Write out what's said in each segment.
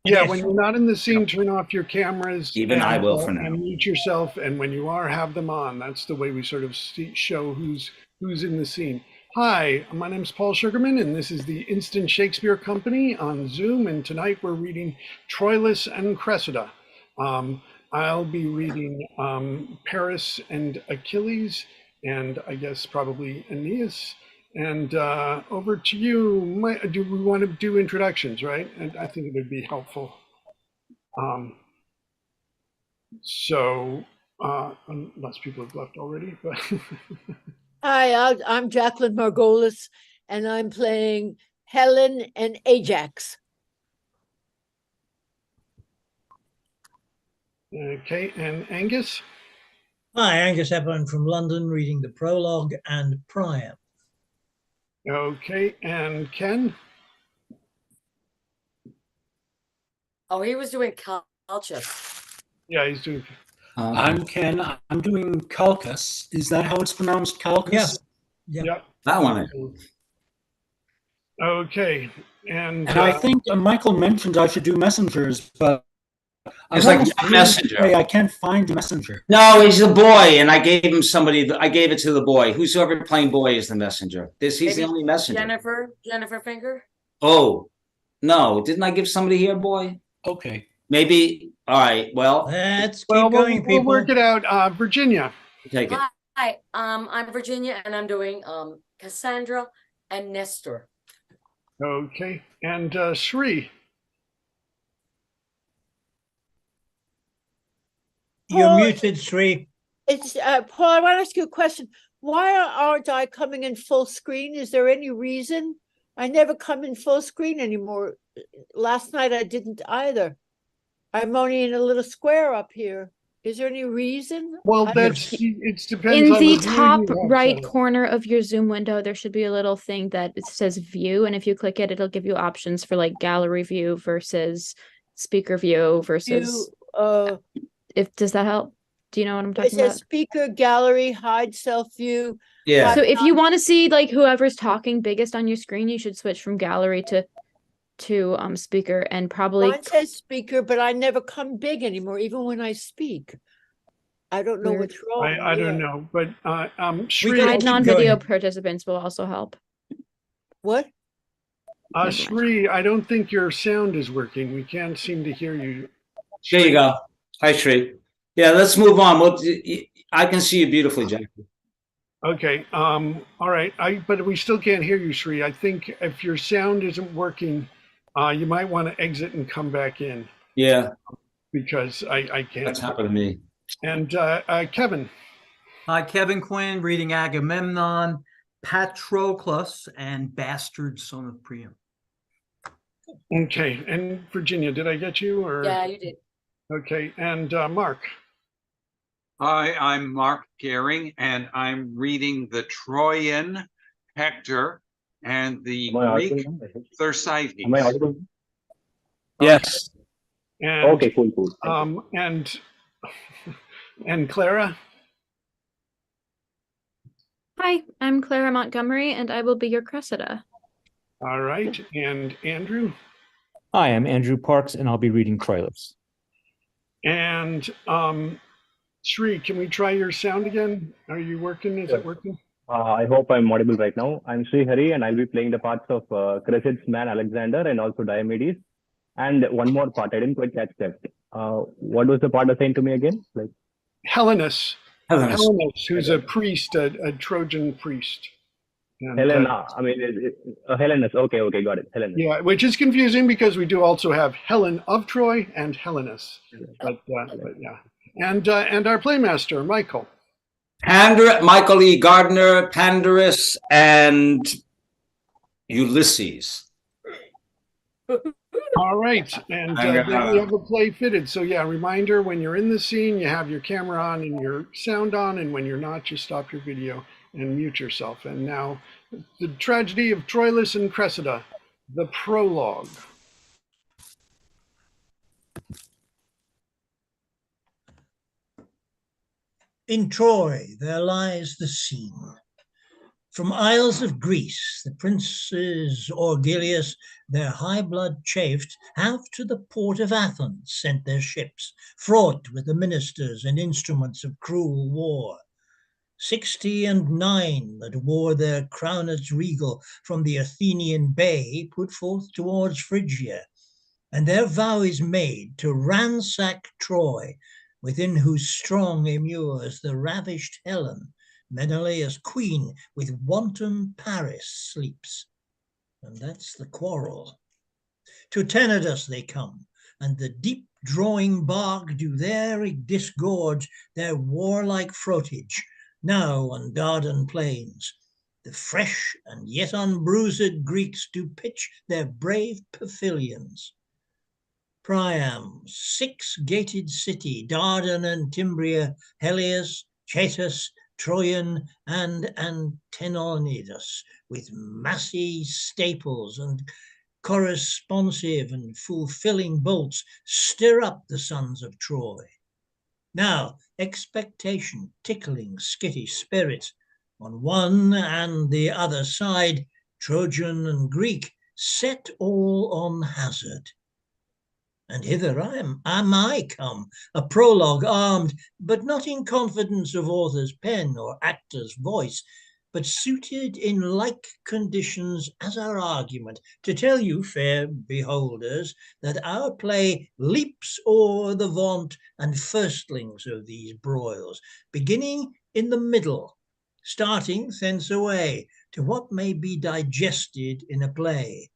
Yeah, when you're not in the scene, turn off your cameras. Even I will for now. And mute yourself. And when you are, have them on. That's the way we sort of show who's in the scene. Hi, my name is Paul Sugarman, and this is the Instant Shakespeare Company on Zoom. And tonight we're reading Troylus and Cressida. I'll be reading Paris and Achilles, and I guess probably Aeneas. And over to you. Do we want to do introductions, right? And I think it would be helpful. Unless people have left already. But Hi, I'm Jacqueline Margolis, and I'm playing Helen and Ajax. Okay, and Angus? Hi, Angus Eppern from London, reading the prologue and Priam. Okay, and Ken? Oh, he was doing culture. Yeah, he's doing. I'm Ken. I'm doing Calcus. Is that how it's pronounced, Calcus? Yes. Yeah. That one. Okay, and I think Michael mentioned I should do messengers, but it's like a messenger. I can't find the messenger. No, he's the boy, and I gave him somebody. I gave it to the boy. Whosoever playing boy is the messenger. He's Maybe the only messenger. Jennifer Finger. Oh, no! Didn't I give somebody here, boy? Okay. Maybe. All right. Well, let's keep going, people. We'll work it out. Virginia. Take it. Hi, I'm Virginia, and I'm doing Cassandra and Nestor. Okay, and Shri. You're muted, Sri. It's Paul. I want to ask you a question. Why aren't I coming in full screen? Is there any reason? I never come in full screen anymore. Last night I didn't either. I'm only in a little square up here. Is there any reason? Well, it depends. In on the view top you have right set up. corner of your Zoom window, there should be a little thing that it says view. And if you click it, it'll give you options for like gallery view versus speaker view versus. Does that help? Do you know what I'm talking about? It says speaker, gallery, hide self view. Yeah. So if you want to see like whoever's talking biggest on your screen, you should switch from gallery to speaker, and probably Mine says speaker, but I never come big anymore, even when I speak. I don't know what's wrong. I don't know, but Shri. hide non-video participants will also help. What? Shri, I don't think your sound is working. We can't seem to hear you. There you go. Hi, Shri. Yeah, let's move on. I can see you beautifully, Jackie. Okay. All right. But we still can't hear you, Shri. I think if your sound isn't working, you might want to exit and come back in. Yeah. Because I can't. That's happened to me. And Kevin. Hi, Kevin Quinn, reading Agamemnon, Patroclus, and Bastard Son of Priam. Okay. And Virginia, did I get you? Or? Yeah, you did. Okay. And Mark. Hi, I'm Mark Gehring, and I'm reading the Trojan Hector and the Greek Thersites. Am I audible? Yes. And, okay, cool. And Clara. Hi, I'm Clara Montgomery, and I will be your Cressida. All right. And Andrew. Hi, I'm Andrew Parks, and I'll be reading Troylus. And Shri, can we try your sound again? Are you working? Is it working? I hope I'm audible right now. I'm Sri Hari, and I'll be playing the parts of Cressida's man Alexander and also Diomedes. And one more part, I didn't quite catch that. What was the part assigned to me again? Like Helenus, who's a priest, a Trojan priest. And, Helena, Helenus. Okay, got it. Helenus. Yeah, which is confusing because we do also have Helen of Troy and Helenus. But yeah. And our playmaster, Michael. Michael E. Gardner, Pandarus, and Ulysses. All right, and then we have a play fitted. So yeah, reminder, when you're in the scene, you have your camera on and your sound on, and when you're not, you stop your video and mute yourself. And now, the tragedy of Troilus and Cressida, the prologue. In Troy, there lies the scene. From isles of Greece, the princes Orgilius, their high blood chafed, have to the port of Athens sent their ships, fraught with the ministers and instruments of cruel war. 69 that wore their crownets regal from the Athenian bay put forth towards Phrygia, and their vow is made to ransack Troy, within whose strong imures the ravished Helen, Menelaus' queen, with wanton Paris sleeps. And that's the quarrel. To Tenedos they come, and the deep drawing bark do there disgorge their warlike frotage, now on Dardan plains. The fresh and yet unbruised Greeks do pitch their brave pavilions. Priam, 6-gated city, Dardan and Timbria, Helios, Chaetus, Troyan, and Antenonidas, with massy staples and corresponsive and fulfilling bolts, stir up the sons of Troy. Now, expectation, tickling skittish spirits, on one and the other side, Trojan and Greek, set all on hazard. And hither am I come, a prologue armed, but not in confidence of author's pen or actor's voice, but suited in like conditions as our argument, to tell you, fair beholders, that our play leaps o'er the vaunt and firstlings of these broils, beginning in the middle, starting thence away to what may be digested in a play.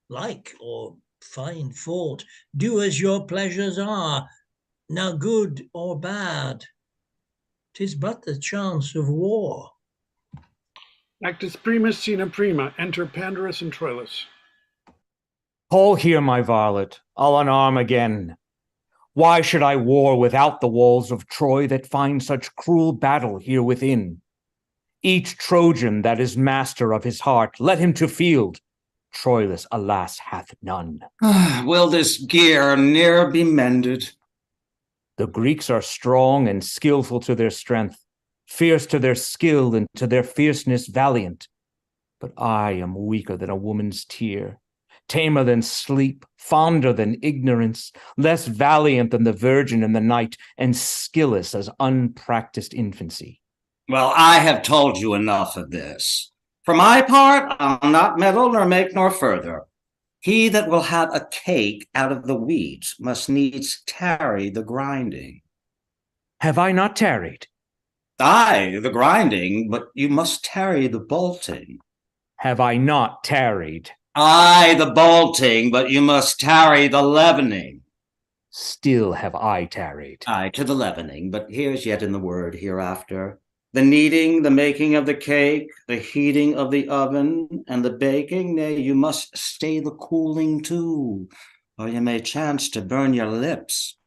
Like or find fault, do as your pleasures are, now good or bad. 'Tis but the chance of war. Actus primus, scena prima. Enter Pandarus and Troylus. Call here my varlet, I'll unarm again. Why should I war without the walls of Troy that find such cruel battle here within? Each Trojan that is master of his heart, let him to field. Troylus, alas, hath none. Will this gear ne'er be mended? The Greeks are strong and skillful to their strength, fierce to their skill and to their fierceness valiant. But I am weaker than a woman's tear, tamer than sleep, fonder than ignorance, less valiant than the virgin in the night, and skilless as unpracticed infancy. Well, I have told you enough of this. For my part, I'll not meddle nor make nor further. He that will have a cake out of the wheat must needs tarry the grinding. Have I not tarried? Aye, the grinding, but you must tarry the bolting. Have I not tarried? Aye, the bolting, but you must tarry the leavening. Still have I tarried. Aye, to the leavening, but here's yet in the word hereafter. The kneading, the making of the cake, the heating of the oven, and the baking, nay, you must stay the cooling too, or you may chance to burn your lips.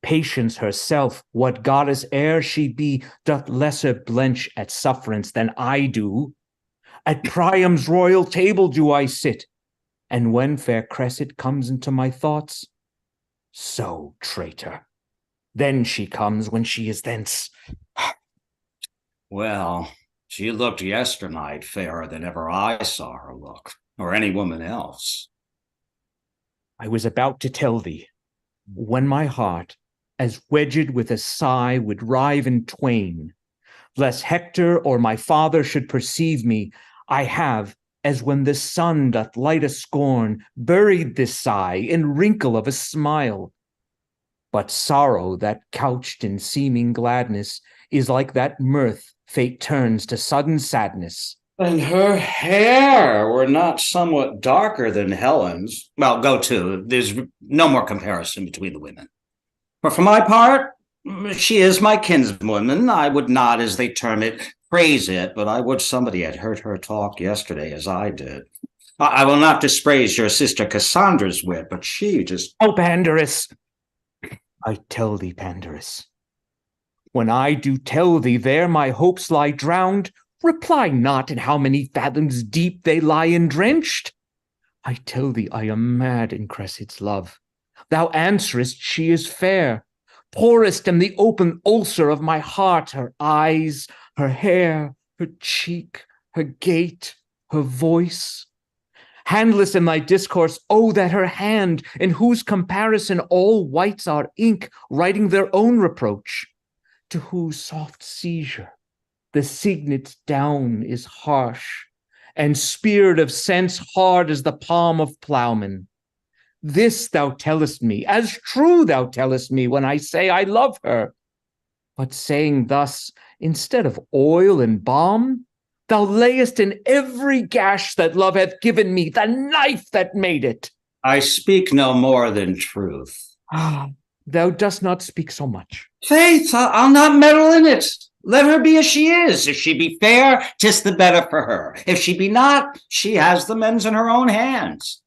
Patience herself, what goddess e'er she be, doth lesser blench at sufferance than I do. At Priam's royal table do I sit, and when fair Cressida comes into my thoughts, so, traitor, then she comes when she is thence. Well, she looked yesternight fairer than ever I saw her look, or any woman else. I was about to tell thee, when my heart, as wedged with a sigh, would rive in twain, lest Hector or my father should perceive me, I have, as when the sun doth light a scorn, buried this sigh in wrinkle of a smile. But sorrow that couched in seeming gladness is like that mirth fate turns to sudden sadness. And her hair were not somewhat darker than Helen's. Well, go to. There's no more comparison between the women. But for my part, she is my kinswoman. I would not, as they term it, praise it, but I would somebody had heard her talk yesterday as I did. I will not dispraise your sister Cassandra's wit, but she just... Oh, Pandarus! I tell thee, Pandarus, when I do tell thee there my hopes lie drowned, reply not in how many fathoms deep they lie endrenched. I tell thee I am mad in Cressida's love. Thou answerest she is fair. Pourest in the open ulcer of my heart her eyes, her hair, her cheek, her gait, her voice. Handless in thy discourse, oh, that her hand, in whose comparison all whites are ink, writing their own reproach, to whose soft seizure the signet's down is harsh, and speared of sense hard as the palm of plowman. This thou tellest me, as true thou tellest me when I say I love her. But saying thus, instead of oil and balm, thou layest in every gash that love hath given me the knife that made it. I speak no more than truth. Ah, thou dost not speak so much. Faith, I'll not meddle in it. Let her be as she is. If she be fair, 'tis the better for her. If she be not, she has the mends in her own hands.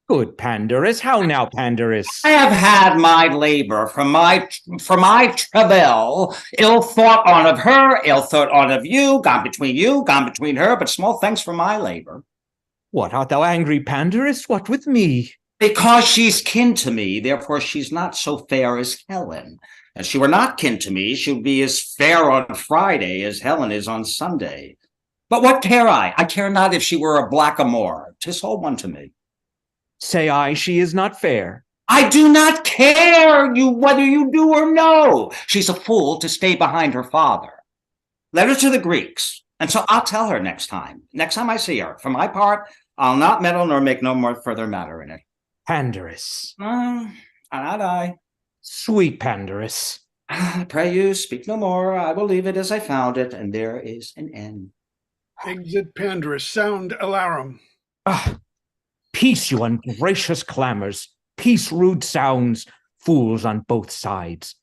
Good Pandarus, how now, Pandarus? I have had my labor from my travail, ill thought on of her, ill thought on of you, gone between her, but small thanks for my labor. What, art thou angry, Pandarus? What with me? Because she's kin to me, therefore she's not so fair as Helen. If she were not kin to me, she would be as fair on Friday as Helen is on Sunday. But what care I? I care not if she were a blackamoor. 'Tis all one to me. Say I, she is not fair. I do not care whether you do or no. She's a fool to stay behind her father. Let her to the Greeks. And so I'll tell her next time I see her. For my part, I'll not meddle nor make no more further matter in it. Pandarus. Not I. Sweet Pandarus. Pray you, speak no more. I will leave it as I found it, and there is an end. Exit Pandarus, sound alarum. Ah, peace, you ungracious clamors. Peace, rude sounds, fools on both sides.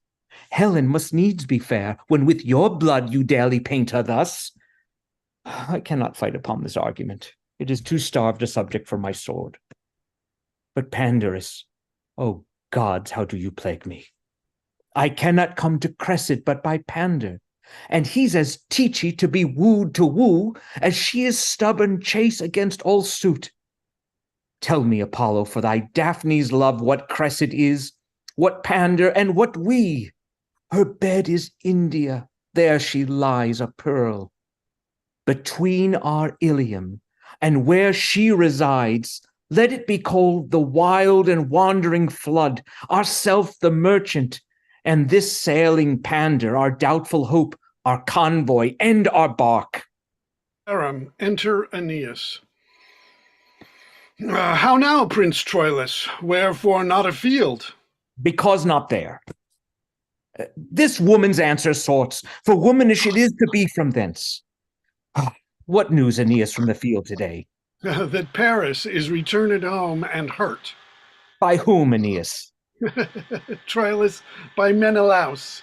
Helen must needs be fair, when with your blood you daily paint her thus. I cannot fight upon this argument. It is too starved a subject for my sword. But Pandarus, oh gods, how do you plague me? I cannot come to Cressida but by Pandar, and he's as teachy to be wooed to woo as she is stubborn chase against all suit. Tell me, Apollo, for thy Daphne's love, what Cressida is, what Pandar, and what we. Her bed is India, there she lies a pearl. Between our Ilium and where she resides, let it be called the wild and wandering flood, ourself the merchant, and this sailing Pandar, our doubtful hope, our convoy, and our bark. Aram, enter Aeneas. How now, Prince Troylus? Wherefore not afield? Because not there. This woman's answer sorts, for womanish it is to be from thence. What news, Aeneas, from the field today? That Paris is returned home and hurt. By whom, Aeneas? Troylus, by Menelaus.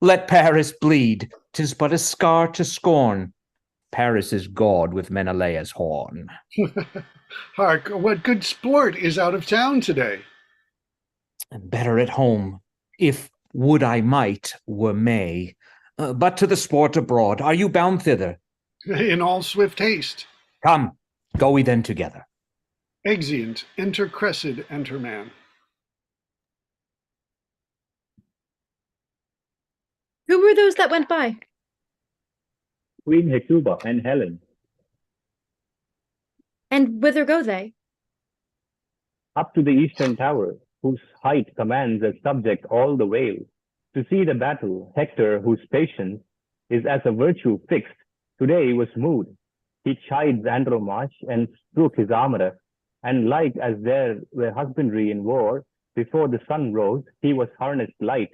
Let Paris bleed. 'Tis but a scar to scorn. Paris is gawed with Menelaus' horn. Hark, what good sport is out of town today? And better at home, if would I might, were May. But to the sport abroad, are you bound thither? In all swift haste. Come, go we then together. Exeunt, enter Cressida and her man. Who were those that went by? Queen Hecuba and Helen. And whither go they? Up to the eastern tower, whose height commands as subject all the vale. To see the battle, Hector, whose patience is as a virtue fixed, today was moved. He chides Andromache and strook his armorer, and like as there were husbandry in war, before the sun rose, he was harnessed light.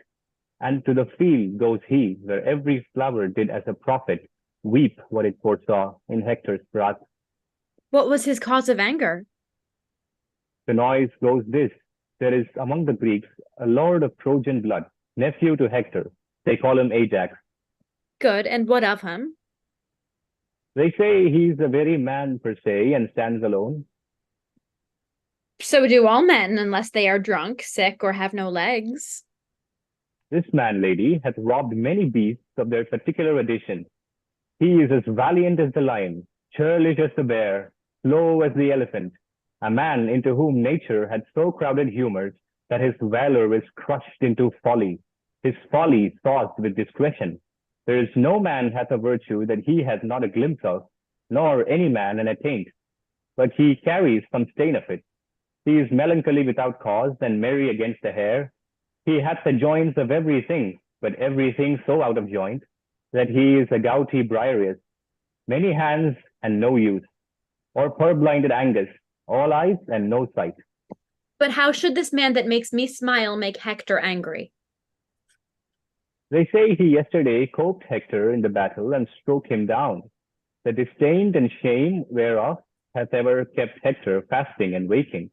And to the field goes he, where every flower did as a prophet weep what it foresaw in Hector's wrath. What was his cause of anger? The noise goes this: there is among the Greeks a lord of Trojan blood, nephew to Hector. They call him Ajax. Good, and what of him? They say he's a very man per se and stands alone. So do all men, unless they are drunk, sick, or have no legs. This man, lady, hath robbed many beasts of their particular addition. He is as valiant as the lion, churlish as the bear, slow as the elephant, a man into whom nature had so crowded humors that his valor was crushed into folly, his folly sauced with discretion. There is no man hath a virtue that he hath not a glimpse of, nor any man an attaint, but he carries some stain of it. He is melancholy without cause, and merry against the hair. He hath the joints of everything, but everything so out of joint, that he is a gouty Briareus, many hands and no use, or purblinded Angus, all eyes and no sight. But how should this man that makes me smile make Hector angry? They say he yesterday coped Hector in the battle and stroke him down. The disdain and shame whereof hath ever kept Hector fasting and waking.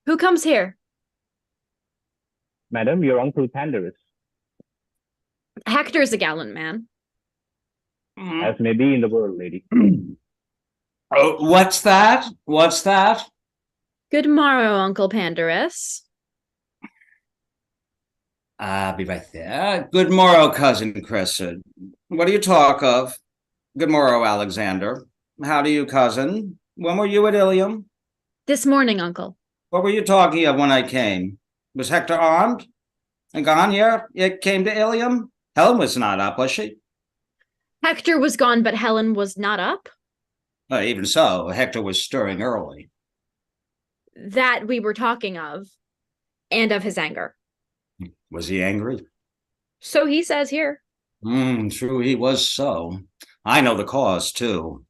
Who comes here? Madam, your uncle Pandarus, Hector's a gallant man. as may be in the world, lady. Oh, what's that? What's that? Good morrow, Uncle Pandarus. I'll be right there. Good morrow, cousin Cressida. What do you talk of? Good morrow, Alexander. How do you, cousin? When were you at Ilium? This morning, Uncle. What were you talking of when I came? Was Hector armed and gone here? It came to Ilium? Helen was not up, was she? Hector was gone, but Helen was not up? Even so, Hector was stirring early. That we were talking of, and of his anger. Was he angry? So he says here. True, he was so. I know the cause, too.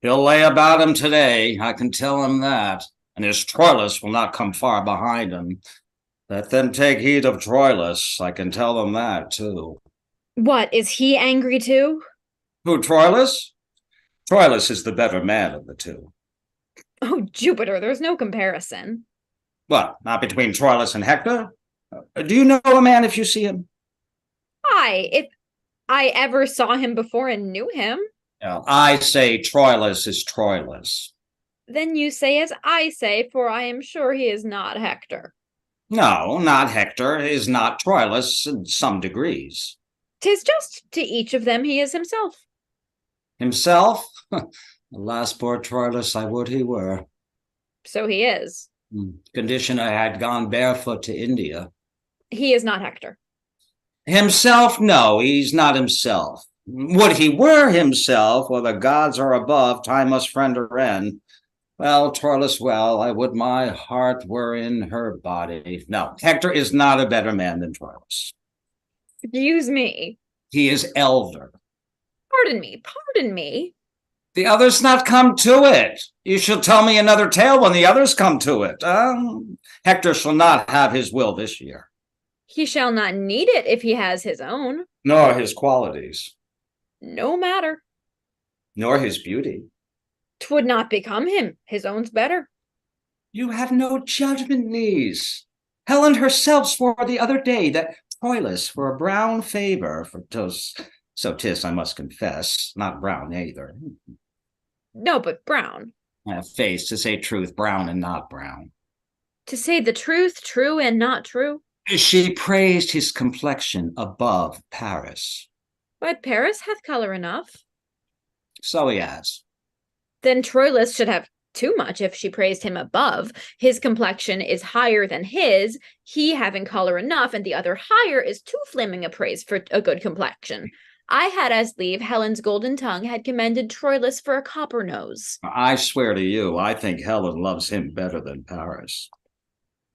He'll lay about him today, I can tell him that. And his Troylus will not come far behind him. Let them take heed of Troylus, I can tell them that, too. What, is he angry too? Who, Troylus? Troylus is the better man of the two. Oh, Jupiter, there's no comparison. What, not between Troylus and Hector? Do you know a man if you see him? If I ever saw him before and knew him. I say Troylus is Troylus. Then you say as I say, for I am sure he is not Hector. No, not Hector, is not Troylus in some degrees. 'Tis just to each of them he is himself. Himself? Alas, poor Troylus, I would he were. So he is. Condition I had gone barefoot to India. He is not Hector. Himself? No, he's not himself. Would he were himself, or the gods are above, time must friend or end. Well, Troylus, well, I would my heart were in her body. No, Hector is not a better man than Troylus. Excuse me. He is elder. Pardon me. The others not come to it. You shall tell me another tale when the others come to it. Hector shall not have his will this year. He shall not need it if he has his own. Nor his qualities. No matter. Nor his beauty. 'Twould not become him. His own's better. You have no judgment, niece. Helen herself swore the other day that Troylus for a brown favor, for so 'tis, I must confess, not brown either. No, but brown. Face, to say truth, brown and not brown. To say the truth, true and not true. She praised his complexion above Paris. But Paris hath color enough. So he has. Then Troilus should have too much if she praised him above. His complexion is higher than his, he having color enough, and the other higher is too flaming a praise for a good complexion. I had as lieve Helen's golden tongue had commended Troilus for a copper nose. I swear to you, I think Helen loves him better than Paris.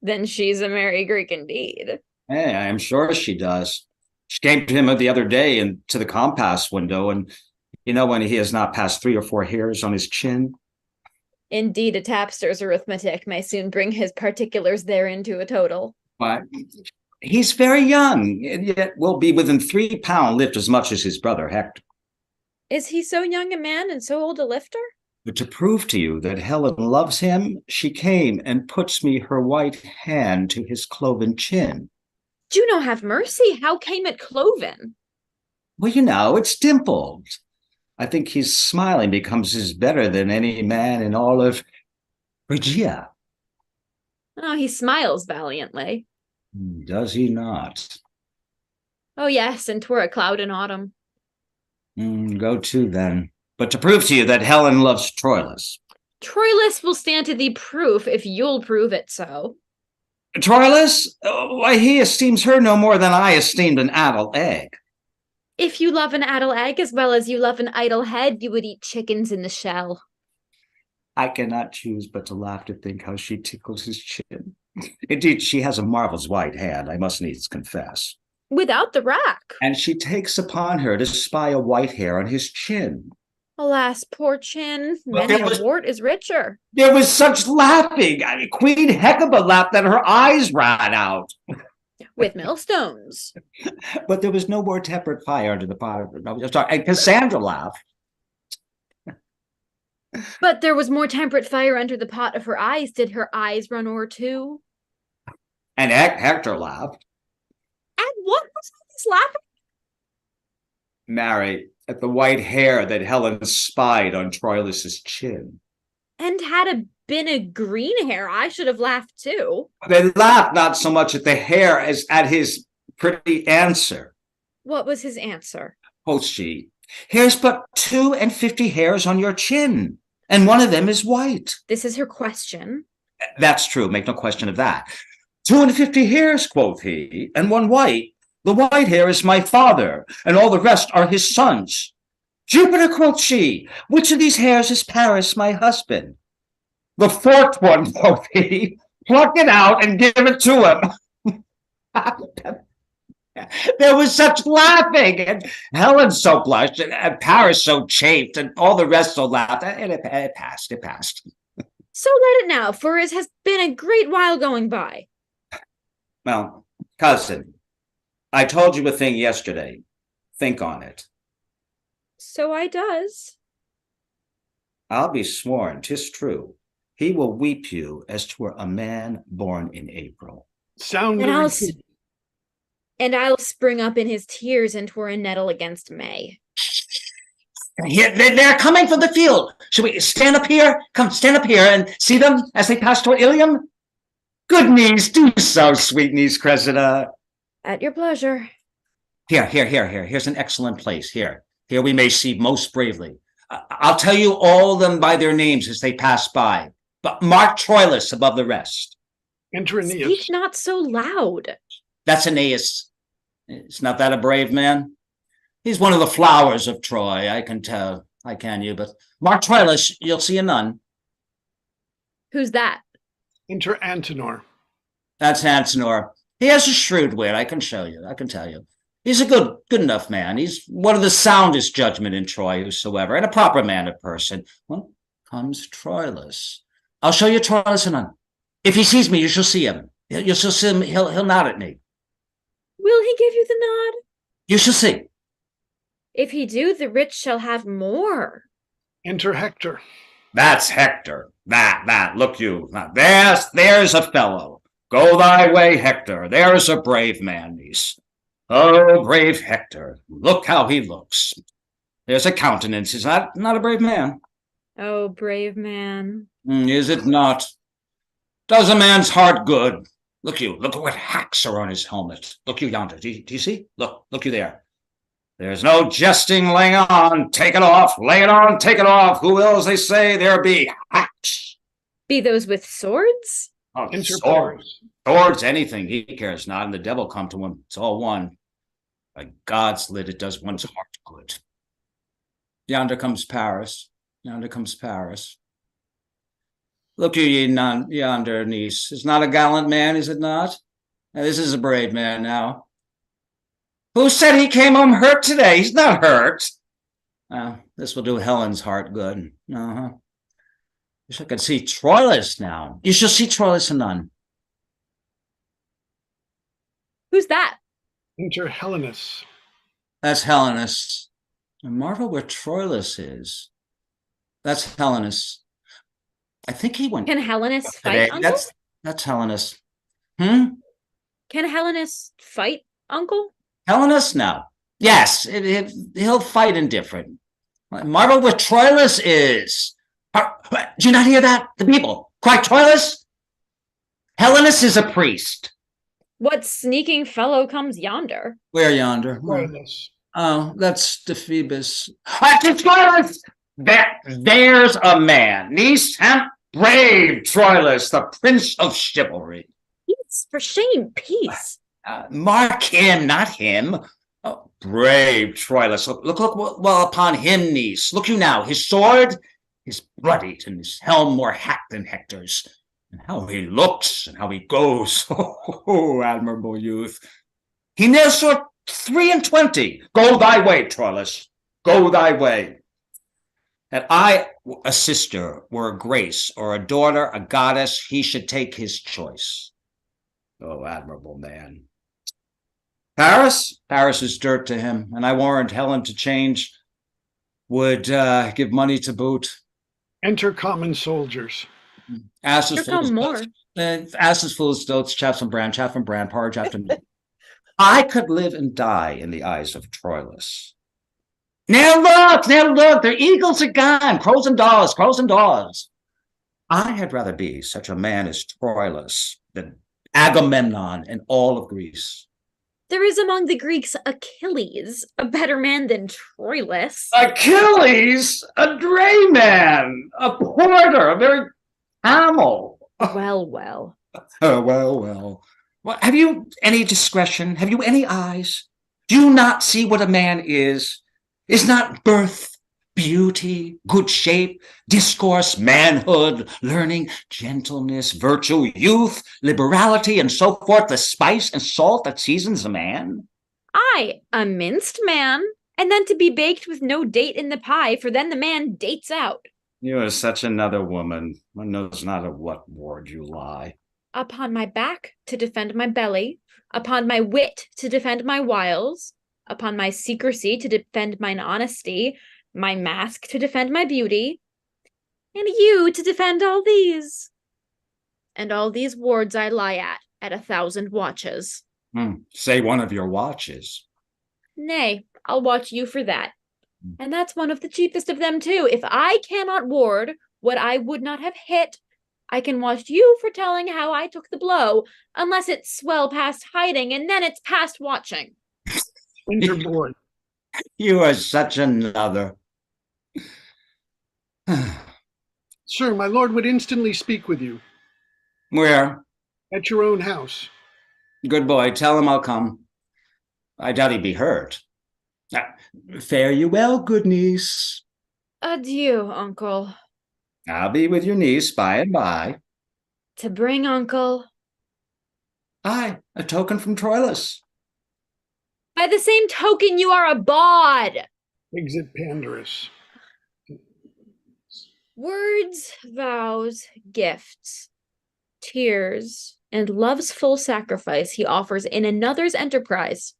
Then she's a merry Greek indeed. Hey, I am sure she does. She came to him the other day and to the compass window, and you know when he has not passed 3 or 4 hairs on his chin? Indeed, a tapster's arithmetic may soon bring his particulars therein to a total. But he's very young, and yet will be within 3 pound lift as much as his brother Hector. Is he so young a man and so old a lifter? But to prove to you that Helen loves him, she came and puts me her white hand to his cloven chin. Juno have mercy, how came it cloven? Well, you know, it's dimpled. I think his smiling becomes his better than any man in all of Phrygia. Oh, he smiles valiantly. Does he not? Oh, yes, and 'twere a cloud in autumn. Go to, then. But to prove to you that Helen loves Troilus. Troilus will stand to thee proof if you'll prove it so. Troilus? Why, he esteems her no more than I esteemed an addle egg. If you love an addle egg as well as you love an idle head, you would eat chickens in the shell. I cannot choose but to laugh to think how she tickles his chin. Indeed, she has a marvelous white hand, I must needs confess. Without the rack. And she takes upon her to spy a white hair on his chin. Alas, poor chin, But many a wart is richer. There was such laughing. I mean, Queen Hecuba laughed that her eyes ran out. With millstones. But there was no more tempered fire under the pot of her. No, I'm sorry. And Cassandra laughed. But there was more temperate fire under the pot of her eyes. Did her eyes run o'er too? And Hector laughed. And what was all this laughing? Mary, at the white hair that Helen spied on Troilus's chin. And had it been a green hair, I should have laughed too. They laughed not so much at the hair as at his pretty answer. What was his answer? Quoth she, here's but 52 hairs on your chin, and one of them is white. This is her question. That's true, make no question of that. 52 hairs, quoth he, and one white. The white hair is my father, and all the rest are his sons. Jupiter, quoth she, which of these hairs is Paris, my husband? The fourth one, quoth he, pluck it out and give it to him. There was such laughing, and Helen so blushed, and Paris so chafed, and all the rest so laughed, and it passed. So let it now, for it has been a great while going by. Well, cousin, I told you a thing yesterday. Think on it. So I does. I'll be sworn 'tis true. He will weep you as 'twere a man born in April. Sound and I'll spring up in his tears and 'twere a nettle against May. Here, they're coming from the field. Should we stand up here? Come, stand up here and see them as they pass toward Ilium? Good niece, do so, sweet niece Cressida. At your pleasure. Here. Here's an excellent place. Here we may see most bravely. I'll tell you all of them by their names as they pass by. But mark Troylus above the rest. Enter Aeneas. Speak not so loud. That's Aeneas. Is not that a brave man? He's one of the flowers of Troy, I can tell. I can you, but mark Troylus, you'll see a nun. Who's that? Enter Antenor. That's Antenor. He has a shrewd wit, I can show you, I can tell you. He's a good enough man. He's one of the soundest judgment in Troy whosoever, and a proper man of person. Well, comes Troilus. I'll show you Troilus anon. If he sees me, you shall see him. You shall see him, he'll nod at me. Will he give you the nod? You shall see. If he do, the rich shall have more. Enter Hector. That's Hector. That, look you. There's a fellow. Go thy way, Hector. There's a brave man, niece. Oh, brave Hector. Look how he looks. There's a countenance. Is that not a brave man? Oh, brave man. Is it not? Does a man's heart good? Look at what hacks are on his helmet. Look you yonder. Do you see? Look you there. There's no jesting, laying on. Take it off. Lay it on. Take it off. Who will, as they say, there be hacks. Be those with swords? Oh, swords, anything. He cares not. And the devil come to him. It's all one. By God's lid, it does one's heart good. Yonder comes Paris. Look you yonder, niece. Is not a gallant man, is it not? Now, this is a brave man now. Who said he came home hurt today? He's not hurt. This will do Helen's heart good. Wish I could see Troilus now. You shall see Troilus anon. Who's that? Enter Helenus. That's Helenus. I marvel where Troilus is. That's Helenus. I think he went. Can Helenus fight, Uncle? That's Helenus. Can Helenus fight, Uncle? Helenus? No. Yes, he'll fight indifferent. I marvel where Troilus is. Do you not hear that? The people cry Troilus. Helenus is a priest. What sneaking fellow comes yonder? Where yonder? Troilus. Oh, that's Phoebus. Troilus! There's a man. Niece, brave Troilus, the prince of chivalry. Peace, for shame, peace. Mark him, not him. Oh, brave Troilus. Look, well upon him, niece. Look you now, his sword is bloodied, and his helm more hacked than Hector's. And how he looks, and how he goes. Oh, admirable youth. He ne'er saw 23. Go thy way, Troilus. Go thy way. That I, a sister, were a grace, or a daughter, a goddess, he should take his choice. Oh, admirable man. Paris is dirt to him, and I warrant Helen to change would give money to boot. Enter common soldiers. Asses Here full come of more. asses full of stilts, chaff and bran, porridge after meat. I could live and die in the eyes of Troilus. Now look, their eagles are gone, crows and daws. I had rather be such a man as Troilus than Agamemnon and all of Greece. There is among the Greeks Achilles, a better man than Troilus. Achilles, a drayman, a porter, a very camel. Well. Well. Have you any discretion? Have you any eyes? Do you not see what a man is? Is not birth, beauty, good shape, discourse, manhood, learning, gentleness, virtue, youth, liberality, and so forth, the spice and salt that seasons a man? Aye, a minced man, and then to be baked with no date in the pie, for then the man dates out. You are such another woman. One knows not of what ward you lie. Upon my back to defend my belly, upon my wit to defend my wiles, upon my secrecy to defend mine honesty, my mask to defend my beauty, and you to defend all these. And all these wards I lie at 1,000 watches. Say one of your watches. Nay, I'll watch you for that. And that's one of the cheapest of them too. If I cannot ward what I would not have hit, I can watch you for telling how I took the blow, unless it's well past hiding, and then it's past watching. Interboard. You are such another. Sir, my lord would instantly speak with you. Where? At your own house. Good boy, tell him I'll come. I doubt he'd be hurt. Fare you well, good niece. Adieu, uncle. I'll be with your niece by and by. To bring, uncle. Aye, a token from Troilus. By the same token, you are a bawd. Exit Pandarus. Words, vows, gifts, tears, and love's full sacrifice he offers in another's enterprise.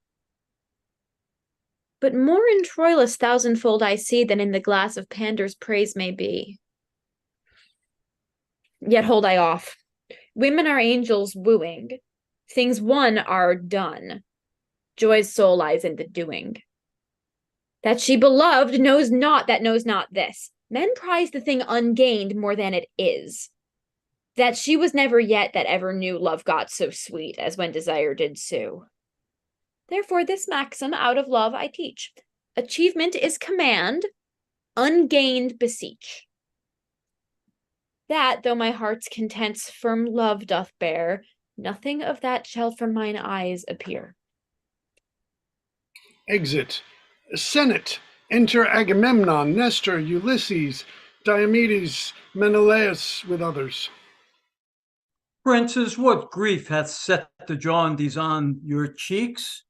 But more in Troilus thousandfold I see than in the glass of Pandar's praise may be. Yet hold I off. Women are angels wooing. Things won are done. Joy's soul lies in the doing. That she beloved knows not this. Men prize the thing ungained more than it is. That she was never yet that ever knew love got so sweet as when desire did sue. Therefore this maxim out of love I teach. Achievement is command, ungained beseech. That, though my heart's content's firm love doth bear, nothing of that shall from mine eyes appear. Exit. Senate. Enter Agamemnon, Nestor, Ulysses, Diomedes, Menelaus, with others. Princes, what grief hath set the jaundice on your cheeks?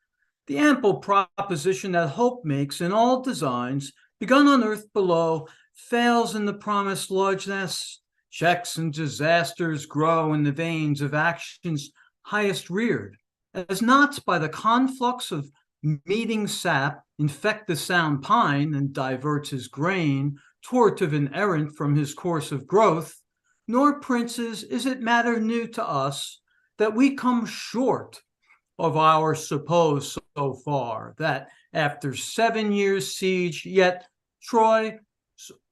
The ample proposition that hope makes in all designs, begun on earth below, fails in the promised largeness. Checks and disasters grow in the veins of actions highest reared, as knots by the conflux of meeting sap infect the sound pine and diverts his grain, tortive and errant from his course of growth. Nor, princes, is it matter new to us that we come short of our suppose so far, that after 7 years' siege, yet Troy's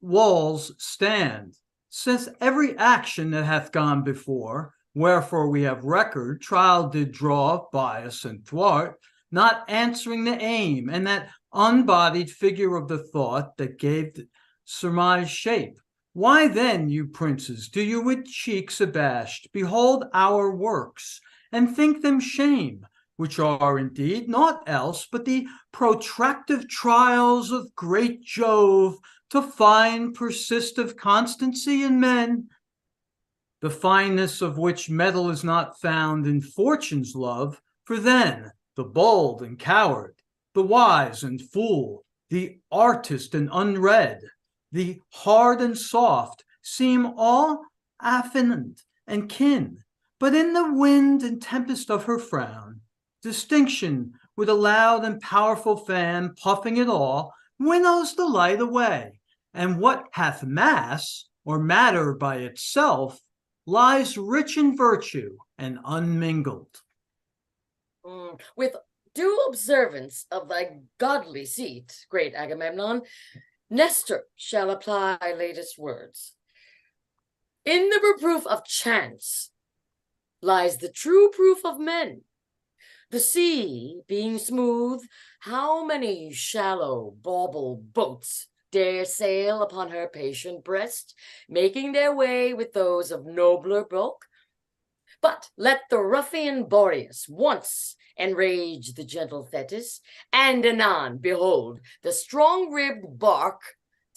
walls stand. Since every action that hath gone before, wherefore we have record, trial did draw, bias and thwart, not answering the aim, and that unbodied figure of the thought that gave the surmise shape. Why then, you princes, do you with cheeks abashed behold our works, and think them shame, which are indeed naught else but the protractive trials of great Jove to find persistive constancy in men, the fineness of which metal is not found in fortune's love, for then the bold and coward, the wise and fool, the artist and unread, the hard and soft, seem all affinant and kin, but in the wind and tempest of her frown, distinction with a loud and powerful fan puffing it all, winnows the light away, and what hath mass, or matter by itself, lies rich in virtue and unmingled. With due observance of thy godly seat, great Agamemnon, Nestor shall apply latest words. In the reproof of chance lies the true proof of men. The sea being smooth, how many shallow bauble boats dare sail upon her patient breast, making their way with those of nobler bulk? But let the ruffian Boreas once enrage the gentle Thetis, and anon behold the strong-ribbed bark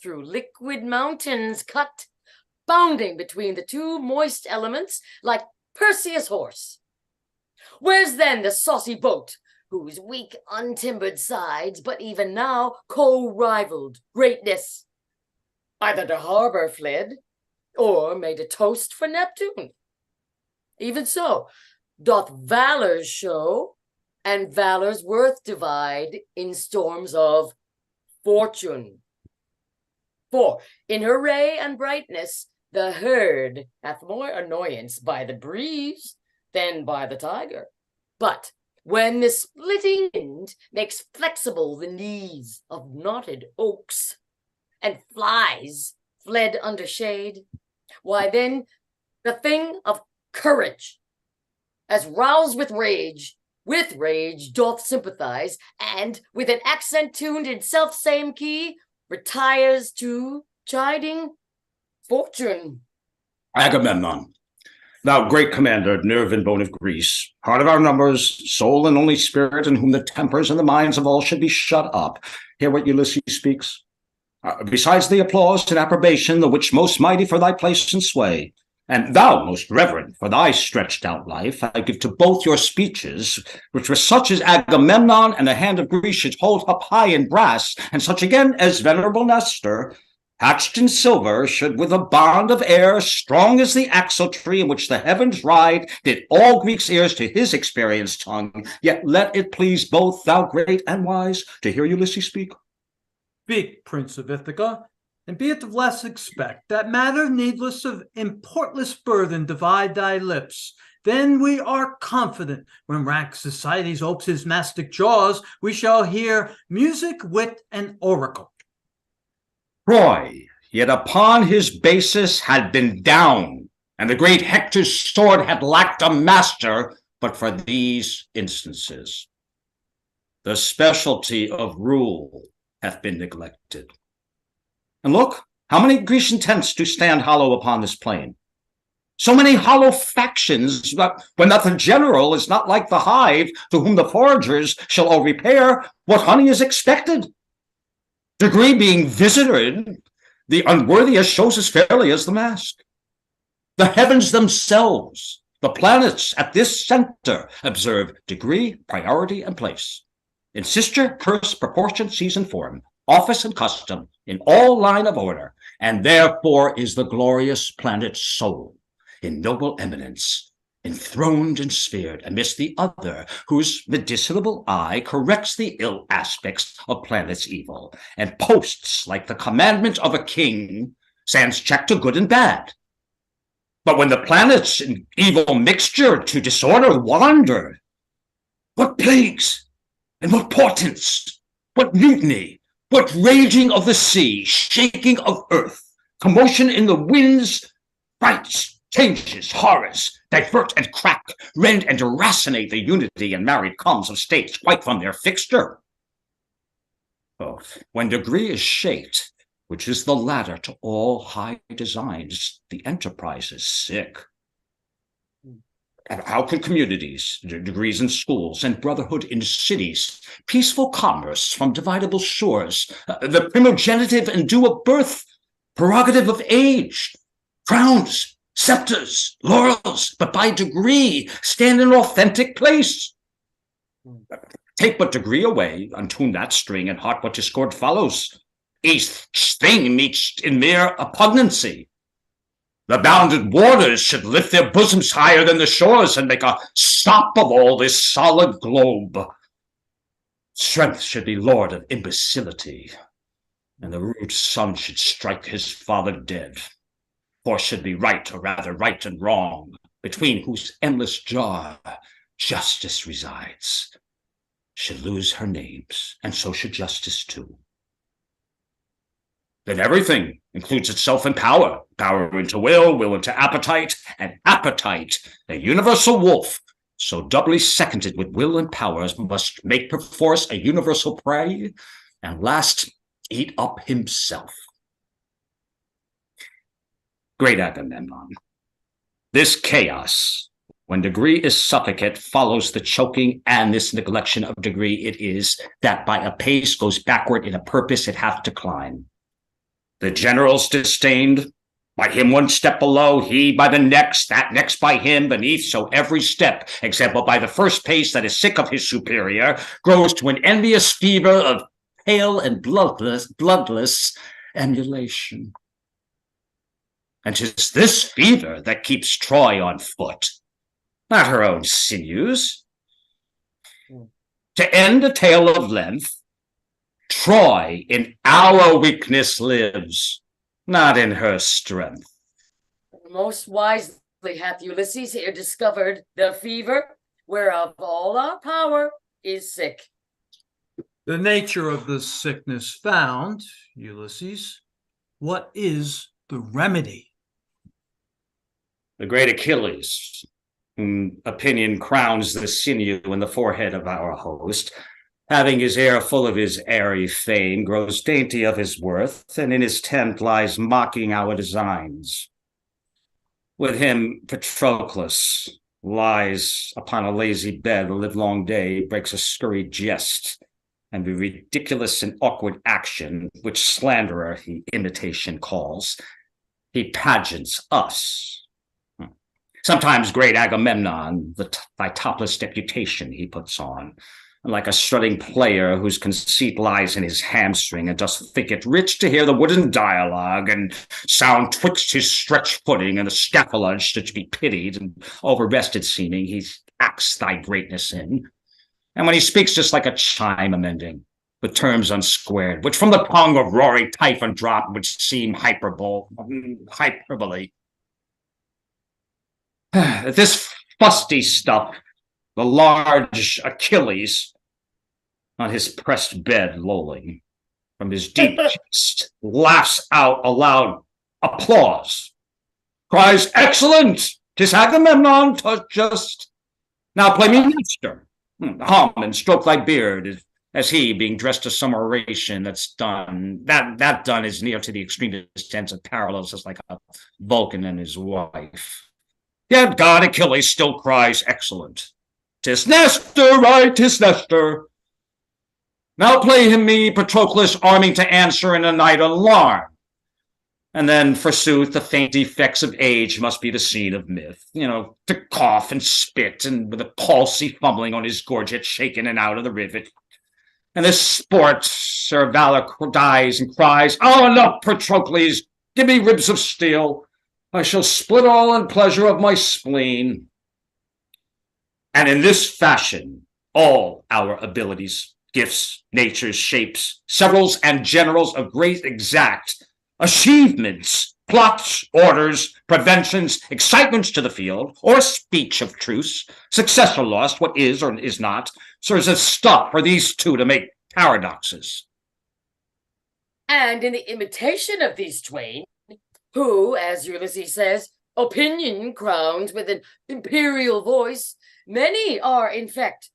through liquid mountains cut, bounding between the two moist elements like Perseus' horse. Where's then the saucy boat, whose weak untimbered sides but even now co-rivaled greatness, either to harbor fled, or made a toast for Neptune? Even so doth valor's show, and valor's worth divide in storms of fortune. For in her ray and brightness, the herd hath more annoyance by the breeze than by the tiger. But when the splitting wind makes flexible the knees of knotted oaks, and flies fled under shade, why then the thing of courage, as roused with rage doth sympathize, and with an accent tuned in self-same key, retires to chiding fortune. Agamemnon, thou great commander, nerve and bone of Greece, heart of our numbers, soul and only spirit, in whom the tempers and the minds of all should be shut up, hear what Ulysses speaks. Besides the applause and approbation, the which most mighty for thy place and sway, and thou most reverend for thy stretched out life, I give to both your speeches, which were such as Agamemnon and the hand of Greece should hold up high in brass, and such again as venerable Nestor, hatched in silver, should with a bond of air, strong as the axle tree in which the heavens ride, did all Greeks' ears to his experienced tongue. Yet let it please both, thou great and wise, to hear Ulysses speak. Speak, Prince of Ithaca, and be it of less expect that matter needless of importless burthen divide thy lips. Then we are confident, when rank societies opes his mastic jaws, we shall hear music, wit, and oracle. Troy, yet upon his basis had been down, and the great Hector's sword had lacked a master, but for these instances. The specialty of rule hath been neglected. And look, how many Grecian tents do stand hollow upon this plain? So many hollow factions, but when that the general is not like the hive, to whom the foragers shall all repair what honey is expected. Degree being visited, the unworthiest shows as fairly as the mask. The heavens themselves, the planets at this center, observe degree, priority, and place. In sister, curse, proportion, season, form, office, and custom, in all line of order, and therefore is the glorious planet soul, in noble eminence, enthroned and sphered amidst the other, whose medicinable eye corrects the ill aspects of planets' evil, and posts, like the commandment of a king, stands check to good and bad. But when the planets in evil mixture to disorder wander, what plagues and what portents, what mutiny, what raging of the sea, shaking of earth, commotion in the winds, frights, changes, horrors, divert and crack, rend and deracinate the unity and married calms of states quite from their fixture. Oh, when degree is shaped, which is the ladder to all high designs, the enterprise is sick. And how could communities, degrees in schools, and brotherhood in cities, peaceful commerce from dividable shores, the primogenitive and due of birth, prerogative of age, crowns, scepters, laurels, but by degree stand in authentic place? Take but degree away, untune that string, and heart what discord follows. Each thing meets in mere oppugnancy. The bounded waters should lift their bosoms higher than the shores and make a stop of all this solid globe. Strength should be lord of imbecility, and the rude son should strike his father dead. Force should be right, or rather right and wrong, between whose endless jar justice resides. Should lose her names, and so should justice too. Then everything includes itself in power, power into will, will into appetite, and appetite, a universal wolf, so doubly seconded with will and powers, must make perforce a universal prey, and last, eat up himself. Great Agamemnon, this chaos, when degree is suffocate, follows the choking, and this neglection of degree it is, that by a pace goes backward in a purpose it hath to climb. The generals disdained, by him one step below, he by the next, that next by him beneath, so every step, example by the first pace that is sick of his superior, grows to an envious fever of pale and bloodless emulation. And 'tis this fever that keeps Troy on foot, not her own sinews. To end a tale of length, Troy in our weakness lives, not in her strength. Most wisely hath Ulysses here discovered the fever, whereof all our power is sick. The nature of the sickness found, Ulysses, what is the remedy? The great Achilles, whom opinion crowns the sinew in the forehead of our host, having his air full of his airy fame, grows dainty of his worth, and in his tent lies mocking our designs. With him Patroclus lies upon a lazy bed the livelong day, breaks a scurried jest, and with ridiculous and awkward action, which slanderer he imitation calls, he pageants us. Sometimes great Agamemnon, thy topless deputation he puts on, like a strutting player whose conceit lies in his hamstring, and doth think it rich to hear the wooden dialogue and sound twixt his stretched footing and the scapulage to be pitied, and over-rested seeming he acts thy greatness in. And when he speaks just like a chime amending, with terms unsquared, which from the tongue of roaring Typhon drop would seem hyperbole. This fusty stuff, the large Achilles, on his pressed bed lolling, from his deep chest, laughs out aloud applause, cries, "Excellent! 'Tis Agamemnon, 'twas just. Now play me master. Hum and stroke thy beard, as he, being dressed to some oration that's done, that done is near to the extreme extent of parallels, as like a Vulcan and his wife. Yet God Achilles still cries, excellent. 'Tis Nestor, right, 'tis Nestor. Now play him me, Patroclus, arming to answer in a night alarm. And then, forsooth, the faint defects of age must be the scene of myth. To cough and spit, and with a palsy fumbling on his gorget, shaken and out of the rivet. And this sport, Sir Valor dies and cries, "Oh, enough, Patroclus, give me ribs of steel. I shall split all in pleasure of my spleen." And in this fashion, all our abilities, gifts, natures, shapes, severals, and generals of great exact achievements, plots, orders, preventions, excitements to the field, or speech of truce, success or loss, what is or is not, serves as stuff for these two to make paradoxes. And in the imitation of these twain, who, as Ulysses says, opinion crowns with an imperial voice, many are in fact.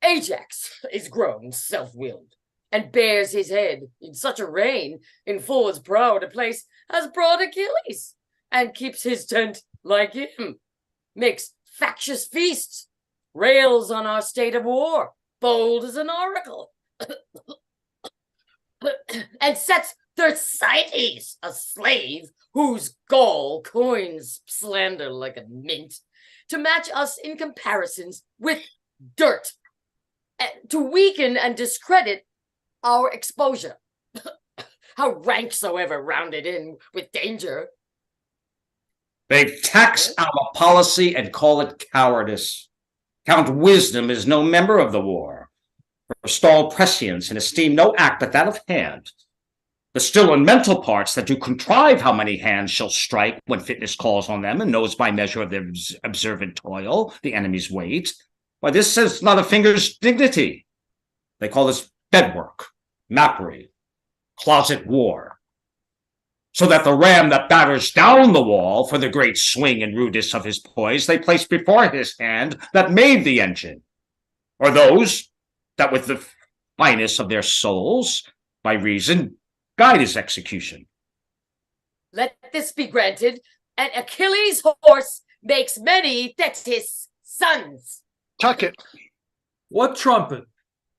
Ajax is grown self-willed, and bears his head in such a reign in full as proud a place as broad Achilles, and keeps his tent like him, makes factious feasts, rails on our state of war, bold as an oracle, and sets Thersites, a slave, whose gall coins slander like a mint, to match us in comparisons with dirt, to weaken and discredit our exposure, how rank soever rounded in with danger. They tax our policy and call it cowardice. Count wisdom is no member of the war, forestall prescience and esteem no act but that of hand. The still and mental parts that do contrive how many hands shall strike when fitness calls on them and knows by measure of their observant toil the enemy's weight. Why, this is not a finger's dignity. They call this bedwork, mappery, closet war. So that the ram that batters down the wall for the great swing and rudeness of his poise they place before his hand that made the engine, or those that with the fineness of their souls, by reason, guide his execution. Let this be granted, and Achilles' horse makes many Thetis sons. Tuck it. What trumpet?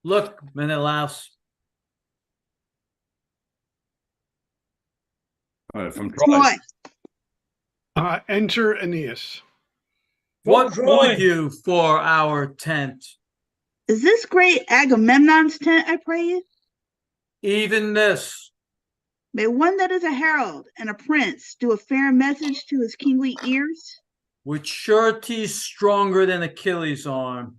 Look, Menelaus. From Troy. Enter Aeneas. What would you for our tent? Is this great Agamemnon's tent, I pray you? Even this. May one that is a herald and a prince do a fair message to his kingly ears? With surety stronger than Achilles' arm.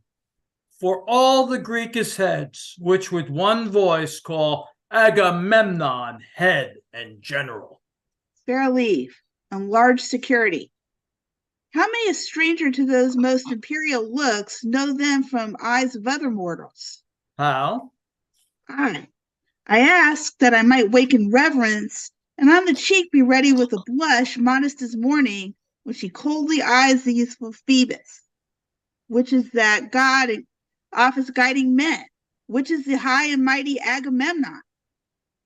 For all the Greek's heads, which with one voice call Agamemnon head and general. Fair leave, and large security. How may a stranger to those most imperial looks know them from eyes of other mortals? How? I ask that I might waken reverence, and on the cheek be ready with a blush modest as morning, when she coldly eyes the youthful Phoebus. Which is that god in office guiding men? Which is the high and mighty Agamemnon?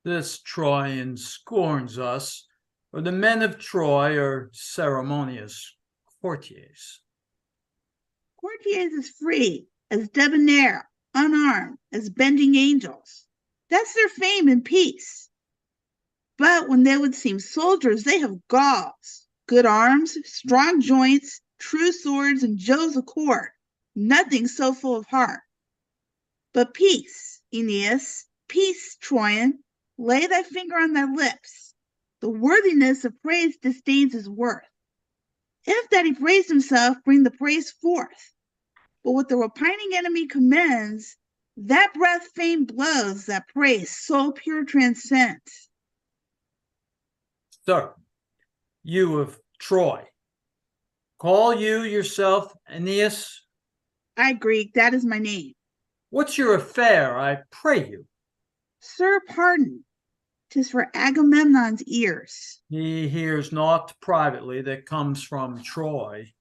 This Troyan scorns us, or the men of Troy are ceremonious courtiers. Courtiers as free, as debonair, unarmed, as bending angels. That's their fame in peace. But when they would seem soldiers, they have galls, good arms, strong joints, true swords, and Jove's accord, nothing so full of heart. But peace, Aeneas, peace, Troyan, lay thy finger on thy lips. The worthiness of praise disdains his worth. If that he praised himself, bring the praise forth. But what the repining enemy commends, that breath fame blows, that praise so pure transcends. Sir, you of Troy, call you yourself Aeneas? I, Greek, that is my name. What's your affair, I pray you? Sir, pardon. 'Tis for Agamemnon's ears. He hears naught privately that comes from Troy.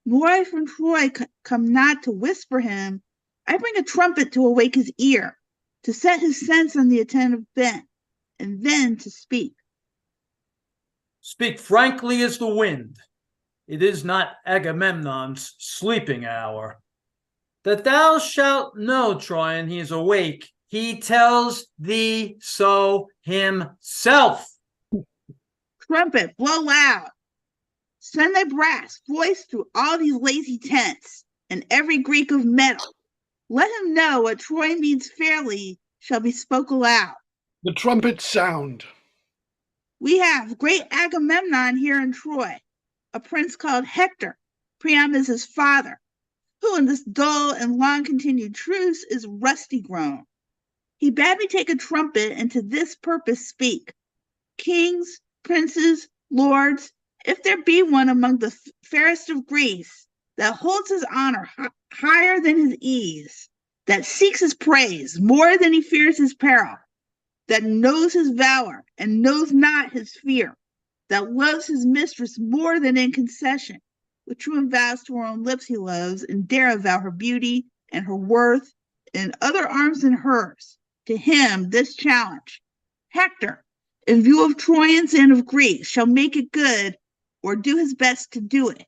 Nor I from Troy come not to whisper him. I bring a trumpet to awake his ear, to set his sense on the attentive bent, and then to speak. Speak frankly as the wind. It is not Agamemnon's sleeping hour. That thou shalt know, Troyan, he is awake. He tells thee so himself. Trumpet, blow loud. Send thy brass voice through all these lazy tents, and every Greek of metal. Let him know what Troy means fairly shall be spoke aloud. The trumpets sound. We have great Agamemnon here in Troy, a prince called Hector, Priam is his father, who in this dull and long-continued truce is rusty grown. He bade me take a trumpet and to this purpose speak. Kings, princes, lords, if there be one among the fairest of Greece that holds his honor higher than his ease, that seeks his praise more than he fears his peril, that knows his valor and knows not his fear, that loves his mistress more than in concession, with true vows to her own lips he loves, and dare avow her beauty and her worth and other arms than hers. To him this challenge. Hector, in view of Trojans and of Greeks, shall make it good or do his best to do it.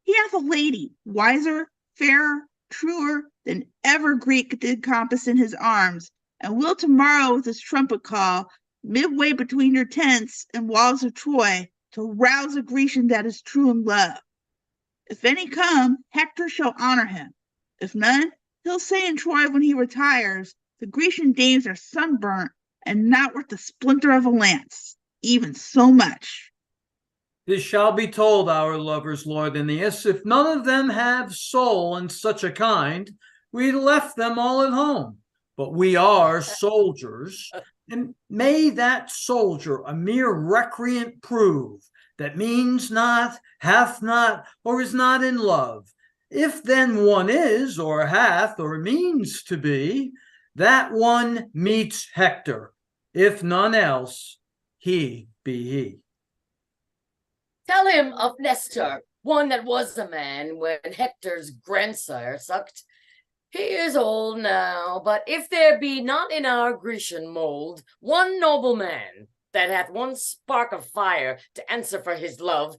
He hath a lady, wiser, fairer, truer than ever Greek did compass in his arms, and will tomorrow with his trumpet call, midway between your tents and walls of Troy, to rouse a Grecian that is true in love. If any come, Hector shall honor him. If none, he'll say in Troy when he retires, the Grecian dames are sunburnt and not worth the splinter of a lance, even so much. This shall be told our lovers, Lord Aeneas, if none of them have soul in such a kind, we left them all at home. But we are soldiers, and may that soldier a mere recreant prove, that means not, hath not, or is not in love. If then one is, or hath, or means to be, that one meets Hector. If none else, he be he. Tell him of Nestor, one that was a man when Hector's grandsire sucked. He is old now, but if there be not in our Grecian mold one noble man that hath one spark of fire to answer for his love,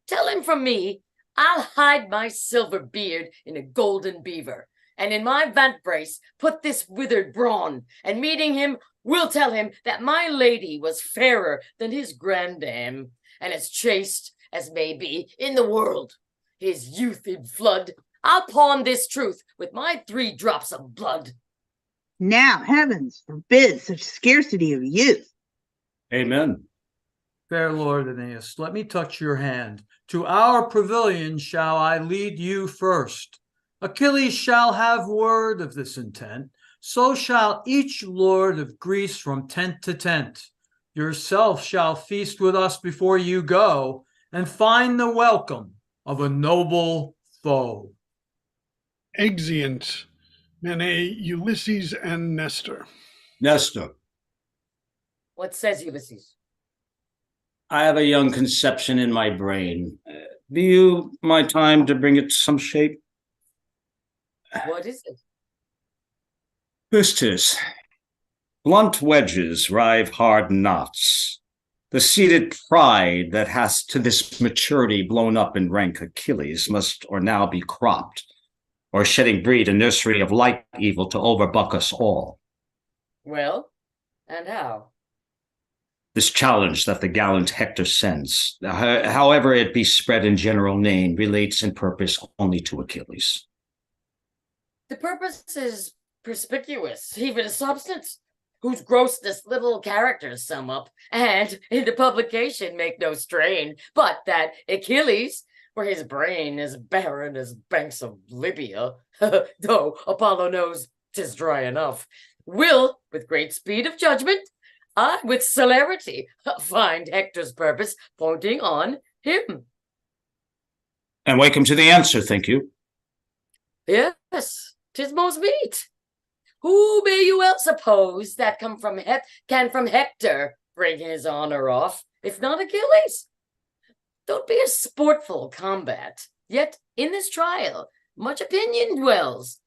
tell him from me, I'll hide my silver beard in a golden beaver, and in my vant brace put this withered brawn, and meeting him, will tell him that my lady was fairer than his grandam, and as chaste as may be in the world. His youth in flood, I'll pawn this truth with my 3 drops of blood. Now, heavens forbid such scarcity of youth. Amen. Fair Lord Aeneas, let me touch your hand. To our pavilion shall I lead you first. Achilles shall have word of this intent, so shall each lord of Greece from tent to tent. Yourself shall feast with us before you go, and find the welcome of a noble foe. Exeunt. Mene, Ulysses, and Nestor. Nestor, What says Ulysses? I have a young conception in my brain. Do you my time to bring it to some shape? What is it? This 'tis. Blunt wedges rive hard knots. The seated pride that has to this maturity blown up in rank Achilles must or now be cropped, or shedding breed a nursery of like evil to overbuck us all. Well, and how? This challenge that the gallant Hector sends, however it be spread in general name, relates in purpose only to Achilles. The purpose is perspicuous, even a substance, whose grossness little characters sum up, and in the publication make no strain, but that Achilles, for his brain is barren as banks of Libya, though Apollo knows 'tis dry enough, will, with great speed of judgment, with celerity, find Hector's purpose pointing on him. And wake him to the answer, think you? Yes, 'tis most meet. Who may you else suppose that can from Hector bring his honor off, if not Achilles? Don't be a sportful combat, yet in this trial much opinion dwells.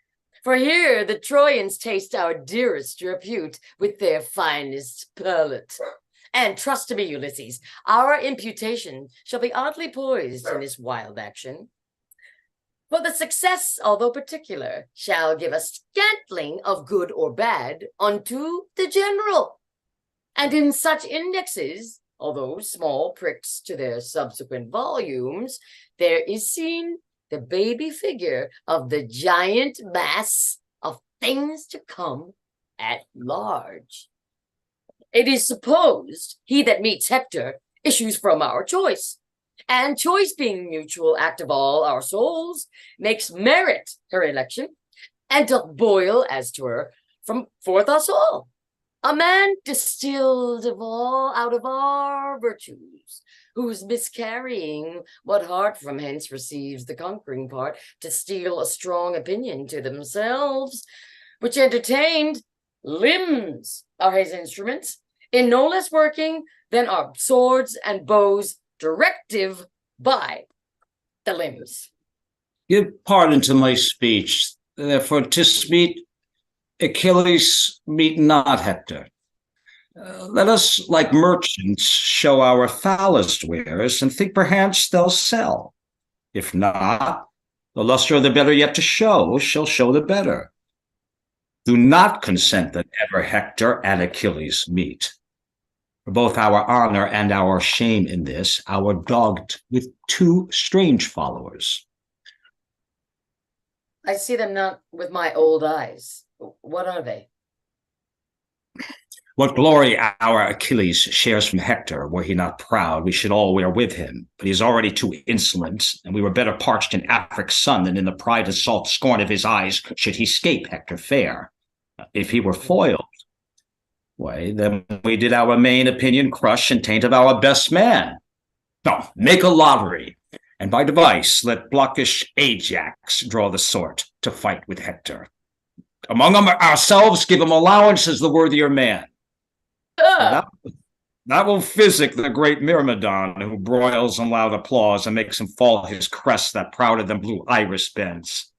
For here the Trojans taste our dearest repute with their finest palate. And trust to me, Ulysses, our imputation shall be oddly poised in this wild action. For the success, although particular, shall give a scantling of good or bad unto the general. And in such indexes, although small pricks to their subsequent volumes, there is seen the baby figure of the giant mass of things to come at large. It is supposed he that meets Hector issues from our choice, and choice being mutual act of all our souls, makes merit her election, and doth boil, as 'twere, from forth us all. A man distilled out of our virtues, whose miscarrying what heart from hence receives the conquering part, to steal a strong opinion to themselves, which entertained limbs are his instruments, in no less working than are swords and bows, directive by the limbs. Give pardon to my speech, for 'tis meet Achilles meet not Hector. Let us, like merchants, show our foulest wares, and think perchance they'll sell. If not, the luster of the better yet to show shall show the better. Do not consent that ever Hector and Achilles meet. For both our honor and our shame in this, our dogged with two strange followers. I see them not with my old eyes. What are they? What glory our Achilles shares from Hector, were he not proud, we should all wear with him. But he is already too insolent, and we were better parched in Afric's sun than in the pride and salt scorn of his eyes, should he scape Hector fair. If he were foiled, why, then we did our main opinion crush and taint of our best man. No, make a lottery, and by device let blockish Ajax draw the sort to fight with Hector. Among ourselves give him allowance as the worthier man. That will physic the great Myrmidon, who broils in loud applause and makes him fall his crest that prouder than blue iris bends.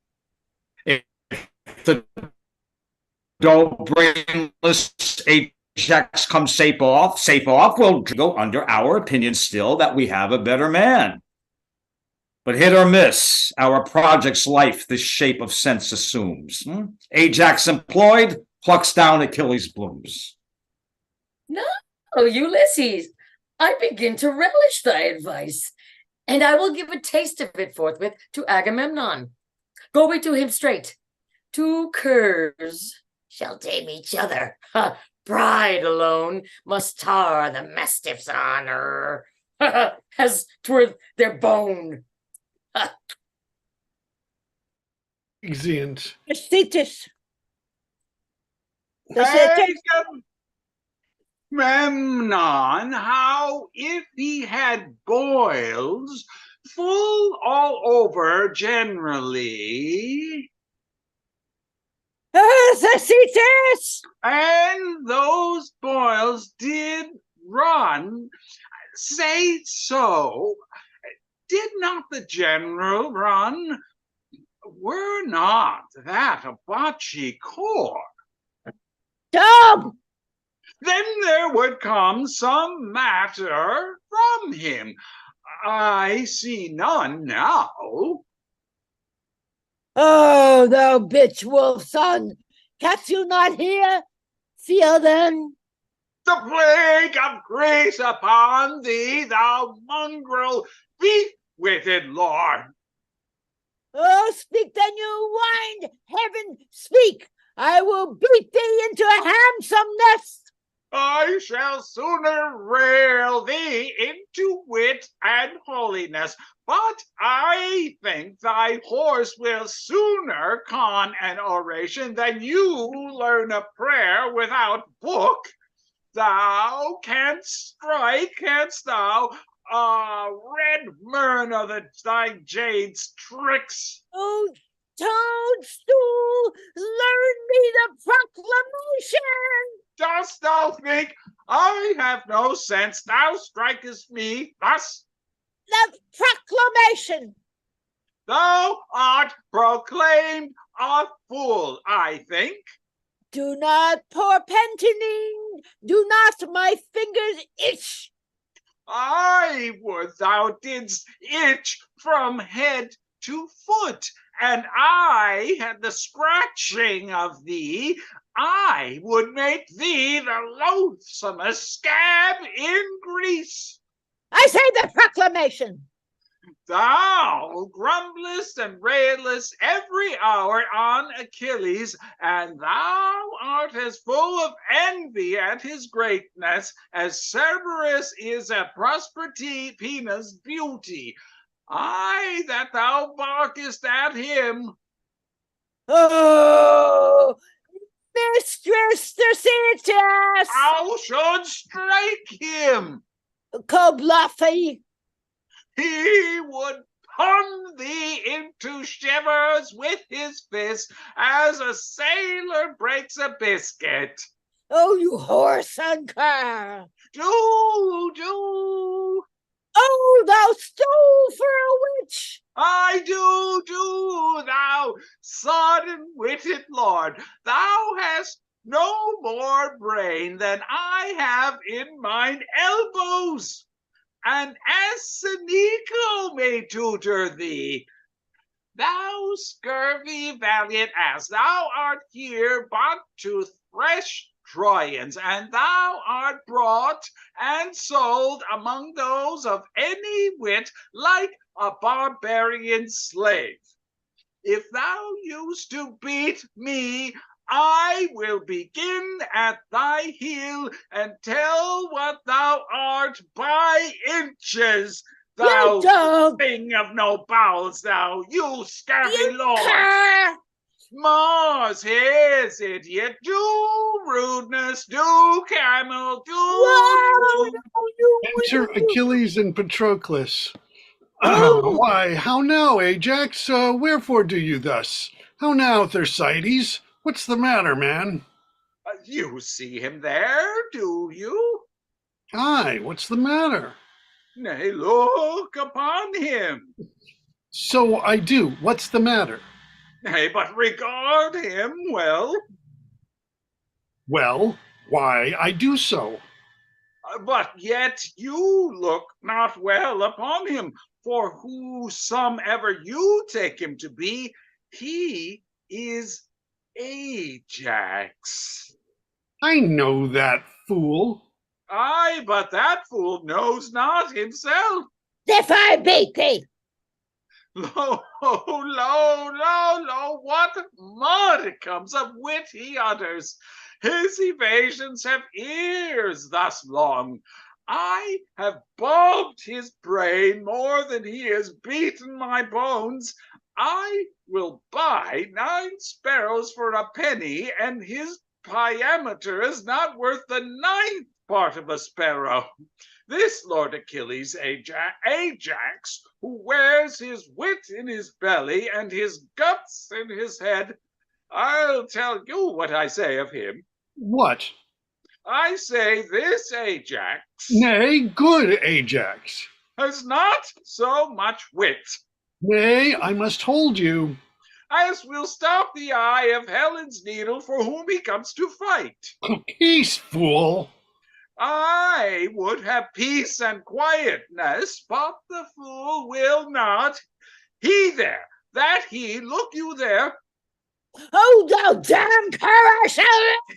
If the brainless Ajax comes safe off, we'll go under our opinion still that we have a better man. But hit or miss, our project's life this shape of sense assumes. Ajax employed, plucks down Achilles' blooms. No, Ulysses, I begin to relish thy advice, and I will give a taste of it forthwith to Agamemnon. Go we to him straight. Two curs shall tame each other. Pride alone must tar the mastiff's honor, as 'twere their bone. Exeunt. Thetis. Memnon, how if he had boils full all over generally, Thetis! And those boils did run, say so, did not the general run? Were not that a bocce core? Dog! Then there would come some matter from him. I see none now. Oh, thou bitch wolf son, canst you not hear? Feel then? The plague of grace upon thee, thou mongrel, beef-witted lord. Oh, speak then, you wind, heaven, speak! I will beat thee into a handsomeness. I shall sooner rail thee into wit and holiness, but I think thy horse will sooner con an oration than you learn a prayer without book. Thou canst strike, canst thou, red myrn of thy jade's tricks. Oh, toadstool, learn me the proclamation. Dost thou think I have no sense? Thou strikest me thus. The proclamation. Thou art proclaimed a fool, I think. Do not pour pensioning. Do not my fingers itch. I would thou didst itch from head to foot, and I had the scratching of thee. I would make thee the loathsomest scab in Greece. I say the proclamation. Thou grumblest and railest every hour on Achilles, and thou art as full of envy at his greatness as Cerberus is at Proserpina's beauty. Aye, that thou barkest at him. Oh, Mistress Thetis! Thou should strike him. Cobluffy. He would pun thee into shivers with his fist as a sailor breaks a biscuit. Oh, you whoreson and cur! Do. Oh, thou stole for a witch! I do, thou sodden-witted lord. Thou hast no more brain than I have in mine elbows. and as an eagle may tutor thee. Thou scurvy valiant ass, thou art here but to thresh Trojans, and thou art brought and sold among those of any wit like a barbarian slave. If thou use to beat me, I will begin at thy heel and tell what thou art by inches. Thou thing of no bowels, thou, you scurvy lord. Mars, here's idiot, do rudeness, do camel, do. Enter Achilles and Patroclus. Why, how now, Ajax? Wherefore do you thus? How now, Thersites? What's the matter, man? You see him there, do you? Aye, what's the matter? Nay, look upon him. So I do. What's the matter? Nay, but regard him well. Well, why, I do so. But yet you look not well upon him, for whosomever you take him to be, he is Ajax. I know that fool. Aye, but that fool knows not himself. If I beat thee. Lo, what modicums of wit he utters. His evasions have ears thus long. I have bobbed his brain more than he has beaten my bones. I will buy 9 sparrows for a penny, and his diameter is not worth the 9th part of a sparrow. This Lord Achilles Ajax, who wears his wit in his belly and his guts in his head, I'll tell you what I say of him. What? I say this Ajax. Nay, good Ajax. Has not so much wit. Nay, I must hold you. As will stop the eye of Helen's needle for whom he comes to fight. Peace, fool. I would have peace and quietness, but the fool will not. He there, that he, look you there. Oh, thou damn parasite!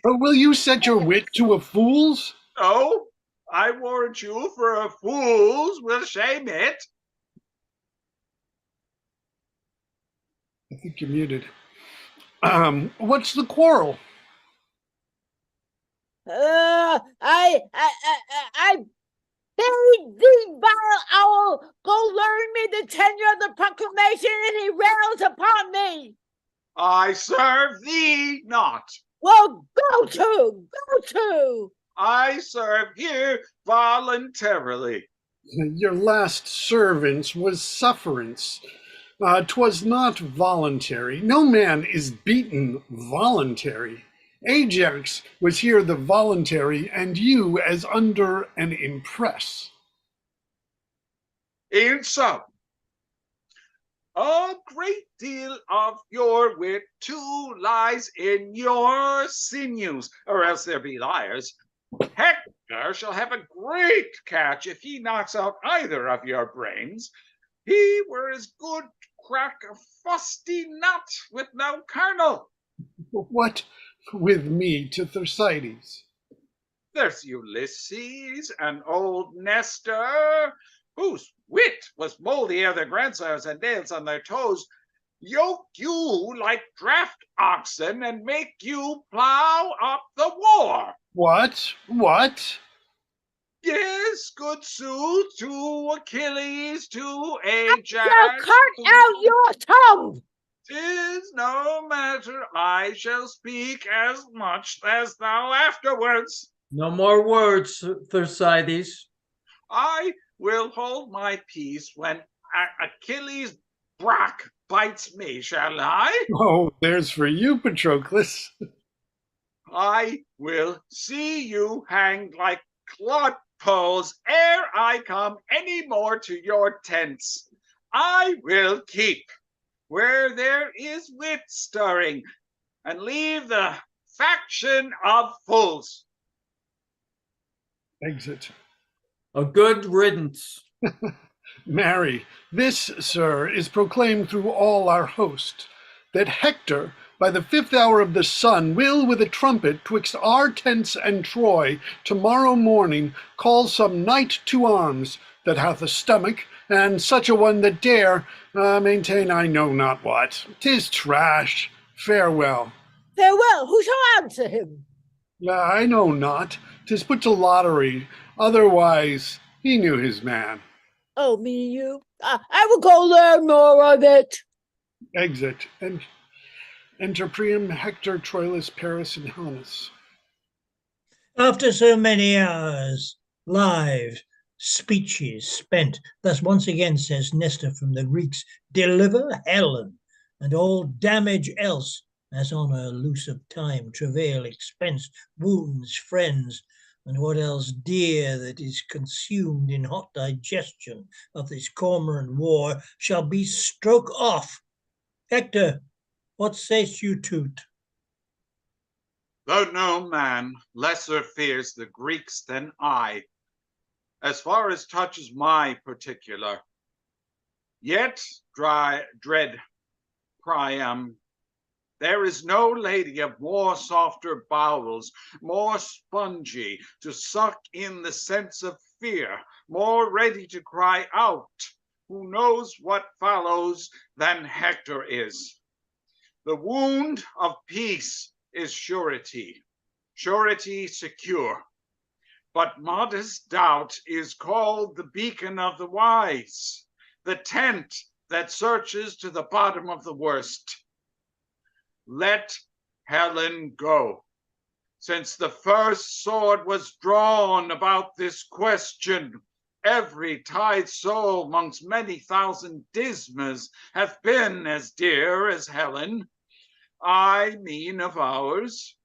Will you set your wit to a fool's? Oh, I warrant you, for a fool's will shame it. I think you're muted. What's the quarrel? I bade thee, vile owl, go learn me the tenure of the proclamation, and he rails upon me. I serve thee not. Well, go to. I serve here voluntarily. Your last servants was sufferance. 'Twas not voluntary. No man is beaten voluntary. Ajax was here the voluntary, and you as under an impress. In sum, a great deal of your wit too lies in your sinews, or else there be liars. Hector shall have a great catch if he knocks out either of your brains. He were as good crack a fusty nut with no kernel. What with me to Thersites? There's Ulysses and old Nestor, whose wit was moldier their grandsires and nails on their toes, yoke you like draft oxen and make you plow up the war. What? Yes, good sooth, to Achilles, to Ajax. Now cut out your tongue. 'Tis no matter, I shall speak as much as thou afterwards. No more words, Thersites. I will hold my peace when Achilles' Brock bites me, shall I? Oh, there's for you, Patroclus. I will see you hanged like clodpoles ere I come any more to your tents. I will keep where there is wit stirring, and leave the faction of fools. Exit. A good riddance. Marry, this, sir, is proclaimed through all our host, that Hector, by the 5th hour of the sun, will with a trumpet twixt our tents and Troy tomorrow morning call some knight to arms that hath a stomach, and such a one that dare maintain I know not what. 'Tis trash. Farewell. Farewell, who shall answer him? I know not. 'Tis put to lottery. Otherwise, he knew his man. Oh, me, you. I will go learn more of it. Exit. And enter Priam, Hector, Troilus, Paris, and Helenus. After so many hours, live speeches spent, thus once again says Nestor from the Greeks, deliver Helen, and all damage else, as on her loose of time, travail, expense, wounds, friends, and what else dear that is consumed in hot digestion of this cormorant war, shall be stroke off. Hector, what say'st you to't? Though no man lesser fears the Greeks than I, as far as touches my particular, yet dread Priam, there is no lady of more softer bowels, more spongy to suck in the sense of fear, more ready to cry out, who knows what follows, than Hector is. The wound of peace is surety, surety secure. But modest doubt is called the beacon of the wise, the tent that searches to the bottom of the worst. Let Helen go, since the first sword was drawn about this question. Every tied soul amongst many thousand Dismas hath been as dear as Helen. I mean of ours.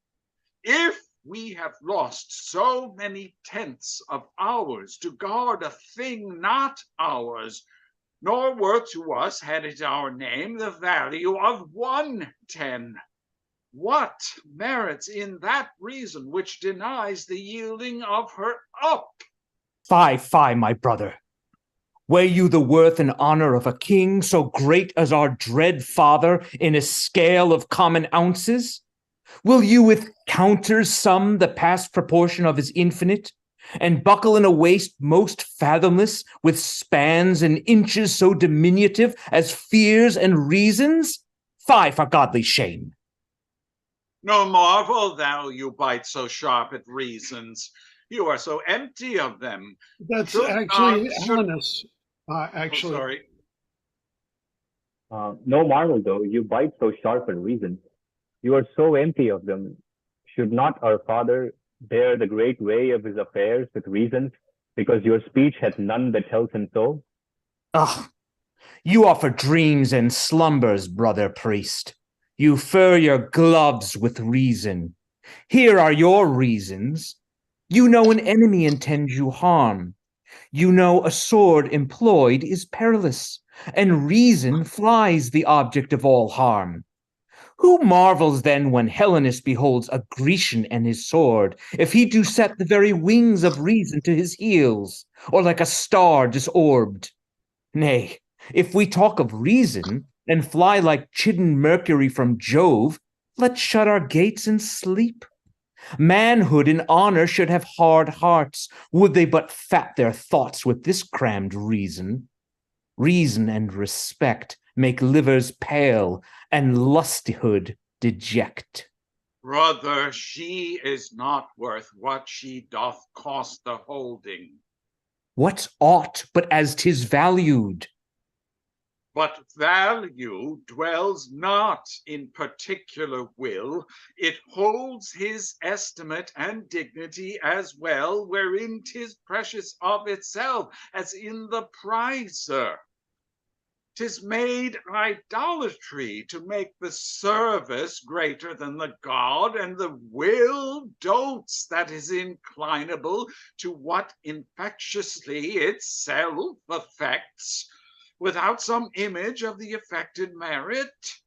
If we have lost so many tenths of ours to guard a thing not ours, nor worth to us, had it our name, the value of 1/10. What merits in that reason which denies the yielding of her up? Fie, fie, my brother. Weigh you the worth and honor of a king so great as our dread father in a scale of common ounces? Will you with counters sum the past proportion of his infinite, and buckle in a waist most fathomless with spans and inches so diminutive as fears and reasons? Fie for godly shame. No marvel thou you bite so sharp at reasons. You are so empty of them. That's actually Helenus. Actually. Oh, sorry. No marvel though, you bite so sharp at reason. You are so empty of them. Should not our father bear the great way of his affairs with reasons, because your speech hath none that tells him so? Ah, you offer dreams and slumbers, brother priest. You fur your gloves with reason. Here are your reasons. You know an enemy intends you harm. You know a sword employed is perilous, and reason flies the object of all harm. Who marvels then when Helenus beholds a Grecian and his sword, if he do set the very wings of reason to his heels, or like a star disorbed? Nay, if we talk of reason, and fly like chidden Mercury from Jove, let's shut our gates and sleep. Manhood and honor should have hard hearts, would they but fat their thoughts with this crammed reason. Reason and respect make livers pale, and lustihood deject. Brother, she is not worth what she doth cost the holding. What's aught but as 'tis valued? But value dwells not in particular will, it holds his estimate and dignity as well, wherein 'tis precious of itself, as in the prizer. 'Tis made idolatry to make the service greater than the God, and the will dotes that is inclinable to what infectiously itself affects, without some image of the affected merit.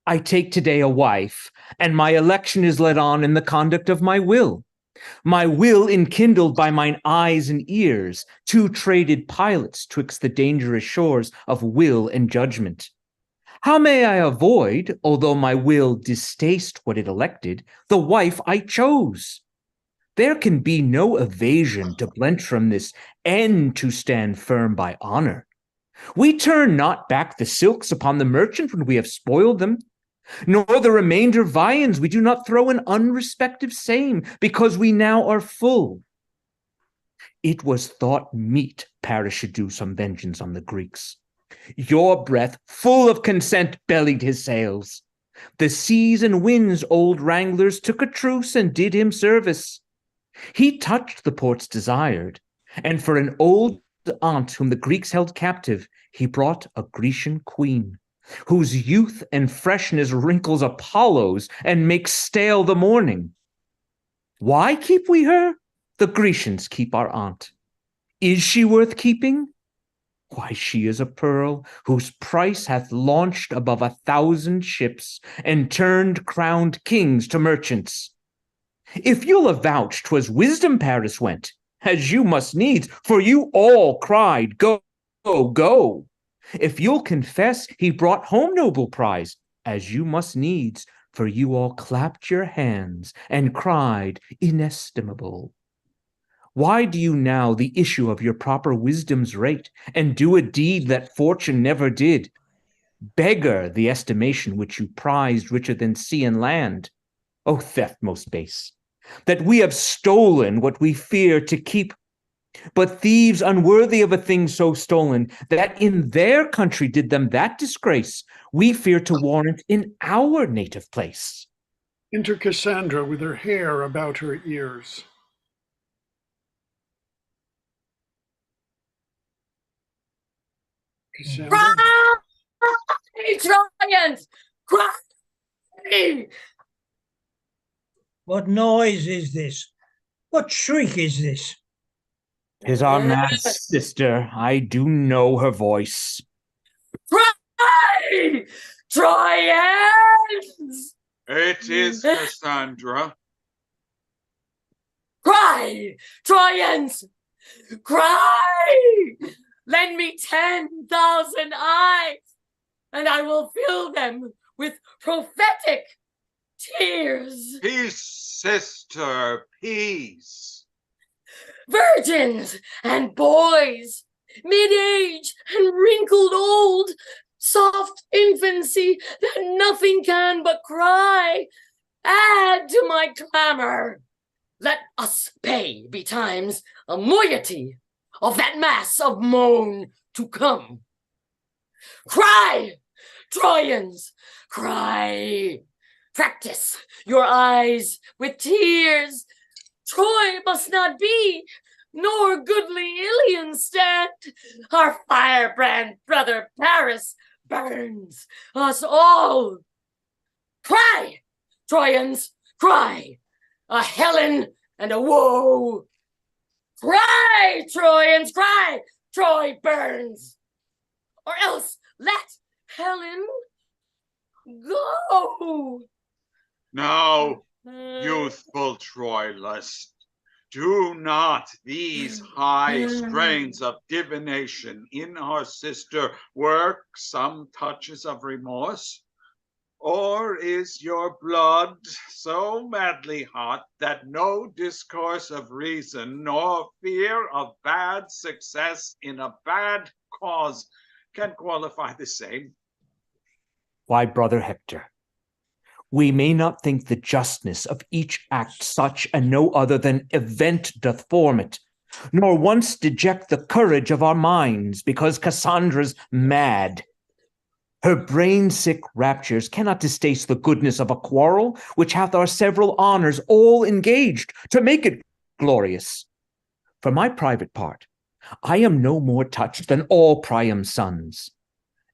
I take today a wife, and my election is led on in the conduct of my will. My will enkindled by mine eyes and ears, two traded pilots twixt the dangerous shores of will and judgment. How may I avoid, although my will distaste what it elected, the wife I chose? There can be no evasion to blench from this end to stand firm by honor. We turn not back the silks upon the merchant when we have spoiled them, nor the remainder viands we do not throw in unrespective same, because we now are full. It was thought meet Paris should do some vengeance on the Greeks. Your breath, full of consent, bellied his sails. The seas and winds, old wranglers, took a truce and did him service. He touched the ports desired, and for an old aunt whom the Greeks held captive, he brought a Grecian queen, whose youth and freshness wrinkles Apollo's and makes stale the morning. Why keep we her? The Grecians keep our aunt. Is she worth keeping? Why, she is a pearl whose price hath launched above 1,000 ships and turned crowned kings to merchants. If you'll avouch 'twas wisdom Paris went, as you must needs, for you all cried, go, go, go. If you'll confess he brought home noble prize, as you must needs, for you all clapped your hands and cried, inestimable. Why do you now the issue of your proper wisdom's rate, and do a deed that fortune never did? Beggar the estimation which you prized richer than sea and land. O theft most base, that we have stolen what we fear to keep, but thieves unworthy of a thing so stolen, that in their country did them that disgrace, we fear to warrant in our native place. Enter Cassandra with her hair about her ears. Cassandra? Cry, Trojans! Cry! What noise is this? What shriek is this? 'Tis our mad sister. I do know her voice. Cry! Trojans! It is Cassandra. Cry! Trojans! Cry! Lend me 10,000 eyes, and I will fill them with prophetic tears. Peace, sister, peace. Virgins and boys, mid-age and wrinkled old, soft infancy that nothing can but cry, add to my clamor. Let us pay betimes a moiety of that mass of moan to come. Cry, Trojans, cry. Practice your eyes with tears. Troy must not be, nor goodly Ilion stand. Our firebrand brother Paris burns us all. Cry, Trojans, cry. A Helen and a woe. Cry, Trojans, cry! Troy burns! Or else let Helen go! Now, youthful Troylus, do not these high strains of divination in our sister work some touches of remorse? Or is your blood so madly hot that no discourse of reason nor fear of bad success in a bad cause can qualify the same? Why, brother Hector, we may not think the justness of each act such, and no other than event doth form it, nor once deject the courage of our minds, because Cassandra's mad. Her brain-sick raptures cannot distaste the goodness of a quarrel, which hath our several honors all engaged to make it glorious. For my private part, I am no more touched than all Priam's sons.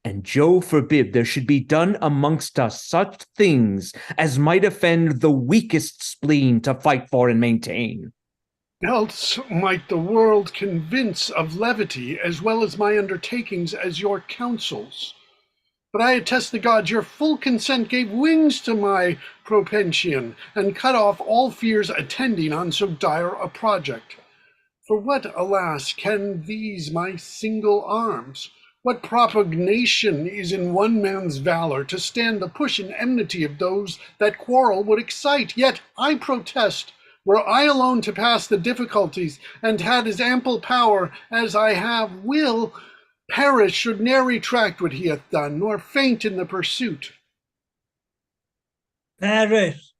And Jove forbid there should be done amongst us such things as might offend the weakest spleen to fight for and maintain. Else might the world convince of levity as well as my undertakings as your counsels. But I attest the gods your full consent gave wings to my propension, and cut off all fears attending on so dire a project. For what, alas, can these my single arms? What propugnation is in one man's valor to stand the push and enmity of those that quarrel would excite? Yet I protest, were I alone to pass the difficulties, and had as ample power as I have will, Paris should ne'er retract what he hath done, nor faint in the pursuit. Paris,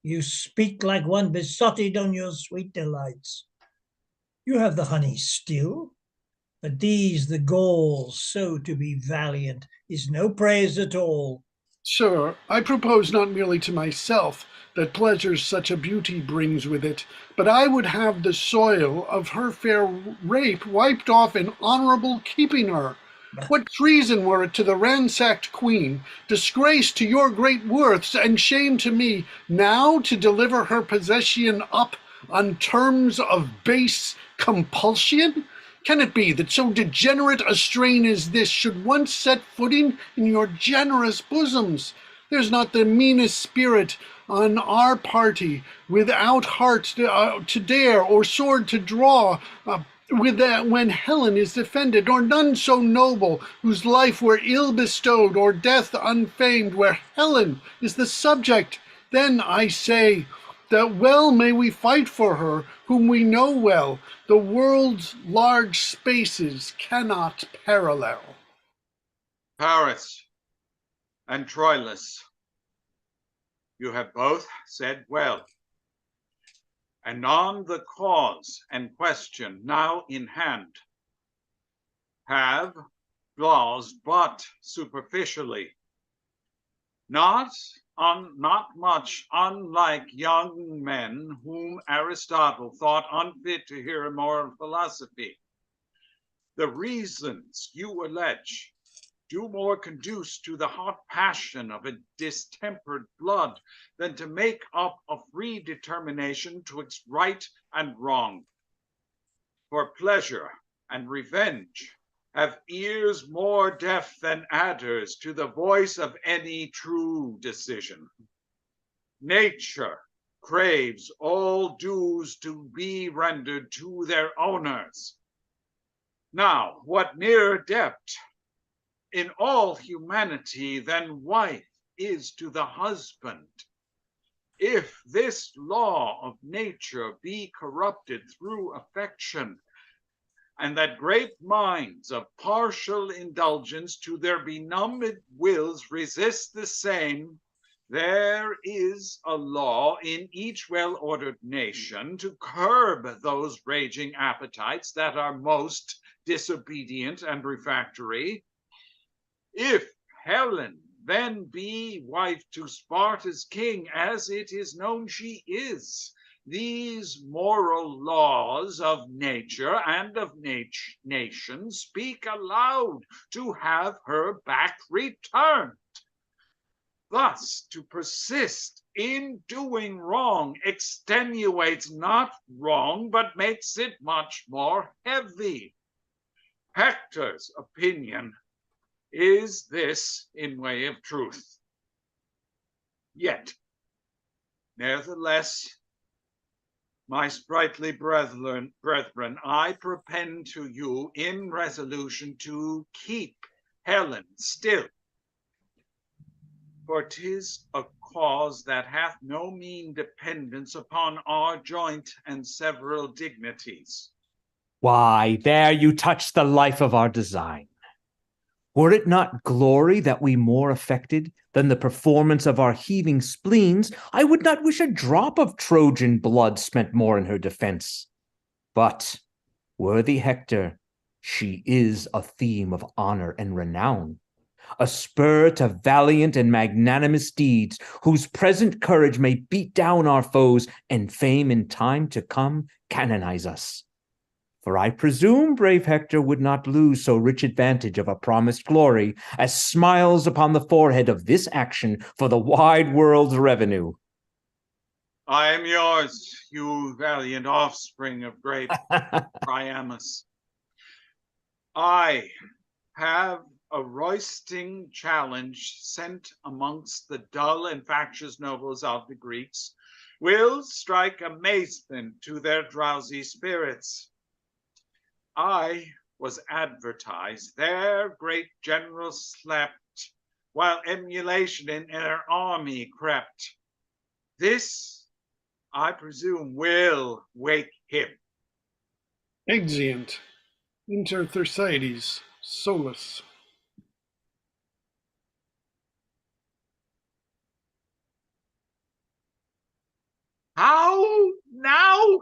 you speak like one besotted on your sweet delights. You have the honey still, but these the Gauls, so to be valiant is no praise at all. Sir, I propose not merely to myself that pleasures such a beauty brings with it, but I would have the soil of her fair rape wiped off in honorable keeping her. What treason were it to the ransacked queen, disgrace to your great worths, and shame to me, now to deliver her possession up on terms of base compulsion? Can it be that so degenerate a strain as this should once set footing in your generous bosoms? There's not the meanest spirit on our party without heart to dare or sword to draw with that when Helen is defended, or none so noble whose life were ill bestowed or death unfamed, where Helen is the subject. Then I say that well may we fight for her, whom we know well, the world's large spaces cannot parallel. Paris and Troylus, you have both said well. And on the cause and question now in hand, have glozed but superficially, not much unlike young men whom Aristotle thought unfit to hear moral philosophy. The reasons you allege do more conduce to the hot passion of a distempered blood than to make up a free determination twixt right and wrong. For pleasure and revenge have ears more deaf than adders to the voice of any true decision. Nature craves all dues to be rendered to their owners. Now, what nearer debt in all humanity than wife is to the husband? If this law of nature be corrupted through affection, and that great minds of partial indulgence to their benumbed wills resist the same, there is a law in each well-ordered nation to curb those raging appetites that are most disobedient and refractory. If Helen then be wife to Sparta's king, as it is known she is, these moral laws of nature and of nations speak aloud to have her back returned. Thus, to persist in doing wrong extenuates not wrong, but makes it much more heavy. Hector's opinion is this in way of truth. Yet, nevertheless, my sprightly brethren, I propend to you in resolution to keep Helen still. For 'tis a cause that hath no mean dependence upon our joint and several dignities. Why, there you touch the life of our design. Were it not glory that we more affected than the performance of our heaving spleens, I would not wish a drop of Trojan blood spent more in her defense. But, worthy Hector, she is a theme of honor and renown, a spur to valiant and magnanimous deeds, whose present courage may beat down our foes, and fame in time to come canonize us. For I presume brave Hector would not lose so rich advantage of a promised glory as smiles upon the forehead of this action for the wide world's revenue. I am yours, you valiant offspring of great Priamus. I have a roisting challenge sent amongst the dull and factious nobles of the Greeks will strike amazement to their drowsy spirits. I was advertised, their great general slept, while emulation in their army crept. This, I presume, will wake him. Exeunt. Enter Thersites, solus. How now,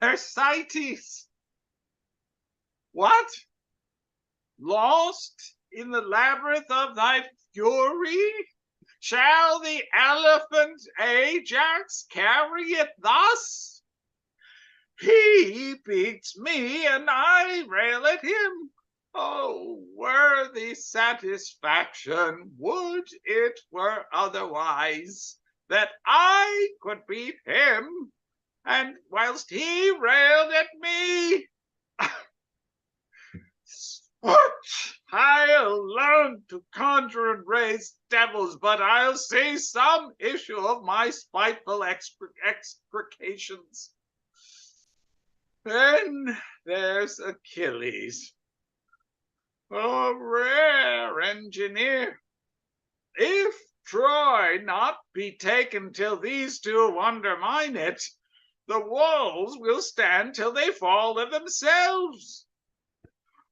Thersites? What? Lost in the labyrinth of thy fury? Shall the elephant Ajax carry it thus? He beats me and I rail at him. Oh, worthy satisfaction, would it were otherwise, that I could beat him, and whilst he railed at me, I'll learn to conjure and raise devils, but I'll see some issue of my spiteful execrations. Then there's Achilles, a rare engineer. If Troy not be taken till these two undermine it, the walls will stand till they fall of themselves.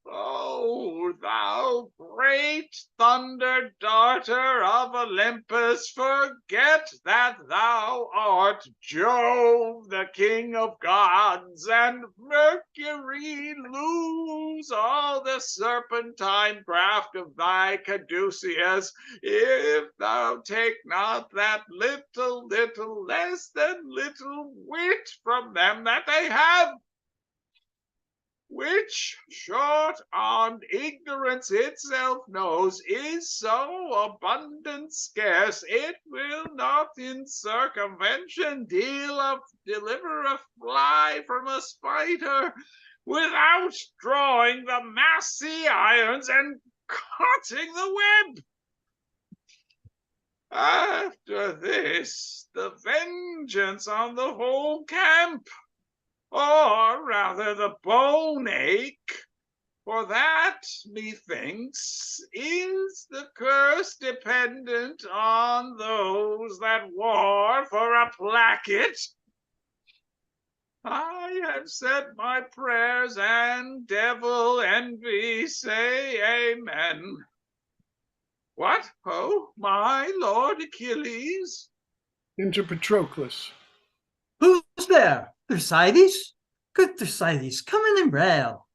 Oh, thou great thunder darter of Olympus, forget that thou art Jove, the king of gods, and Mercury, lose all the serpentine craft of thy caduceus, if thou take not that little less than little wit from them that they have, which, short on ignorance itself knows, is so abundant scarce, it will not in circumvention deliver a fly from a spider, without drawing the massy irons and cutting the web. After this, the vengeance on the whole camp, or rather the bone ache, for that, methinks, is the curse dependent on those that war for a placket. I have said my prayers, and devil envy say amen. What, ho, my lord Achilles? Enter Patroclus. Who's there? Thersites? Good Thersites, come in and rail.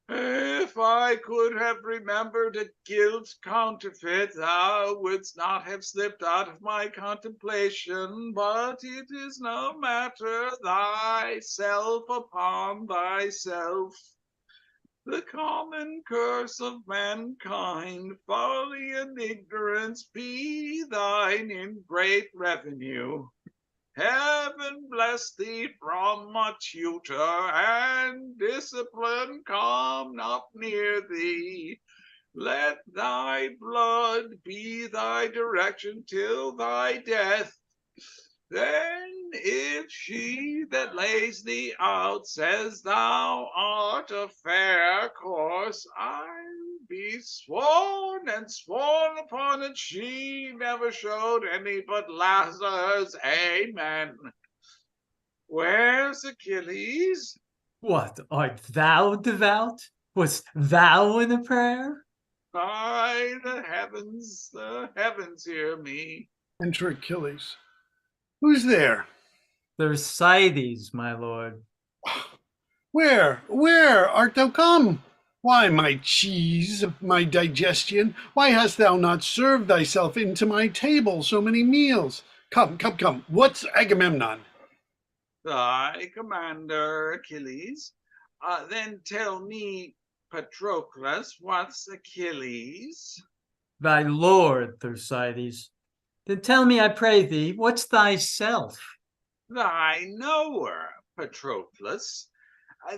If I could have remembered a gilt counterfeit, thou wouldst not have slipped out of my contemplation, but it is no matter, thyself upon thyself. The common curse of mankind, folly and ignorance, be thine in great revenue. Heaven bless thee from a tutor, and discipline come not near thee. Let thy blood be thy direction till thy death. Then if she that lays thee out says thou art a fair course, I'll be sworn and sworn upon it she never showed any but Lazarus. Amen. Where's Achilles? What, art thou devout? Wast thou in a prayer? Aye, the heavens hear me. Enter Achilles. Who's there? Thersites, my lord. Where art thou come? Why, my cheese, my digestion, why hast thou not served thyself into my table so many meals? Come, what's Agamemnon? Thy commander, Achilles. Then tell me, Patroclus, what's Achilles? Thy lord, Thersites. Then tell me, I pray thee, what's thyself? Thy knower, Patroclus.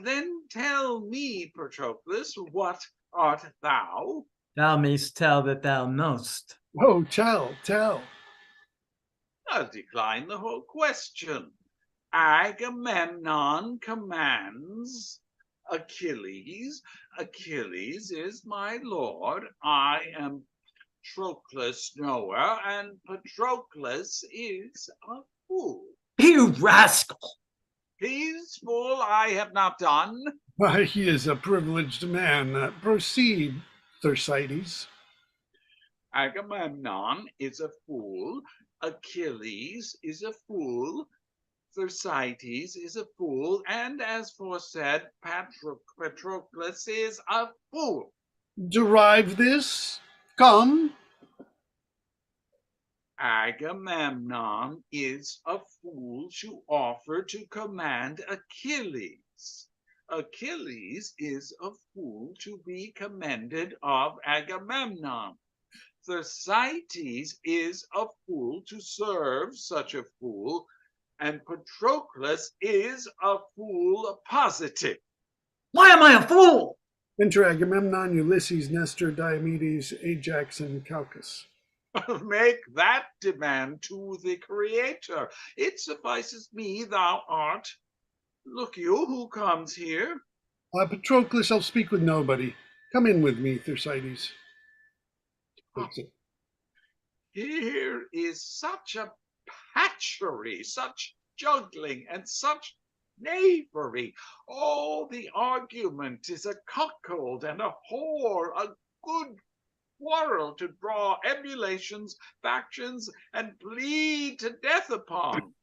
Then tell me, Patroclus, what art thou? Thou mayst tell that thou knowst. Oh, tell. I'll decline the whole question. Agamemnon commands Achilles. Achilles is my lord. I am Patroclus knower, and Patroclus is a fool. You rascal! Peaceful, I have not done. Why, he is a privileged man. Proceed, Thersites. Agamemnon is a fool. Achilles is a fool. Thersites is a fool. And as foresaid, Patroclus is a fool. Derive this? Come. Agamemnon is a fool to offer to command Achilles. Achilles is a fool to be commended of Agamemnon. Thersites is a fool to serve such a fool, and Patroclus is a fool positive. Why am I a fool? Enter Agamemnon, Ulysses, Nestor, Diomedes, Ajax, and Calchas. Make that demand to the Creator. It suffices me thou art. Look you, who comes here? Patroclus, I'll speak with nobody. Come in with me, Thersites. Here is such a patchery, such juggling, and such knavery. All the argument is a cuckold and a whore, a good quarrel to draw emulations, factions, and plead to death upon.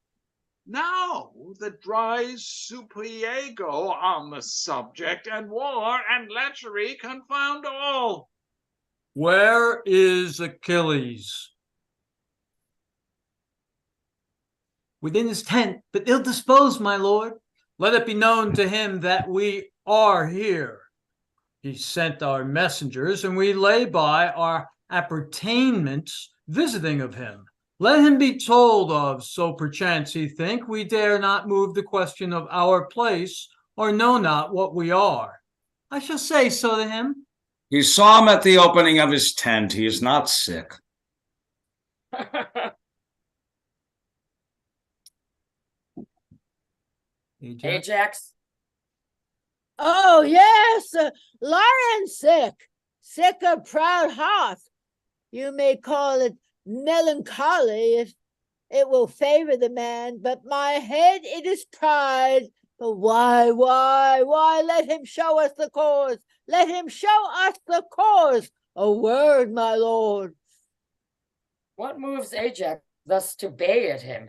Now the dry Supiego on the subject, and war and lechery confound all. Where is Achilles? Within his tent, but ill disposed, my lord. Let it be known to him that we are here. He sent our messengers, and we lay by our appertainments visiting of him. Let him be told of, so perchance he think we dare not move the question of our place, or know not what we are. I shall say so to him. You saw him at the opening of his tent. He is not sick. Ajax? Oh, yes, lion sick of proud heart. You may call it melancholy if it will favor the man, but my head it is pride. But why? Let him show us the cause. Let him show us the cause. A word, my lord. What moves Ajax thus to bay at him?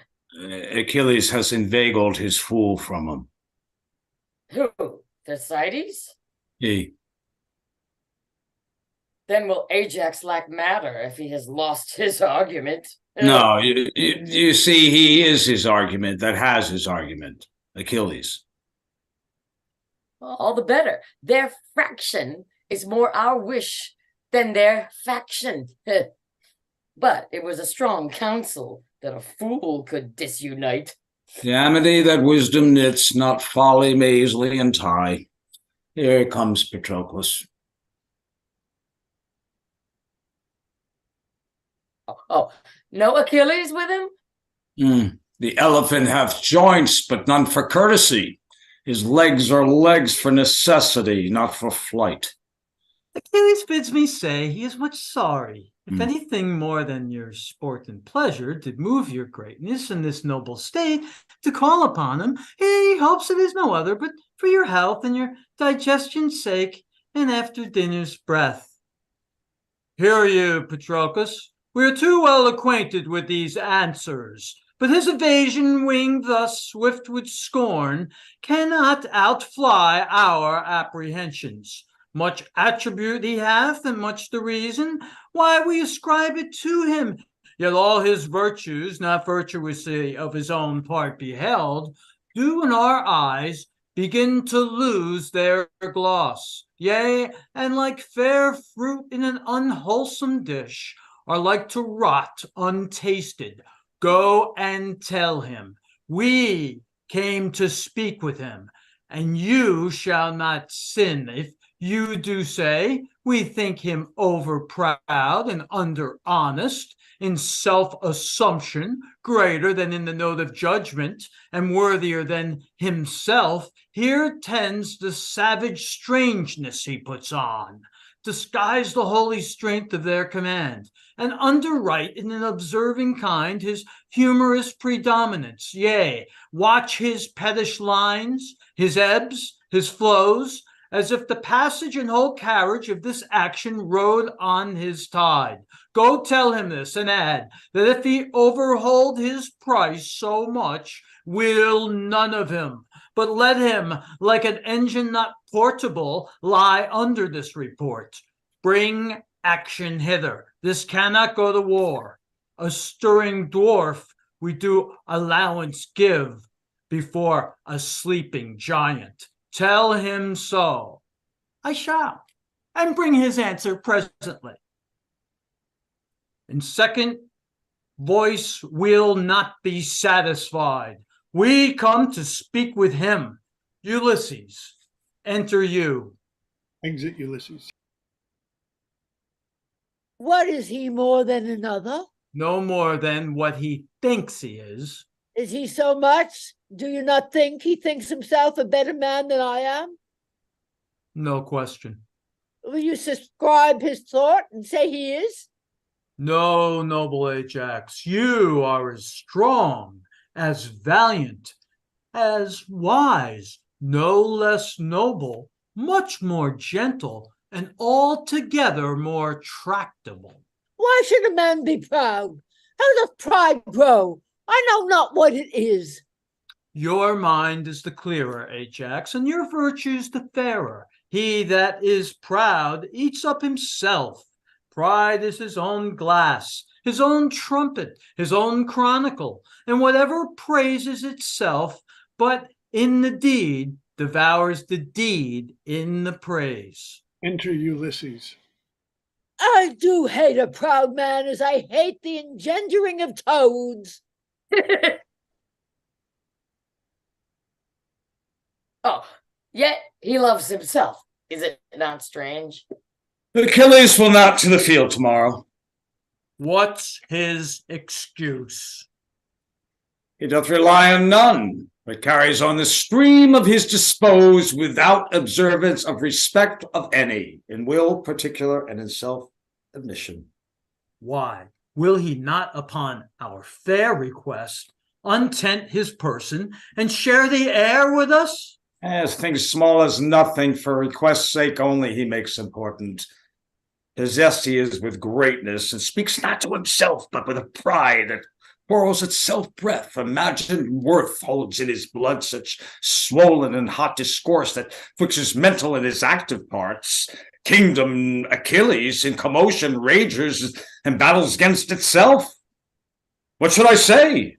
Achilles has inveigled his fool from him. Who? Thersites? He. Then will Ajax lack matter if he has lost his argument? No, you see, he is his argument that has his argument. Achilles. All the better. Their fraction is more our wish than their faction. But it was a strong counsel that a fool could disunite. The amity that wisdom knits, not folly may easily untie. Here comes Patroclus. Oh, no Achilles with him? The elephant hath joints, but none for courtesy. His legs are legs for necessity, not for flight. Achilles bids me say he is much sorry. If anything more than your sport and pleasure did move your greatness in this noble state to call upon him, he hopes it is no other but for your health and your digestion's sake, and after dinner's breath. Hear you, Patroclus. We are too well acquainted with these answers, but his evasion, winged thus swift with scorn, cannot outfly our apprehensions. Much attribute he hath, and much the reason why we ascribe it to him. Yet all his virtues, not virtuously of his own part beheld, do in our eyes begin to lose their gloss. Yea, and like fair fruit in an unwholesome dish, are like to rot untasted. Go and tell him, we came to speak with him, and you shall not sin if you do say, We think him overproud and under-honest, in self-assumption greater than in the note of judgment, and worthier than himself. Here tends the savage strangeness he puts on, disguise the holy strength of their command, and underwrite in an observing kind his humorous predominance. Yea, watch his pettish lines, his ebbs, his flows, as if the passage and whole carriage of this action rode on his tide. Go tell him this, and add, that if he overhold his price so much, will none of him, but let him, like an engine not portable, lie under this report. Bring action hither. This cannot go to war. A stirring dwarf we do allowance give before a sleeping giant. Tell him so. I shall, and bring his answer presently. And second, voice will not be satisfied. We come to speak with him. Ulysses, enter you. Exit Ulysses. What is he more than another? No more than what he thinks he is. Is he so much? Do you not think he thinks himself a better man than I am? No question. Will you subscribe his thought and say he is? No, noble Ajax, you are as strong, as valiant, as wise, no less noble, much more gentle, and altogether more tractable. Why should a man be proud? How does pride grow? I know not what it is. Your mind is the clearer, Ajax, and your virtues the fairer. He that is proud eats up himself. Pride is his own glass, his own trumpet, his own chronicle, and whatever praises itself, but in the deed, devours the deed in the praise. Enter Ulysses. I do hate a proud man as I hate the engendering of toads. Oh, yet he loves himself. Is it not strange? Achilles will not to the field tomorrow. What's his excuse? He doth rely on none, but carries on the stream of his dispose without observance of respect of any, in will particular and in self-admission. Why, will he not upon our fair request untent his person and share the air with us? As things small as nothing, for request's sake only he makes important. Possessed he is with greatness, and speaks not to himself, but with a pride that quarrels itself breath. Imagined worth holds in his blood such swollen and hot discourse that puts his mental and his active parts. Kingdom Achilles in commotion rages and battles against itself. What should I say?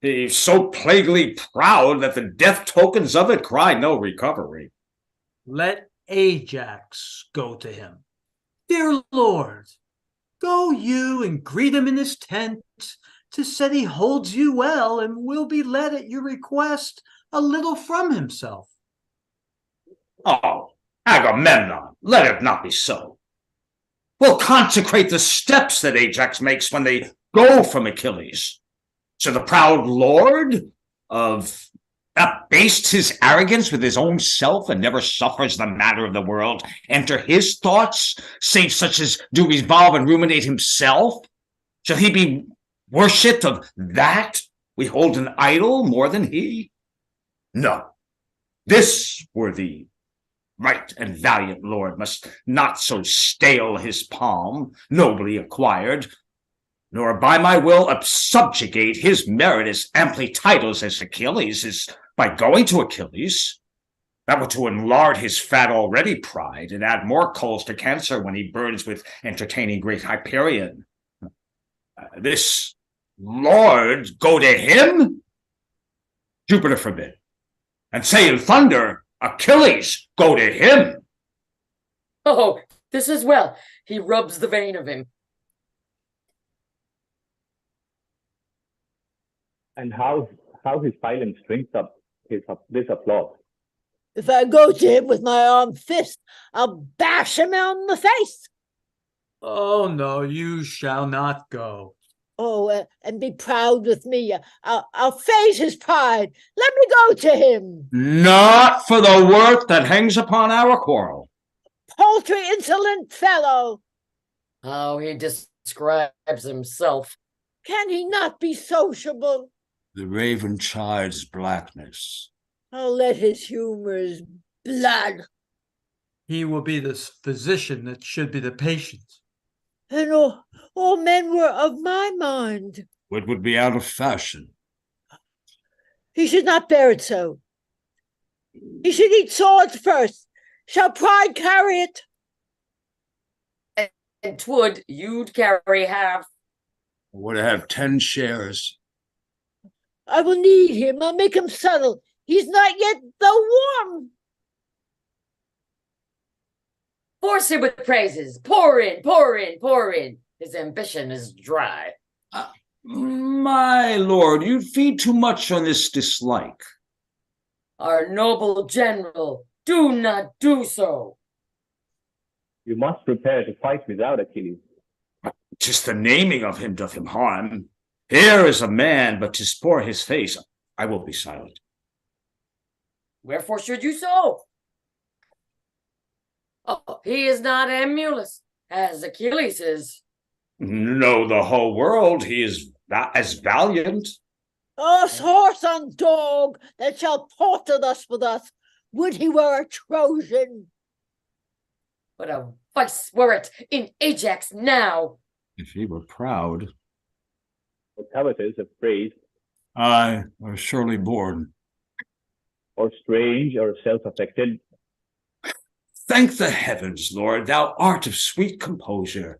He's so plaguily proud that the death tokens of it cry no recovery. Let Ajax go to him. Dear Lord, go you and greet him in his tent. 'Tis said he holds you well and will be led at your request a little from himself. Oh, Agamemnon, let it not be so. We'll consecrate the steps that Ajax makes when they go from Achilles. So the proud lord of abased his arrogance with his own self and never suffers the matter of the world enter his thoughts, save such as do revolve and ruminate himself? Shall he be worshipped of that we hold an idol more than he? No, this worthy right and valiant lord must not so stale his palm, nobly acquired, nor by my will subjugate his merit as amply titles as Achilles is by going to Achilles. That were to enlard his fat already pride and add more coals to cancer when he burns with entertaining great Hyperion. This lord go to him? Jupiter forbid. And say in thunder, Achilles go to him. Oh, this is well. He rubs the vein of him. And how his silence drinks up this applause. If I go to him with my armed fist, I'll bash him on the face. Oh, no, you shall not go. Oh, and be proud with me. I'll phase his pride. Let me go to him. Not for the worth that hangs upon our quarrel. Paltry, insolent fellow. How he describes himself. Can he not be sociable? The raven chides blackness. I'll let his humors blood. He will be the physician that should be the patient. And all men were of my mind. It would be out of fashion. He should not bear it so. He should eat swords first. Shall pride carry it? And 'twould, you'd carry half. I would have 10 shares. I will knead him. I'll make him subtle. He's not yet the warm. Force him with praises. Pour in, pour in, pour in. His ambition is dry. My lord, you feed too much on this dislike. Our noble general, do not do so. You must prepare to fight without Achilles. Just the naming of him doth him harm. Here is a man, but 'tis poor his face. I will be silent. Wherefore should you so? Oh, he is not emulous, as Achilles is. No, the whole world, he is as valiant. Us horse and dog that shall porter thus with us. Would he were a Trojan. What a vice were it in Ajax now. If he were proud. Or covetous of praise, Aye, or surely born. or strange, or self-affected. Thank the heavens, Lord, thou art of sweet composure.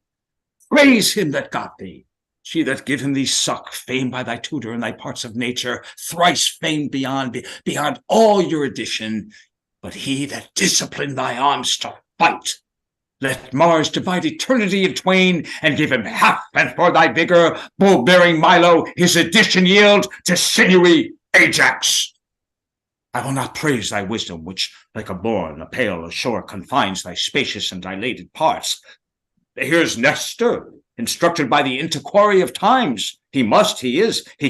Praise him that got thee. She that give him thee suck, famed by thy tutor in thy parts of nature, thrice famed beyond all your addition. But he that disciplined thy arms to fight, let Mars divide eternity in twain, and give him half, and for thy vigor, bull-bearing Milo his addition yield to sinewy Ajax. I will not praise thy wisdom, which, like a bourne, a pale ashore, confines thy spacious and dilated parts. Here's Nestor, instructed by the interquarry of times. He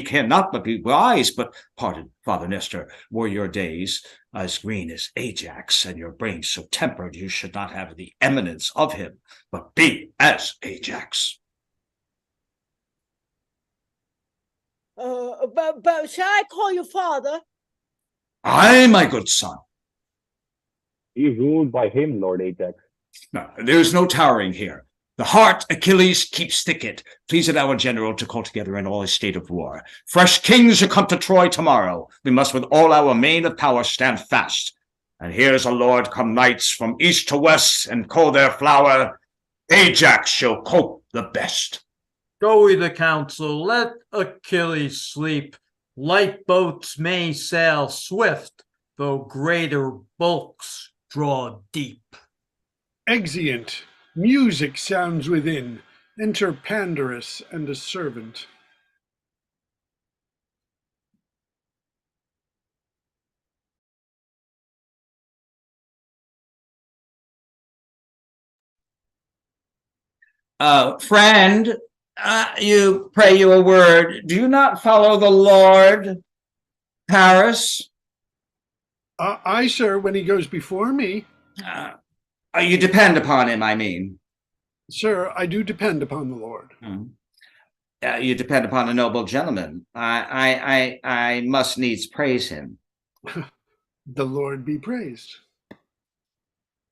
cannot but be wise, but, pardon, Father Nestor, were your days as green as Ajax, and your brains so tempered, you should not have the eminence of him, but be as Ajax. But shall I call you father? Aye, my good son. Be ruled by him, Lord Ajax. No, there's no towering here. The heart, Achilles, keeps thicket. Please it our general to call together in all his state of war. Fresh kings are come to Troy tomorrow. We must with all our main of power stand fast. And here's a lord come knights from east to west, and call their flower, Ajax shall cope the best. Go we the council, let Achilles sleep. Light boats may sail swift, though greater bulks draw deep. Exeunt. Music sounds within. Enter Pandarus and a servant. Friend, you pray you a word. Do you not follow the Lord, Paris? Aye, sir, when he goes before me. You depend upon him, I mean. Sir, I do depend upon the Lord. You depend upon a noble gentleman. I must needs praise him. The Lord be praised.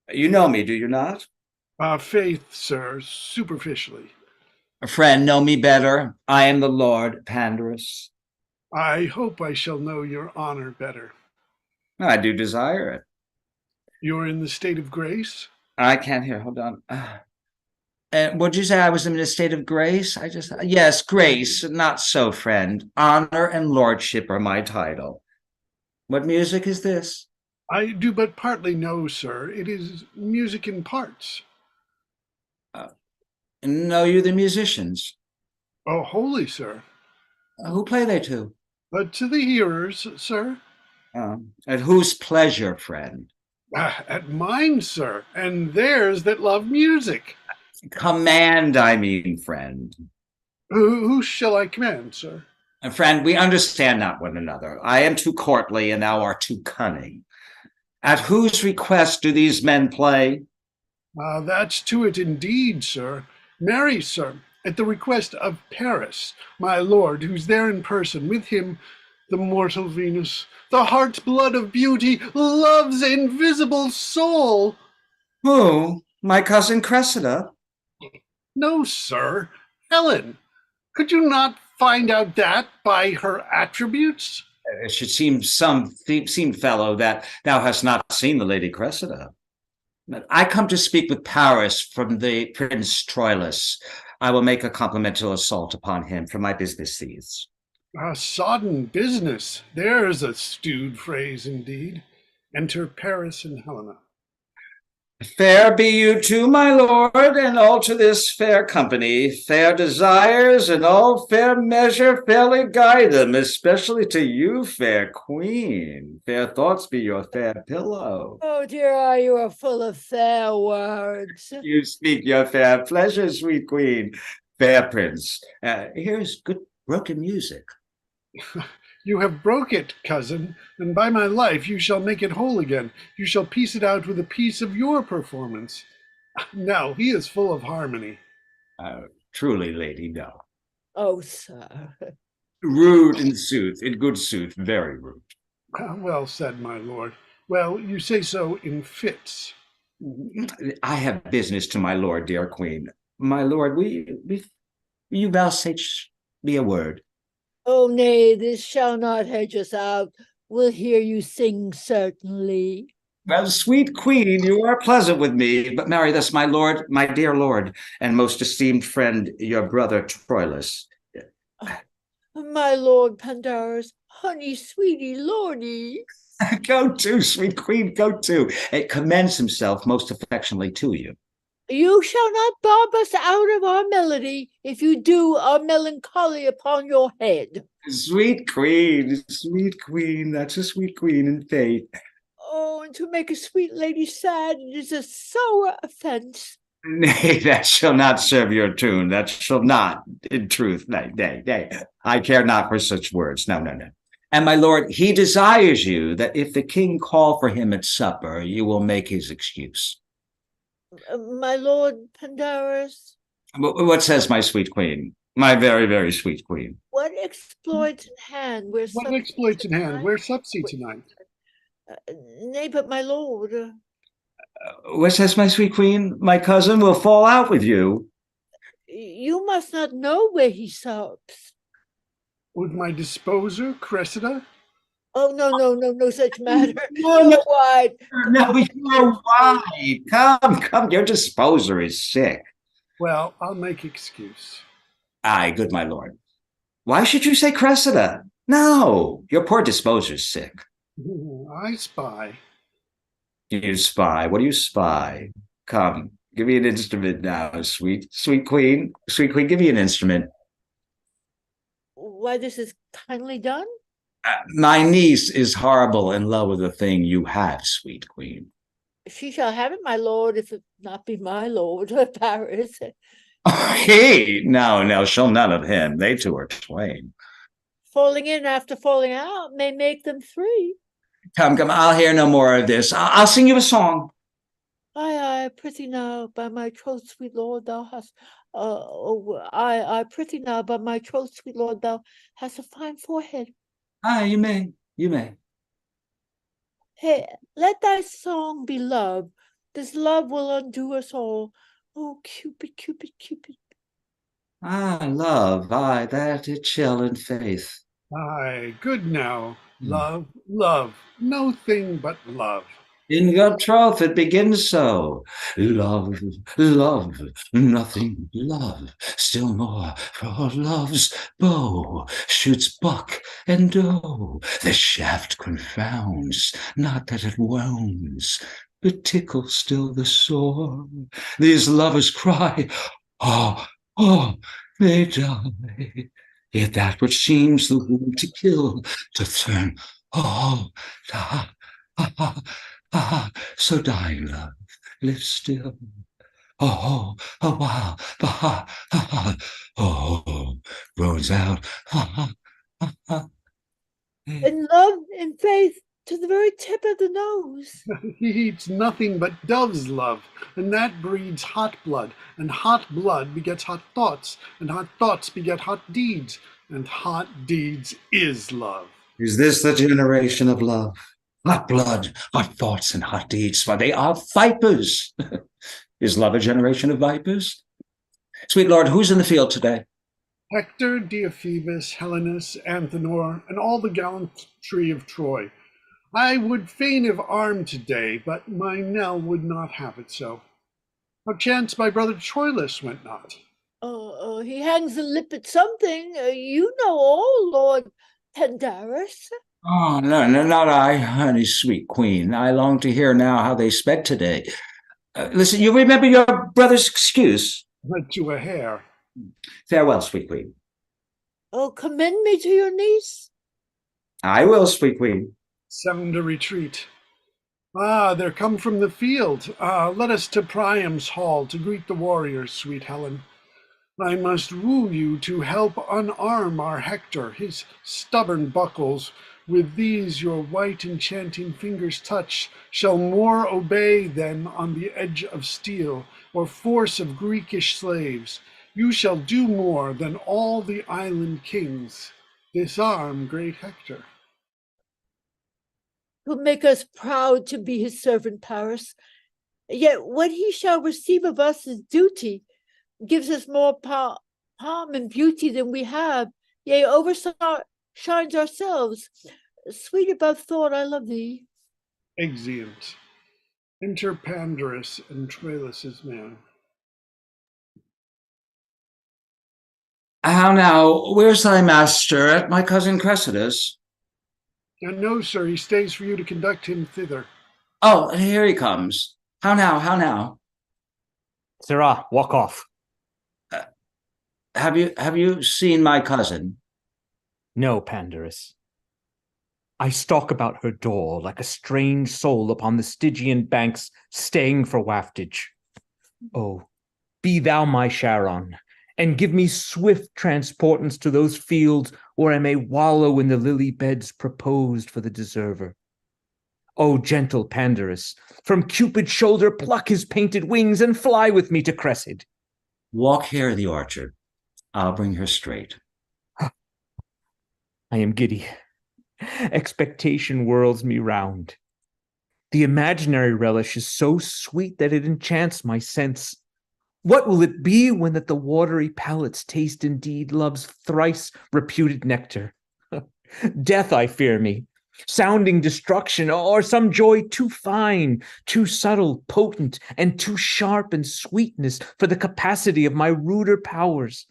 You know me, do you not? Faith, sir, superficially. A friend, know me better. I am the Lord Pandarus. I hope I shall know your honor better. I do desire it. You're in the state of grace? I can't hear. Hold on. What'd you say? I was in a state of grace? Yes, grace. Not so, friend. Honor and lordship are my title. What music is this? I do but partly know, sir. It is music in parts. Know you the musicians? Oh, holy, sir. Who play they to? But to the hearers, sir. At whose pleasure, friend? At mine, sir, and theirs that love music. Command, I mean, friend. Who shall I command, sir? And friend, we understand not one another. I am too courtly, and thou art too cunning. At whose request do these men play? That's to it indeed, sir. Marry, sir, at the request of Paris, my lord, who's there in person. With him, the mortal Venus, the heart's blood of beauty, love's invisible soul. Who? My cousin Cressida? No, sir, Helen. Could you not find out that by her attributes? It should seem fellow that thou hast not seen the Lady Cressida. I come to speak with Paris from the Prince Troylus. I will make a complimental assault upon him for my business sees. Sodden business. There's a stewed phrase indeed. Enter Paris and Helena. Fair be you too, my lord, and all to this fair company. Fair desires and all fair measure fairly guide them, especially to you, fair queen. Fair thoughts be your fair pillow. Oh dear, you are full of fair words. You speak your fair pleasure, sweet queen. Fair prince, here's good broken music. You have broke it, cousin, and by my life you shall make it whole again. You shall piece it out with a piece of your performance. Now, he is full of harmony. Truly, lady, no. Oh, sir. Rude in good sooth, very rude. Well said, my lord. Well, you say so in fits. I have business to my lord, dear queen. My lord, will you vouchsafe me a word? Oh, nay, this shall not hedge us out. We'll hear you sing, certainly. Well, sweet queen, you are pleasant with me, but marry this, my lord, my dear lord, and most esteemed friend, your brother Troylus. My lord Pandarus, honey, sweetie, lordy. Go to, sweet queen, go to. It commends himself most affectionately to you. You shall not bob us out of our melody. If you do, our melancholy upon your head. Sweet queen, that's a sweet queen in faith. Oh, and to make a sweet lady sad, it is a sore offense. Nay, that shall not serve your tune. That shall not, in truth, nay. I care not for such words. No. And my lord, he desires you that if the king call for him at supper, you will make his excuse. My lord Pandarus. What says my sweet queen? My very, very sweet queen. What exploits in hand? Where's Supsy tonight? Nay, but my lord. What says my sweet queen? My cousin will fall out with you. You must not know where he sups. With my disposer, Cressida? Oh, no such matter. No, wide. No, you're wide. Come, your disposer is sick. Well, I'll make excuse. Aye, good my lord. Why should you say Cressida? No, your poor disposer's sick. I spy. You spy? What do you spy? Come, give me an instrument now, sweet queen. Sweet queen, give me an instrument. Why, this is kindly done? My niece is horrible in love with the thing you have, sweet queen. She shall have it, my lord, if it not be my lord, Paris. He? No, she'll none of him. They two are twain. Falling in after falling out may make them three. Come, I'll hear no more of this. I'll sing you a song. I prithee now, by my troth, sweet lord, thou hast. I prithee now, by my troth, sweet lord, thou hast a fine forehead. You may. Hey, let thy song be love. This love will undo us all. Oh, Cupid. Love, that it shall in faith. Aye, good now. Love, no thing but love. In your troth it begins so. Love, nothing love. Still more, for love's bow shoots buck and doe. The shaft confounds, not that it wounds, but tickles still the sore. These lovers cry, oh, they die. Yet that which seems the wound to kill, to turn Oh, ah, ah, ah, ah, so dying love, live still. Oh, oh, wow, ah, ah, ah, oh, groans out. Ah, ah, ah, In love, in faith, to the very tip of the nose. He eats nothing but dove's love, and that breeds hot blood, and hot blood begets hot thoughts, and hot thoughts beget hot deeds, and hot deeds is love. Is this the generation of love? Hot blood, hot thoughts, and hot deeds, for they are vipers. Is love a generation of vipers? Sweet Lord, who's in the field today? Hector, Deiphobus, Helenus, Antenor, and all the gallantry of Troy. I would fain have armed today, but my Nell would not have it so. How chance my brother Troylus went not? He hangs a lip at something. You know all, Lord Pandarus. Oh, no, not I, honey, sweet queen. I long to hear now how they sped today. Listen, you remember your brother's excuse? Led to a hair. Farewell, sweet queen. Oh, commend me to your niece. I will, sweet queen. Sound a retreat. Ah, they're come from the field. Let us to Priam's hall to greet the warriors, sweet Helen. I must woo you to help unarm our Hector. His stubborn buckles, with these your white enchanting fingers touch, shall more obey than on the edge of steel, or force of Greekish slaves. You shall do more than all the island kings. Disarm great Hector. Who make us proud to be his servant, Paris. Yet what he shall receive of us is duty, gives us more palm and beauty than we have, yea, overshines ourselves. Sweet above thought, I love thee. Exeunt. Enter Pandarus and Troylus' man. How now, where's thy master? At my cousin Cressida's? No, sir, he stays for you to conduct him thither. Oh, here he comes. How now? Sirrah, walk off. Have you seen my cousin? No, Pandarus. I stalk about her door like a strange soul upon the Stygian banks, staying for waftage. Oh, be thou my Charon, and give me swift transportance to those fields where I may wallow in the lily beds proposed for the deserver. O gentle Pandarus, from Cupid's shoulder pluck his painted wings and fly with me to Cressida. Walk here, the orchard. I'll bring her straight. I am giddy. Expectation whirls me round. The imaginary relish is so sweet that it enchants my sense. What will it be when that the watery palates taste indeed love's thrice reputed nectar? Death, I fear me, sounding destruction, or some joy too fine, too subtle, potent, and too sharp in sweetness for the capacity of my ruder powers.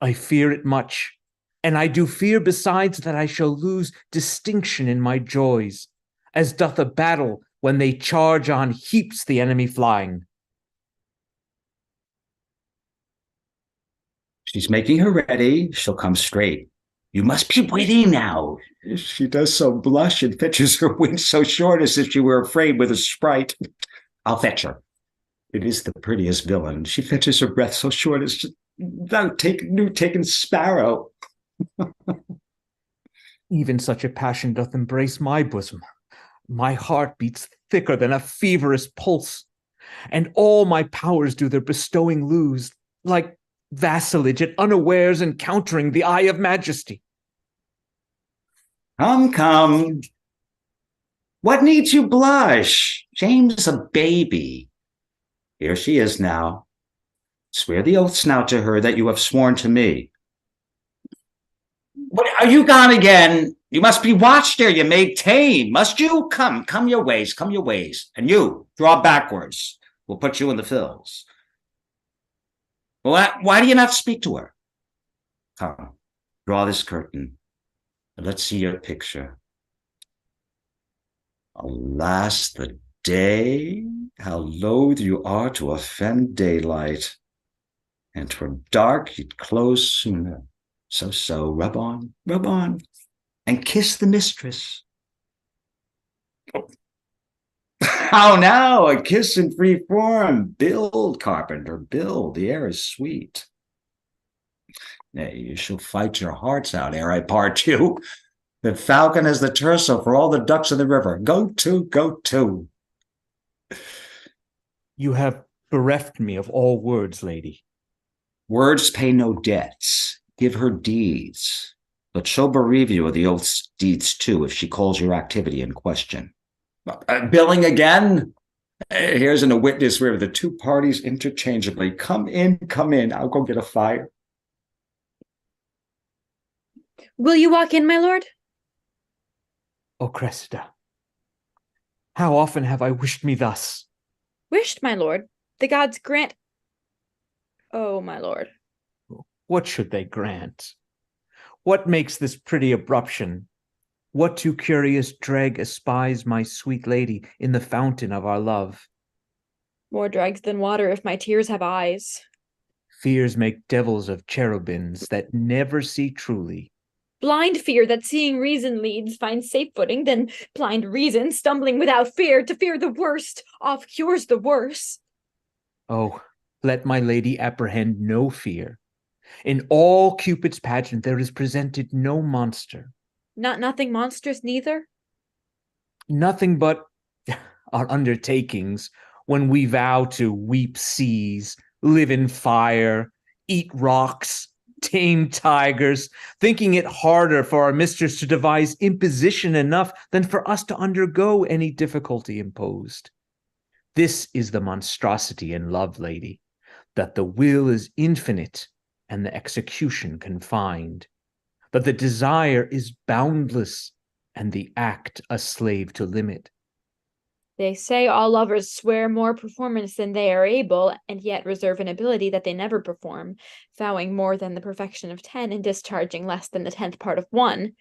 I fear it much, and I do fear besides that I shall lose distinction in my joys, as doth a battle when they charge on heaps the enemy flying. She's making her ready. She'll come straight. You must be witty now. She does so blush and fetches her wings so short as if she were afraid with a sprite. I'll fetch her. It is the prettiest villain. She fetches her breath so short as thou taken sparrow. Even such a passion doth embrace my bosom. My heart beats thicker than a feverous pulse, and all my powers do their bestowing lose, like vassalage at unawares encountering the eye of majesty. Come. What needs you blush? James a baby. Here she is now. Swear the oaths now to her that you have sworn to me. What, are you gone again? You must be watched there, you maid tame. Must you? Come your ways. And you, draw backwards. We'll put you in the fills. Well, why do you not speak to her? Come, draw this curtain. And let's see your picture. Alas, the day, how loath you are to offend daylight. And 'twere dark, you'd close sooner. So, rub on, and kiss the mistress. How now? A kiss in free form. Build, carpenter, build. The air is sweet. Nay, you shall fight your hearts out ere I part you. The falcon has the terso for all the ducks of the river. Go to, go to. You have bereft me of all words, lady. Words pay no debts. Give her deeds. But she'll bereave you of the oath's deeds too if she calls your activity in question. Billing again? Here's a witness where the two parties interchangeably. Come in, come in. I'll go get a fire. Will you walk in, my lord? O Cressida, how often have I wished me thus? Wished, my lord. The gods grant. Oh, my lord. What should they grant? What makes this pretty abruption? What too curious drag espies my sweet lady in the fountain of our love? More dregs than water if my tears have eyes. Fears make devils of cherubims that never see truly. Blind fear that seeing reason leads finds safe footing, then blind reason, stumbling without fear to fear the worst, oft cures the worse. Oh, let my lady apprehend no fear. In all Cupid's pageant there is presented no monster. Nothing monstrous neither? Nothing but our undertakings when we vow to weep seas, live in fire, eat rocks, tame tigers, thinking it harder for our mistress to devise imposition enough than for us to undergo any difficulty imposed. This is the monstrosity in love, lady, that the will is infinite and the execution confined, that the desire is boundless and the act a slave to limit. They say all lovers swear more performance than they are able, and yet reserve an ability that they never perform, vowing more than the perfection of 10 and discharging less than the 10th part of 1.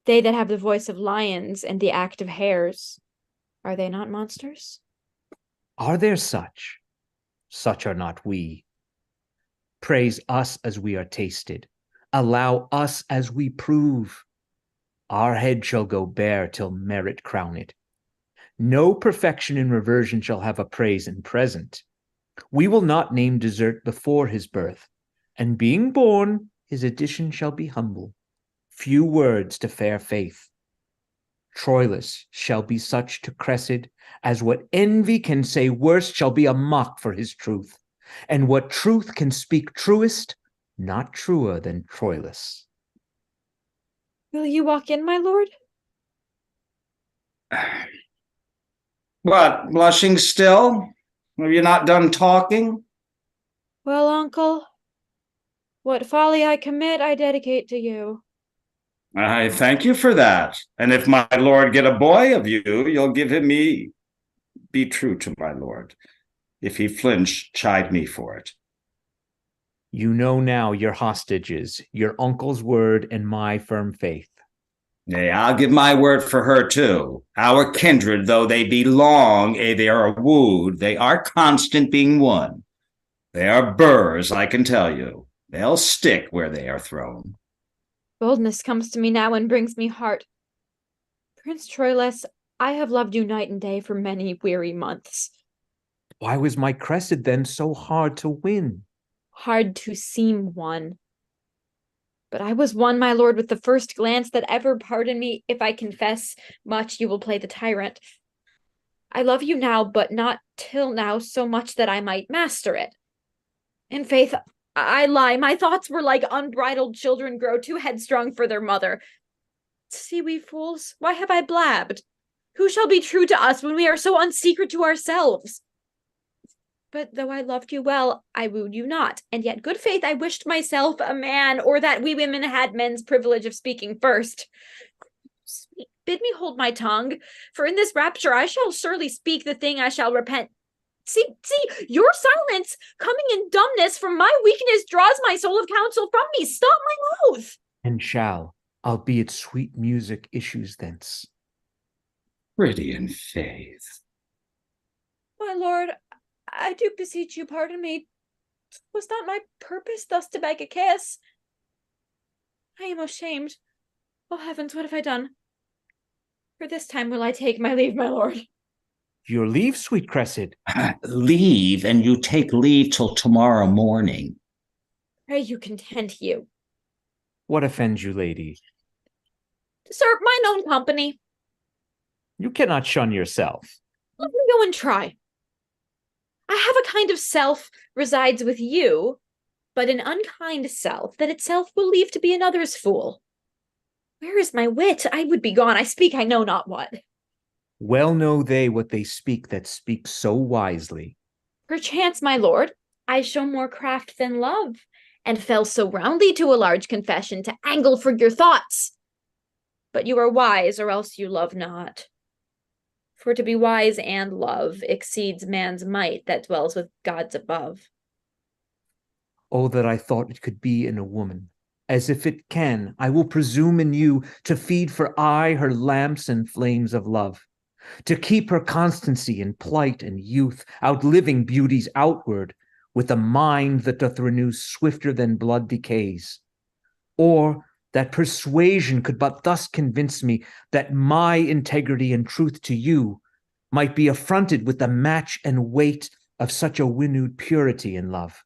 They that have the voice of lions and the act of hares, are they not monsters? Are there such? Such are not we. Praise us as we are tasted. Allow us as we prove. Our head shall go bare till merit crown it. No perfection in reversion shall have a praise in present. We will not name desert before his birth, and being born, his addition shall be humble. Few words to fair faith. Troylus shall be such to Cressida as what envy can say worst shall be a mock for his truth, and what truth can speak truest, not truer than Troylus. Will you walk in, my lord? What, blushing still? Have you not done talking? Well, uncle, what folly I commit, I dedicate to you. I thank you for that. And if my lord get a boy of you, you'll give him me. Be true to my lord. If he flinch, chide me for it. You know now your hostages, your uncle's word and my firm faith. Nay, I'll give my word for her too. Our kindred, though they be long, they are wooed, they are constant being one. They are burrs, I can tell you. They'll stick where they are thrown. Boldness comes to me now and brings me heart. Prince Troylus, I have loved you night and day for many weary months. Why was my Cressida then so hard to win? Hard to seem one. But I was won, my lord, with the first glance that ever, pardon me, if I confess much, you will play the tyrant. I love you now, but not till now so much that I might master it. In faith, I lie. My thoughts were like unbridled children grow too headstrong for their mother. See we fools, why have I blabbed? Who shall be true to us when we are so unsecret to ourselves? But though I loved you well, I wooed you not, and yet good faith I wished myself a man, or that we women had men's privilege of speaking first. Sweet, bid me hold my tongue, for in this rapture I shall surely speak the thing I shall repent. See, your silence, coming in dumbness from my weakness, draws my soul of counsel from me. Stop my mouth. And shall, albeit sweet music issues thence. Pretty in faith. My lord, I do beseech you, pardon me. Was not my purpose thus to beg a kiss? I am ashamed. Oh heavens, what have I done? For this time will I take my leave, my lord. Your leave, sweet Cressid. Leave, and you take leave till tomorrow morning. Pray you content you. What offends you, lady? Sir, mine own company. You cannot shun yourself. Let me go and try. I have a kind of self resides with you, but an unkind self that itself will leave to be another's fool. Where is my wit? I would be gone. I speak I know not what. Well know they what they speak that speak so wisely. Perchance, my lord, I show more craft than love, and fell so roundly to a large confession to angle for your thoughts. But you are wise, or else you love not. For to be wise and love exceeds man's might that dwells with gods above. Oh, that I thought it could be in a woman. As if it can, I will presume in you to feed for aye her lamps and flames of love, to keep her constancy in plight and youth, outliving beauty's outward, with a mind that doth renew swifter than blood decays. Or that persuasion could but thus convince me that my integrity and truth to you might be affronted with the match and weight of such a winnowed purity in love.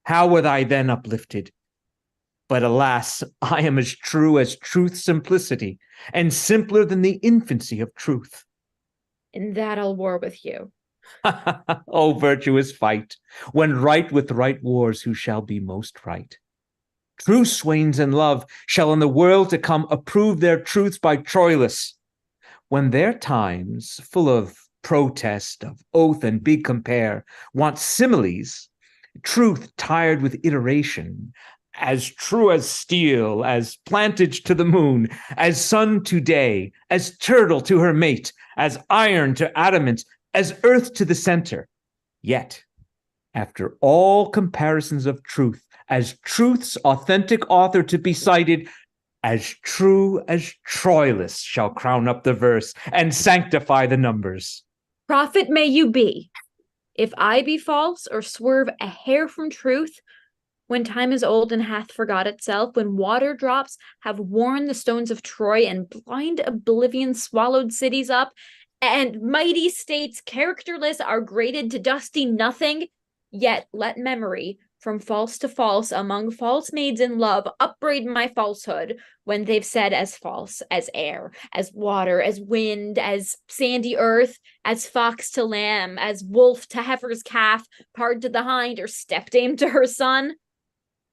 How were I then uplifted? But alas, I am as true as truth's simplicity, and simpler than the infancy of truth. In that I'll war with you. O virtuous fight, when right with right wars, who shall be most right? True swains in love shall in the world to come approve their truths by Troylus. When their times, full of protest, of oath and big compare, want similes, truth tired with iteration, as true as steel, as plantage to the moon, as sun to day, as turtle to her mate, as iron to adamant, as earth to the center. Yet, after all comparisons of truth, as truth's authentic author to be cited, as true as Troylus shall crown up the verse and sanctify the numbers. Prophet may you be. If I be false or swerve a hair from truth, when time is old and hath forgot itself, when water drops have worn the stones of Troy and blind oblivion swallowed cities up, and mighty states characterless are graded to dusty nothing, yet let memory, from false to false among false maids in love, upbraid my falsehood when they've said as false as air, as water, as wind, as sandy earth, as fox to lamb, as wolf to heifer's calf, pard to the hind, or stepdame to her son.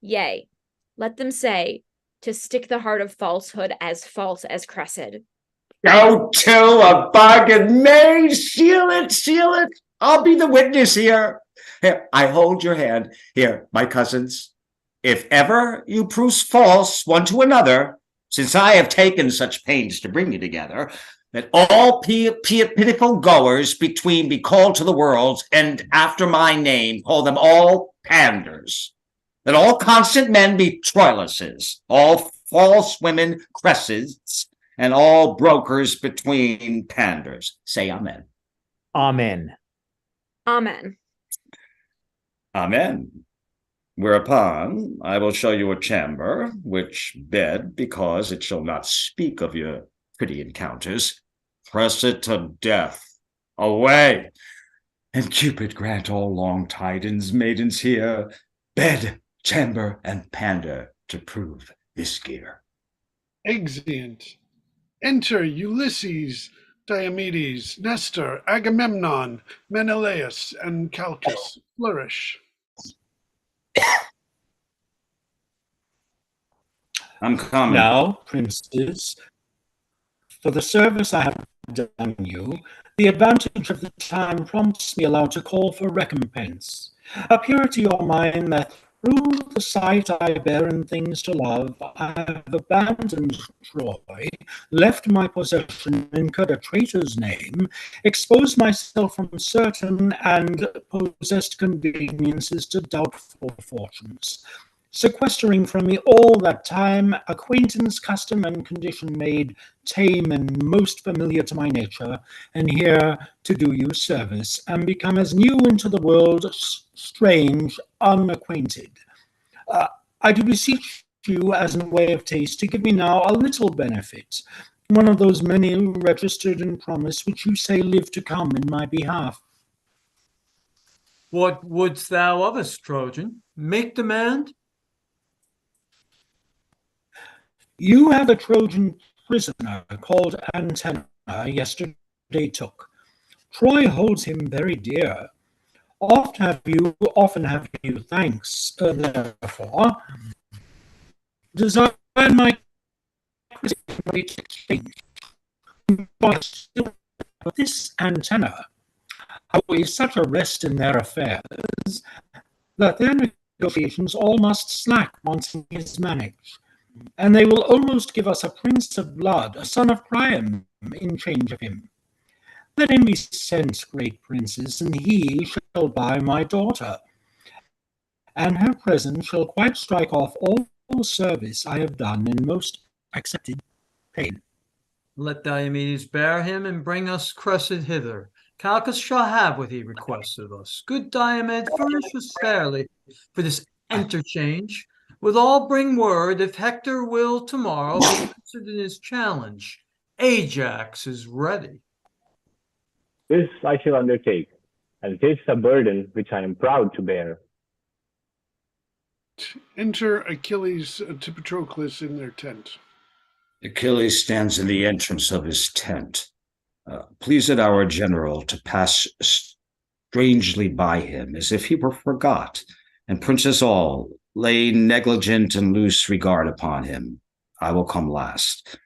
Yea, let them say, to stick the heart of falsehood as false as Cressid. Go to a bargain made. Seal it, seal it. I'll be the witness here. Here, I hold your hand. Here, my cousins. If ever you prove false one to another, since I have taken such pains to bring you together, that all pitiful goers between be called to the world, and after my name call them all panders. That all constant men be Troyluses, all false women Cressids, and all brokers between panders. Say amen. Amen. Amen. Amen. Whereupon I will show you a chamber, which bed, because it shall not speak of your pretty encounters, press it to death. Away! And Cupid grant all long tidings, maidens here, bed, chamber, and pander to prove this gear. Exeunt. Enter Ulysses, Diomedes, Nestor, Agamemnon, Menelaus, and Calchas. Flourish. I'm coming. Now, princes, for the service I have done you, the advantage of the time prompts me aloud to call for recompense. Appear to your mind that through the sight I bear in things to love, I have abandoned Troy, left my possession, incurred a traitor's name, exposed myself from certain and possessed conveniences to doubtful fortunes, sequestering from me all that time, acquaintance, custom, and condition made tame and most familiar to my nature, and here to do you service, and become as new into the world, strange, unacquainted. I do beseech you, as in way of taste, to give me now a little benefit, one of those many registered and promised which you say live to come in my behalf. What wouldst thou of us, Trojan? Make demand? You have a Trojan prisoner called Antenna yesterday took. Troy holds him very dear. Often have you thanks, therefore, desire my great exchange. But this Antenna, always such a rest in their affairs, that their negotiations all must slack once he is managed, and they will almost give us a prince of blood, a son of Priam, in change of him. Let him be sent, great princes, and he shall buy my daughter, and her present shall quite strike off all service I have done in most accepted pain. Let Diomedes bear him and bring us Cressida hither. Calchas shall have what he requests of us. Good Diomed, furnish us fairly for this interchange. Withal bring word if Hector will tomorrow be answered in his challenge. Ajax is ready. This I shall undertake, and it is a burden which I am proud to bear. Enter Achilles to Patroclus in their tent. Achilles stands in the entrance of his tent, pleased our general to pass strangely by him as if he were forgot, and princes all lay negligent and loose regard upon him. I will come last.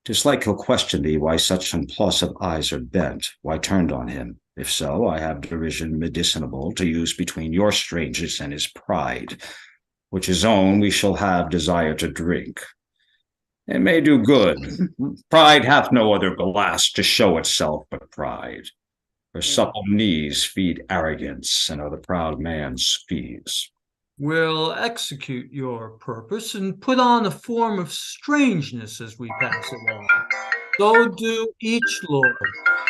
'Tis like he'll question thee why such impulsive eyes are bent, why turned on him. If so, I have derision medicinable to use between your strangers and his pride, which his own we shall have desire to drink. It may do good. Pride hath no other glass to show itself but pride. Her supple knees feed arrogance, and are the proud man's fees. We'll execute your purpose and put on a form of strangeness as we pass along. So do each lord,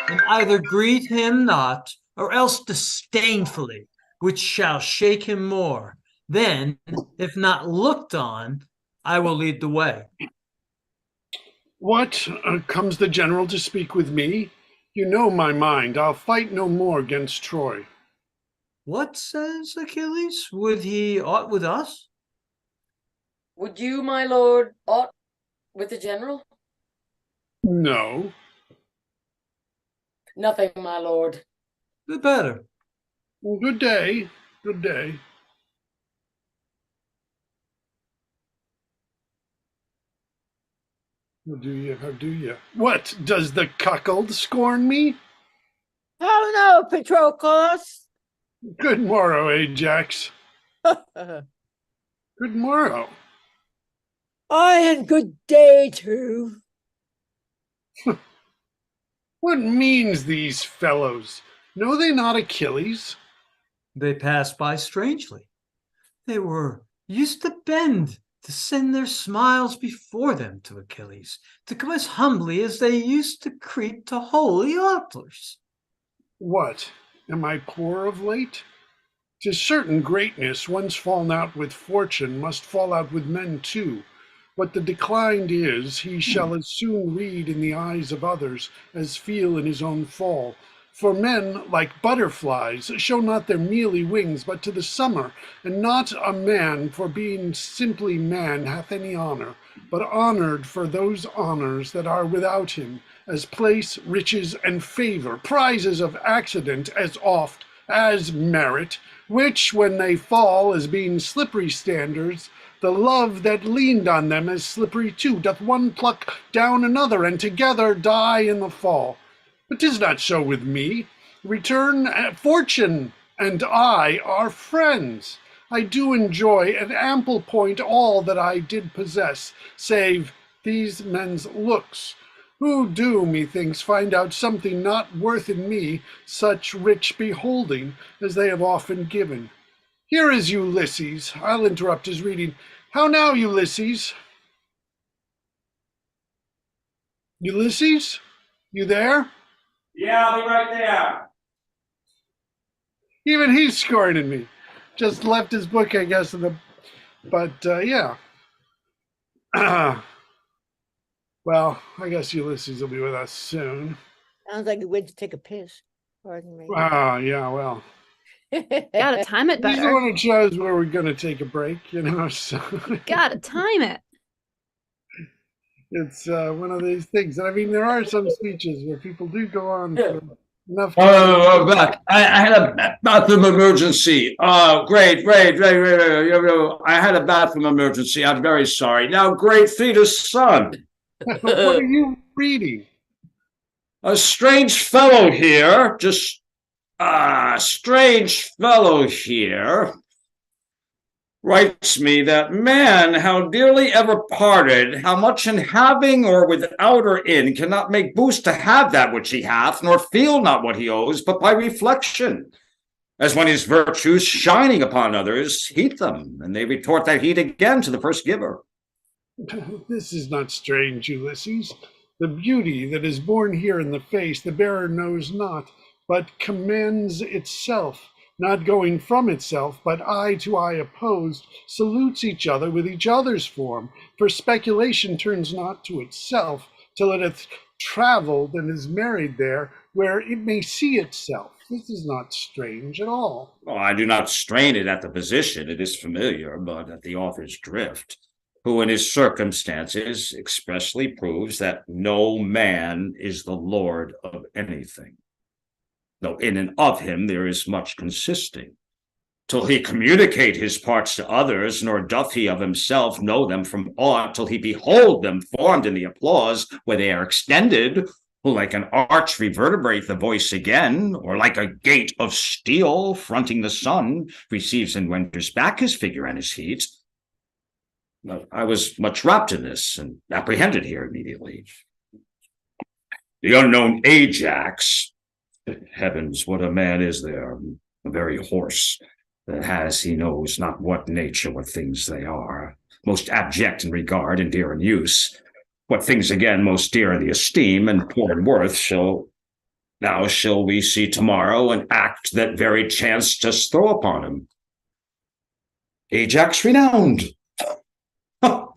and either greet him not, or else disdainfully, which shall shake him more. Then, if not looked on, I will lead the way. What, comes the general to speak with me? You know my mind, I'll fight no more against Troy. What says Achilles? Would he aught with us? Would you, my lord, aught with the general? No. Nothing, my lord. The better. Well, good day, good day. How do you, how do you? What, does the cuckold scorn me? Oh no, Patroclus. Good morrow, Ajax. Good morrow. Aye, and good day too. What means these fellows? Know they not Achilles? They passed by strangely. They were used to bend, to send their smiles before them to Achilles, to come as humbly as they used to creep to holy altars. What, am I poor of late? 'Tis certain greatness, once fallen out with fortune, must fall out with men too. What the declined is, he shall as soon read in the eyes of others as feel in his own fall. For men, like butterflies, show not their mealy wings but to the summer, and not a man for being simply man hath any honor, but honored for those honors that are without him, as place, riches, and favor, prizes of accident as oft as merit, which when they fall as being slippery standards, the love that leaned on them as slippery too, doth one pluck down another, and together die in the fall. But 'tis not so with me. Return fortune and I are friends. I do enjoy at ample point all that I did possess, save these men's looks, who do, methinks, find out something not worth in me such rich beholding as they have often given. Here is Ulysses. I'll interrupt his reading. How now, Ulysses? Ulysses? You there? Yeah, I'll be right there. Even he's scorning me. Just left his book, I guess, in the. But yeah. Well, I guess Ulysses will be with us soon. Sounds like he went to take a piss. Pardon me. Yeah, well. Gotta time it He's the better. one who chose where we're going to take a break, so. Gotta time it. It's one of these things. I mean, there are some speeches where people do go on for enough time. Back. I had a bathroom emergency. Great. I had a bathroom emergency. I'm very sorry. Now, great fetus son. What are you reading? A strange fellow here, strange fellow here writes me that man, how dearly ever parted, how much in having or without or in, cannot make boost to have that which he hath, nor feel not what he owes, but by reflection. As when his virtues shining upon others heat them, and they retort that heat again to the first giver. This is not strange, Ulysses. The beauty that is born here in the face, the bearer knows not, but commends itself, not going from itself, but eye to eye opposed, salutes each other with each other's form, for speculation turns not to itself, till it hath travelled and is married there, where it may see itself. This is not strange at all. Well, I do not strain it at the position, it is familiar, but at the author's drift, who in his circumstances expressly proves that no man is the lord of anything, though in and of him there is much consisting, till he communicate his parts to others, nor doth he of himself know them from aught, till he behold them formed in the applause where they are extended, who like an arch reverberate the voice again, or like a gate of steel fronting the sun, receives and renders back his figure and his heat. I was much wrapped in this and apprehended here immediately. The unknown Ajax, heavens, what a man is there, a very horse that has, he knows not what nature, what things they are, most abject in regard and dear in use, what things again most dear in the esteem and poor in worth shall we see tomorrow an act that very chance just throw upon him. Ajax renowned.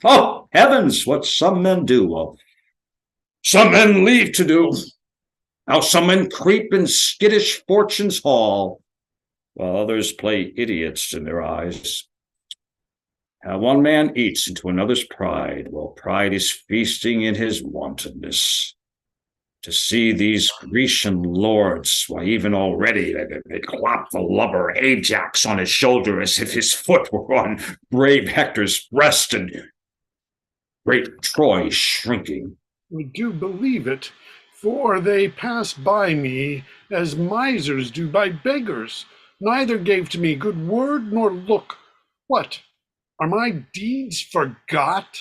Oh, heavens, what some men do, well, some men leave to do, how some men creep in skittish fortune's hall, while others play idiots in their eyes. How one man eats into another's pride, while pride is feasting in his wantonness. To see these Grecian lords, why even already they clap the lubber Ajax on his shoulder as if his foot were on brave Hector's breast, and great Troy shrinking. We do believe it, for they passed by me as misers do by beggars, neither gave to me good word nor look. What, are my deeds forgot?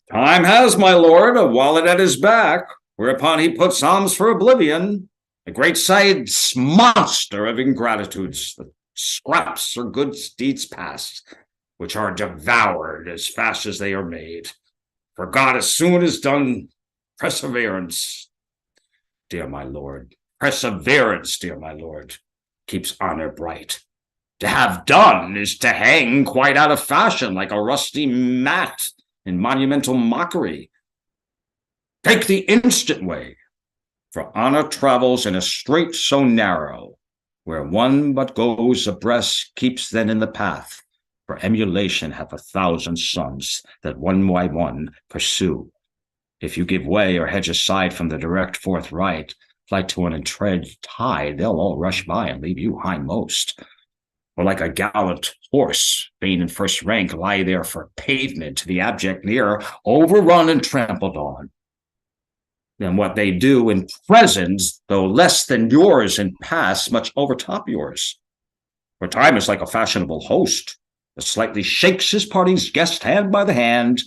Time has, my lord, a wallet at his back, whereupon he puts alms for oblivion, a great sized monster of ingratitudes, the scraps or good deeds past, which are devoured as fast as they are made. For God as soon as done, perseverance, dear my lord, perseverance, dear my lord, keeps honor bright. To have done is to hang quite out of fashion like a rusty mat in monumental mockery. Take the instant way, for honor travels in a strait so narrow, where one but goes abreast keeps then in the path, for emulation hath 1,000 sons that one by one pursue. If you give way or hedge aside from the direct forthright, like to an entrenched tide, they'll all rush by and leave you hindmost. Or like a gallant horse, vain in first rank, lie there for pavement to the abject near, overrun and trampled on. Then what they do in presence, though less than yours in past, much overtop yours. For time is like a fashionable host, that slightly shakes his party's guest hand by the hand,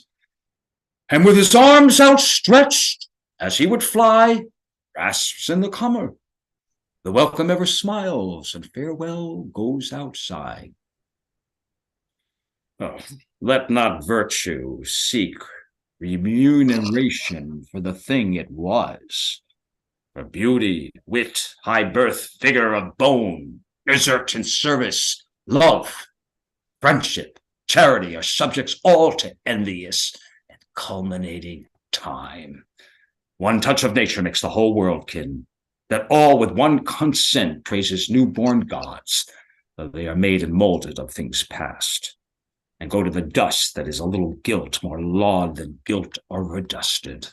and with his arms outstretched, as he would fly, grasps in the comer. The welcome ever smiles, and farewell goes outside. Oh, let not virtue seek remuneration for the thing it was. For beauty, wit, high birth, vigor of bone, desert and service, love, friendship, charity are subjects all to envious and culminating time. One touch of nature makes the whole world kin, that all with one consent praises newborn gods, though they are made and molded of things past, and go to the dust that is a little guilt more laud than guilt overdusted.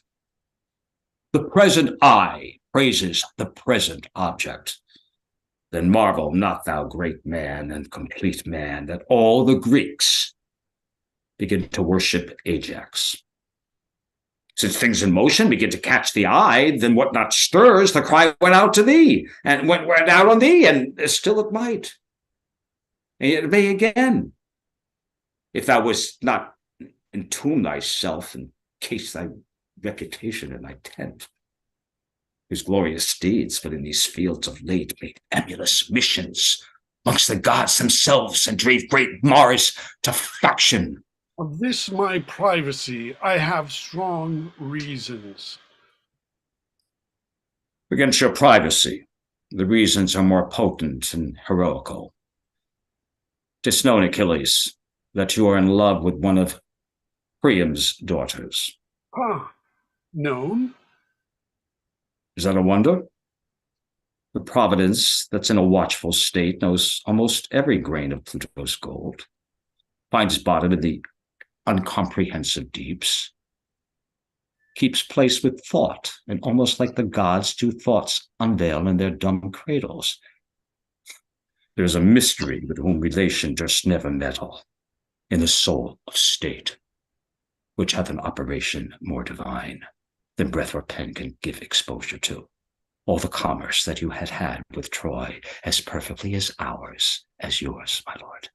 The present eye praises the present object. Then marvel not, thou great man and complete man, that all the Greeks begin to worship Ajax. Since things in motion begin to catch the eye, then what not stirs, the cry went out to thee, and went out on thee, and still it might. And yet it may again, if thou wouldst not entomb thyself and case thy reputation in thy tent, whose glorious deeds but in these fields of late made emulous missions amongst the gods themselves, and drave great Mars to faction. Of this my privacy I have strong reasons. Against your privacy, the reasons are more potent and heroical. 'Tis known, Achilles, that you are in love with one of Priam's daughters. Ah, known? Is that a wonder? The Providence that's in a watchful state knows almost every grain of Pluto's gold, finds bottom in the uncomprehensive deeps, keeps place with thought, and almost like the gods do thoughts unveil in their dumb cradles. There is a mystery with whom relation durst never meddle, in the soul of state, which hath an operation more divine than breath or pen can give exposure to. All the commerce that you had with Troy, as perfectly as ours, as yours, my lord.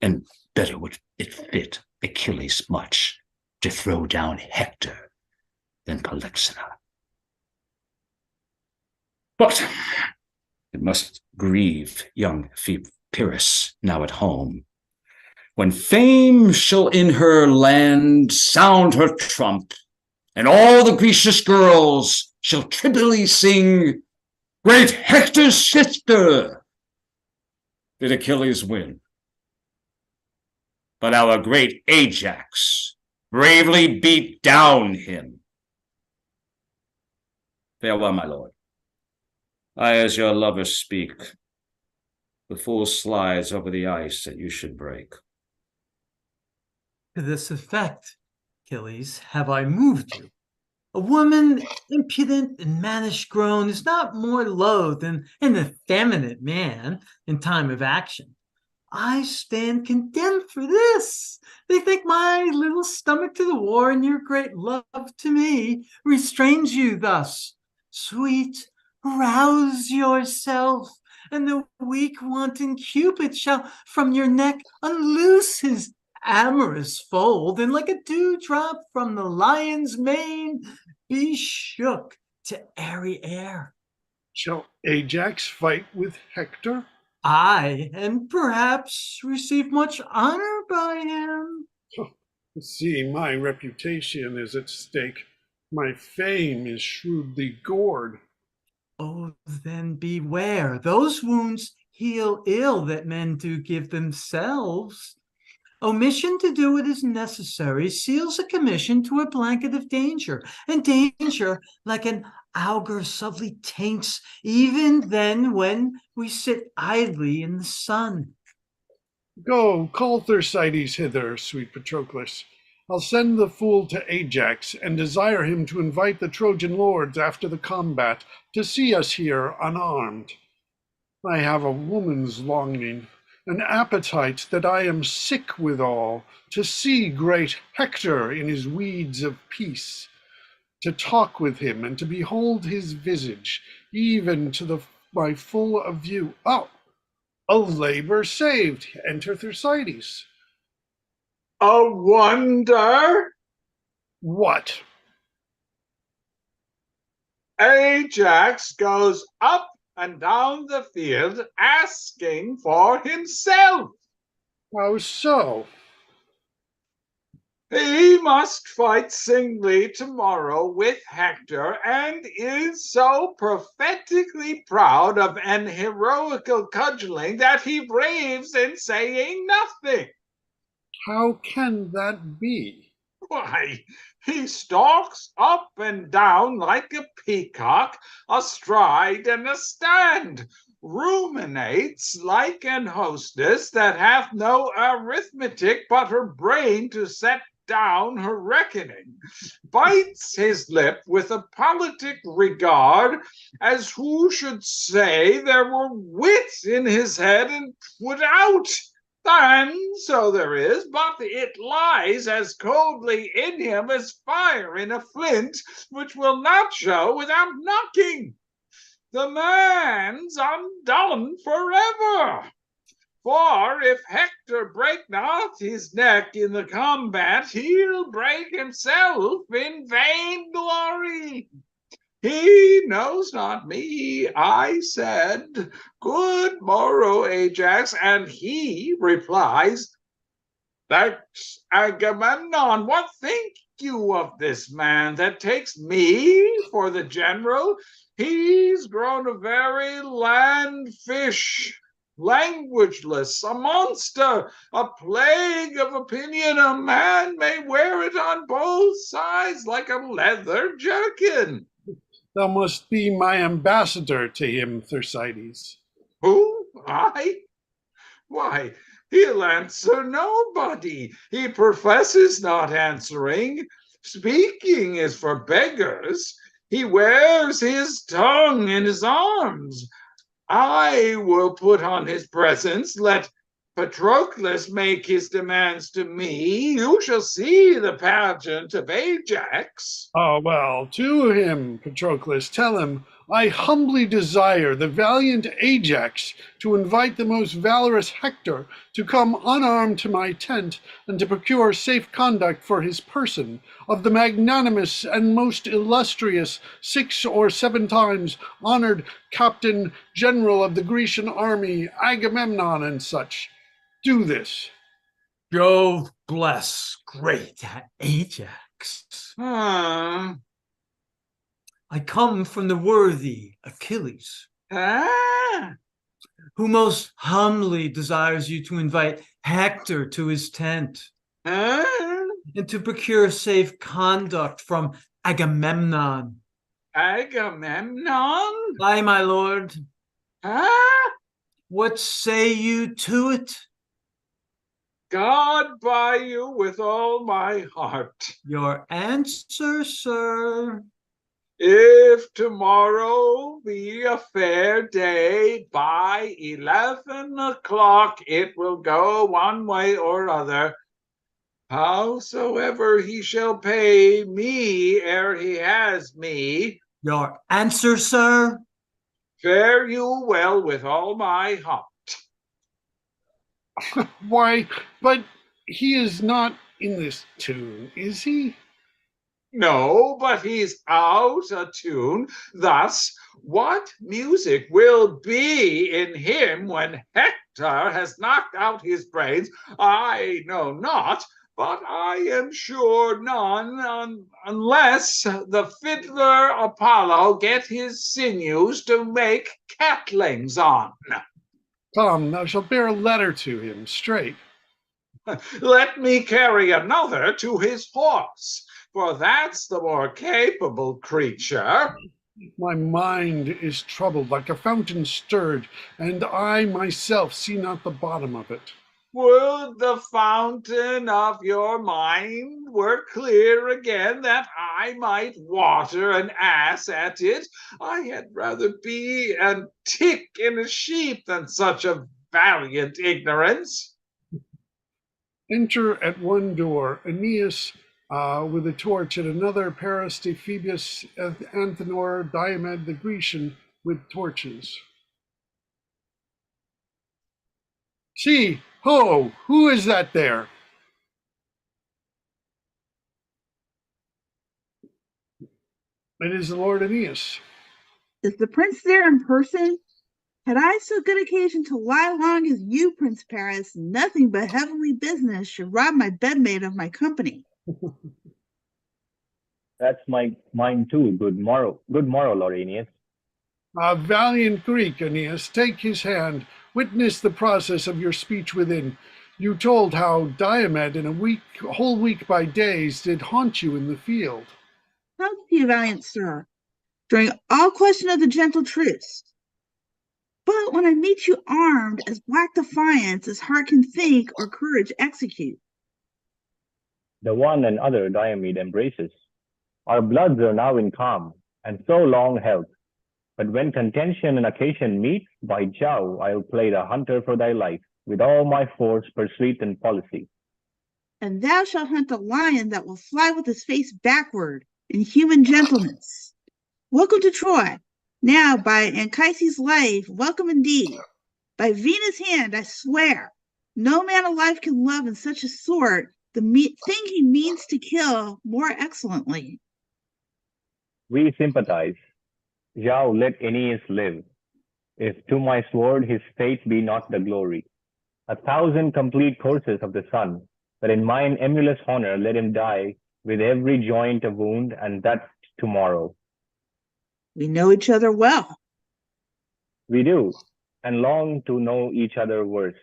And better would it fit Achilles much to throw down Hector than Polyxena. But it must grieve young Pyrrhus now at home, when fame shall in her land sound her trump, and all the Grecian girls shall tribly sing, "Great Hector's sister did Achilles win. But our great Ajax bravely beat down him." Farewell, my lord. I, as your lover, speak. The fool slides over the ice that you should break. To this effect, Achilles, have I moved you. A woman impudent and mannish grown is not more loath than an effeminate man in time of action. I stand condemned for this. They think my little stomach to the war and your great love to me restrains you thus. Sweet, rouse yourself, and the weak wanton Cupid shall from your neck unloose his amorous fold, and like a dewdrop from the lion's mane, be shook to airy air. Shall Ajax fight with Hector? Aye, and perhaps receive much honor by him. See, my reputation is at stake. My fame is shrewdly gored. Oh, then beware. Those wounds heal ill that men do give themselves. Omission to do what is necessary seals a commission to a blanket of danger, and danger, like an augur, subtly taints even then when we sit idly in the sun. Go, call Thersites hither, sweet Patroclus. I'll send the fool to Ajax, and desire him to invite the Trojan lords after the combat to see us here unarmed. I have a woman's longing, an appetite that I am sick withal, to see great Hector in his weeds of peace, to talk with him and to behold his visage, even to my full of view. Oh, a labor saved. Enter Thersites. A wonder? What? Ajax goes up and down the field asking for himself. How so? He must fight singly tomorrow with Hector, and is so prophetically proud of an heroical cudgeling that he braves in saying nothing. How can that be? Why, he stalks up and down like a peacock, astride and astand, ruminates like an hostess that hath no arithmetic but her brain to set down her reckoning, bites his lip with a politic regard, as who should say there were wit in his head and put out. And so there is, but it lies as coldly in him as fire in a flint, which will not show without knocking. The man's undone forever. For if Hector break not his neck in the combat, he'll break himself in vain glory. He knows not me, I said, good morrow, Ajax, and he replies, that's Agamemnon. What think you of this man that takes me for the general? He's grown a very land fish, languageless, a monster, a plague of opinion. A man may wear it on both sides like a leather jerkin. Thou must be my ambassador to him, Thersites. Who? I? Why, he'll answer nobody. He professes not answering. Speaking is for beggars. He wears his tongue in his arms. I will put on his presence. Let Patroclus make his demands to me. You shall see the pageant of Ajax. Oh, well, to him, Patroclus, tell him, I humbly desire the valiant Ajax to invite the most valorous Hector to come unarmed to my tent and to procure safe conduct for his person of the magnanimous and most illustrious 6 or 7 times honored captain general of the Grecian army, Agamemnon and such. Do this. Jove bless great Ajax. Hmm. I come from the worthy Achilles, who most humbly desires you to invite Hector to his tent and to procure safe conduct from Agamemnon. Agamemnon? Aye, my lord. Huh? What say you to it? God by you with all my heart. Your answer, sir? If tomorrow be a fair day, by 11 o'clock it will go one way or other. Howsoever he shall pay me ere he has me. Your answer, sir? Fare you well with all my heart. Why, but he is not in this tune, is he? No, but he's out of tune. Thus, what music will be in him when Hector has knocked out his brains, I know not, but I am sure none, unless the fiddler Apollo get his sinews to make catlings on. Come, thou shalt bear a letter to him straight. Let me carry another to his horse, for that's the more capable creature. My mind is troubled like a fountain stirred, and I myself see not the bottom of it. Would the fountain of your mind were clear again, that I might water an ass at it. I had rather be an tick in a sheep than such a valiant ignorance. Enter at one door Aeneas with a torch, and another Phaebus, Antenor, Diomed the Grecian with torches. See, ho, who is that there? It is the Lord Aeneas. Is the prince there in person? Had I so good occasion to lie long as you, Prince Paris, nothing but heavenly business should rob my bedmate of my company. That's mine too. Good morrow, Lord Aeneas. Valiant Greek, Aeneas, take his hand. Witness the process of your speech within. You told how Diomed in a whole week by days did haunt you in the field. How be valiant, sir, during all question of the gentle truce. But when I meet you armed as black defiance as heart can think or courage execute. The one and other Diomed embraces. Our bloods are now in calm, and so long held. But when contention and occasion meet, by Jove, I'll play the hunter for thy life, with all my force, pursuit, and policy. And thou shalt hunt the lion that will fly with his face backward in human gentleness. Welcome to Troy. Now, by Anchises' life, welcome indeed. By Venus' hand, I swear, no man alive can love in such a sort the thing he means to kill more excellently. We sympathize. Jove, let Aeneas live. If to my sword his fate be not the glory. 1,000 complete courses of the sun, but in mine emulous honor let him die with every joint a wound, and that tomorrow. We know each other well. We do, and long to know each other worse.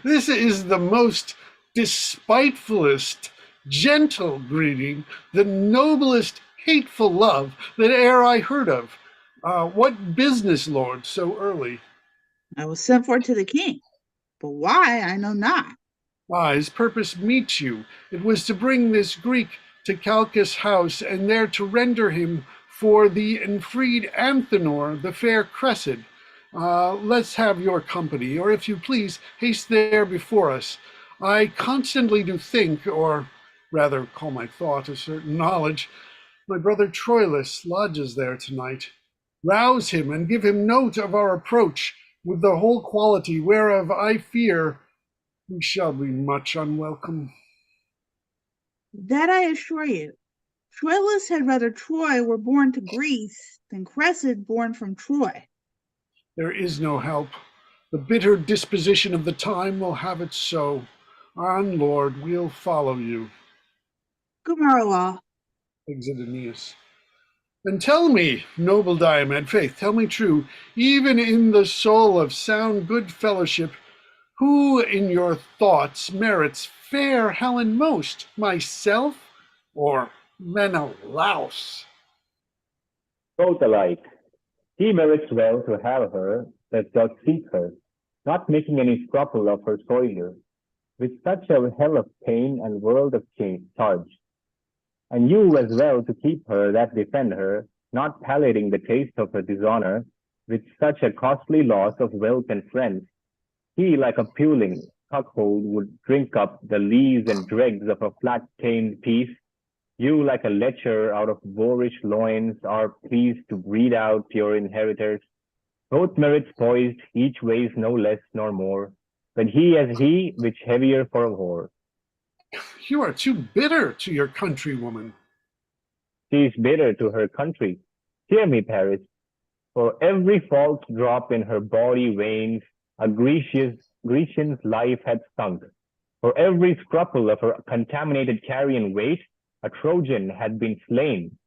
This is the most despitefulest, gentle greeting, the noblest, hateful love that e'er I heard of. What business, Lord, so early? I was sent for to the king, but why I know not. His purpose meets you. It was to bring this Greek to Calchas' house, and there to render him for the enfreed Anthenor, the fair Cressida. Let's have your company, or if you please, haste there before us. I constantly do think, or rather call my thought a certain knowledge, my brother Troylus lodges there tonight. Rouse him and give him note of our approach, with the whole quality whereof I fear we shall be much unwelcome. That I assure you. Troylus had rather Troy were born to Greece than Cressida born from Troy. There is no help. The bitter disposition of the time will have it so. On, Lord, we'll follow you. Good morrow, all. Exit Aeneas. And tell me, noble Diomed, faith, tell me true, even in the soul of sound good fellowship, who in your thoughts merits fair Helen most, myself or Menelaus? Both alike. He merits well to have her that does seek her, not making any scruple of her soilure, with such a hell of pain and world of charge. And you as well to keep her that defend her, not palliating the taste of her dishonor, with such a costly loss of wealth and friends. He, like a puling cuckold, would drink up the lees and dregs of a flat-tamed piece. You, like a lecher out of boorish loins, are pleased to breed out pure inheritors. Both merits poised, each weighs no less nor more, but he as he, which heavier for a whore. You are too bitter to your countrywoman. She is bitter to her country. Hear me, Paris. For every false drop in her body veins, a Grecian's life had sunk. For every scruple of her contaminated carrion weight, a Trojan had been slain.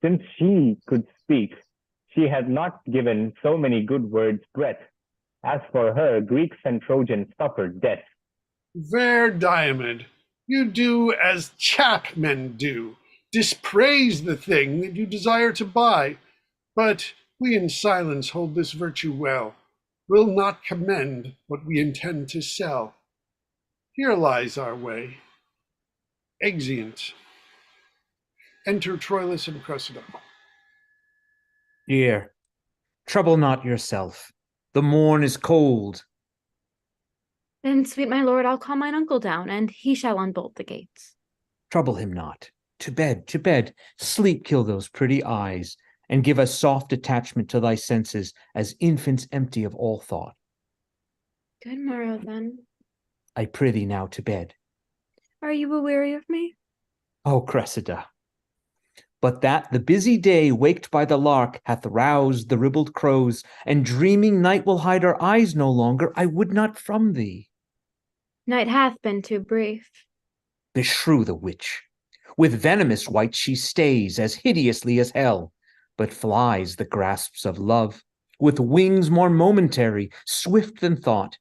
Since she could speak, she had not given so many good words breath. As for her, Greeks and Trojans suffered death. Fair Diomed, you do as chapmen do, dispraise the thing that you desire to buy. But we in silence hold this virtue well, will not commend what we intend to sell. Here lies our way. Exeunt. Enter Troylus and Cressida. Dear, trouble not yourself. The morn is cold. Then, sweet my lord, I'll call mine uncle down, and he shall unbolt the gates. Trouble him not. To bed, to bed. Sleep kill those pretty eyes, and give us soft attachment to thy senses, as infants empty of all thought. Good morrow, then. I prithee now to bed. Are you aweary of me? O Cressida! But that the busy day waked by the lark hath roused the ribald crows, and dreaming night will hide our eyes no longer, I would not from thee. Night hath been too brief. Beshrew the witch! With venomous white she stays, as hideously as hell, but flies the grasps of love, with wings more momentary, swift than thought.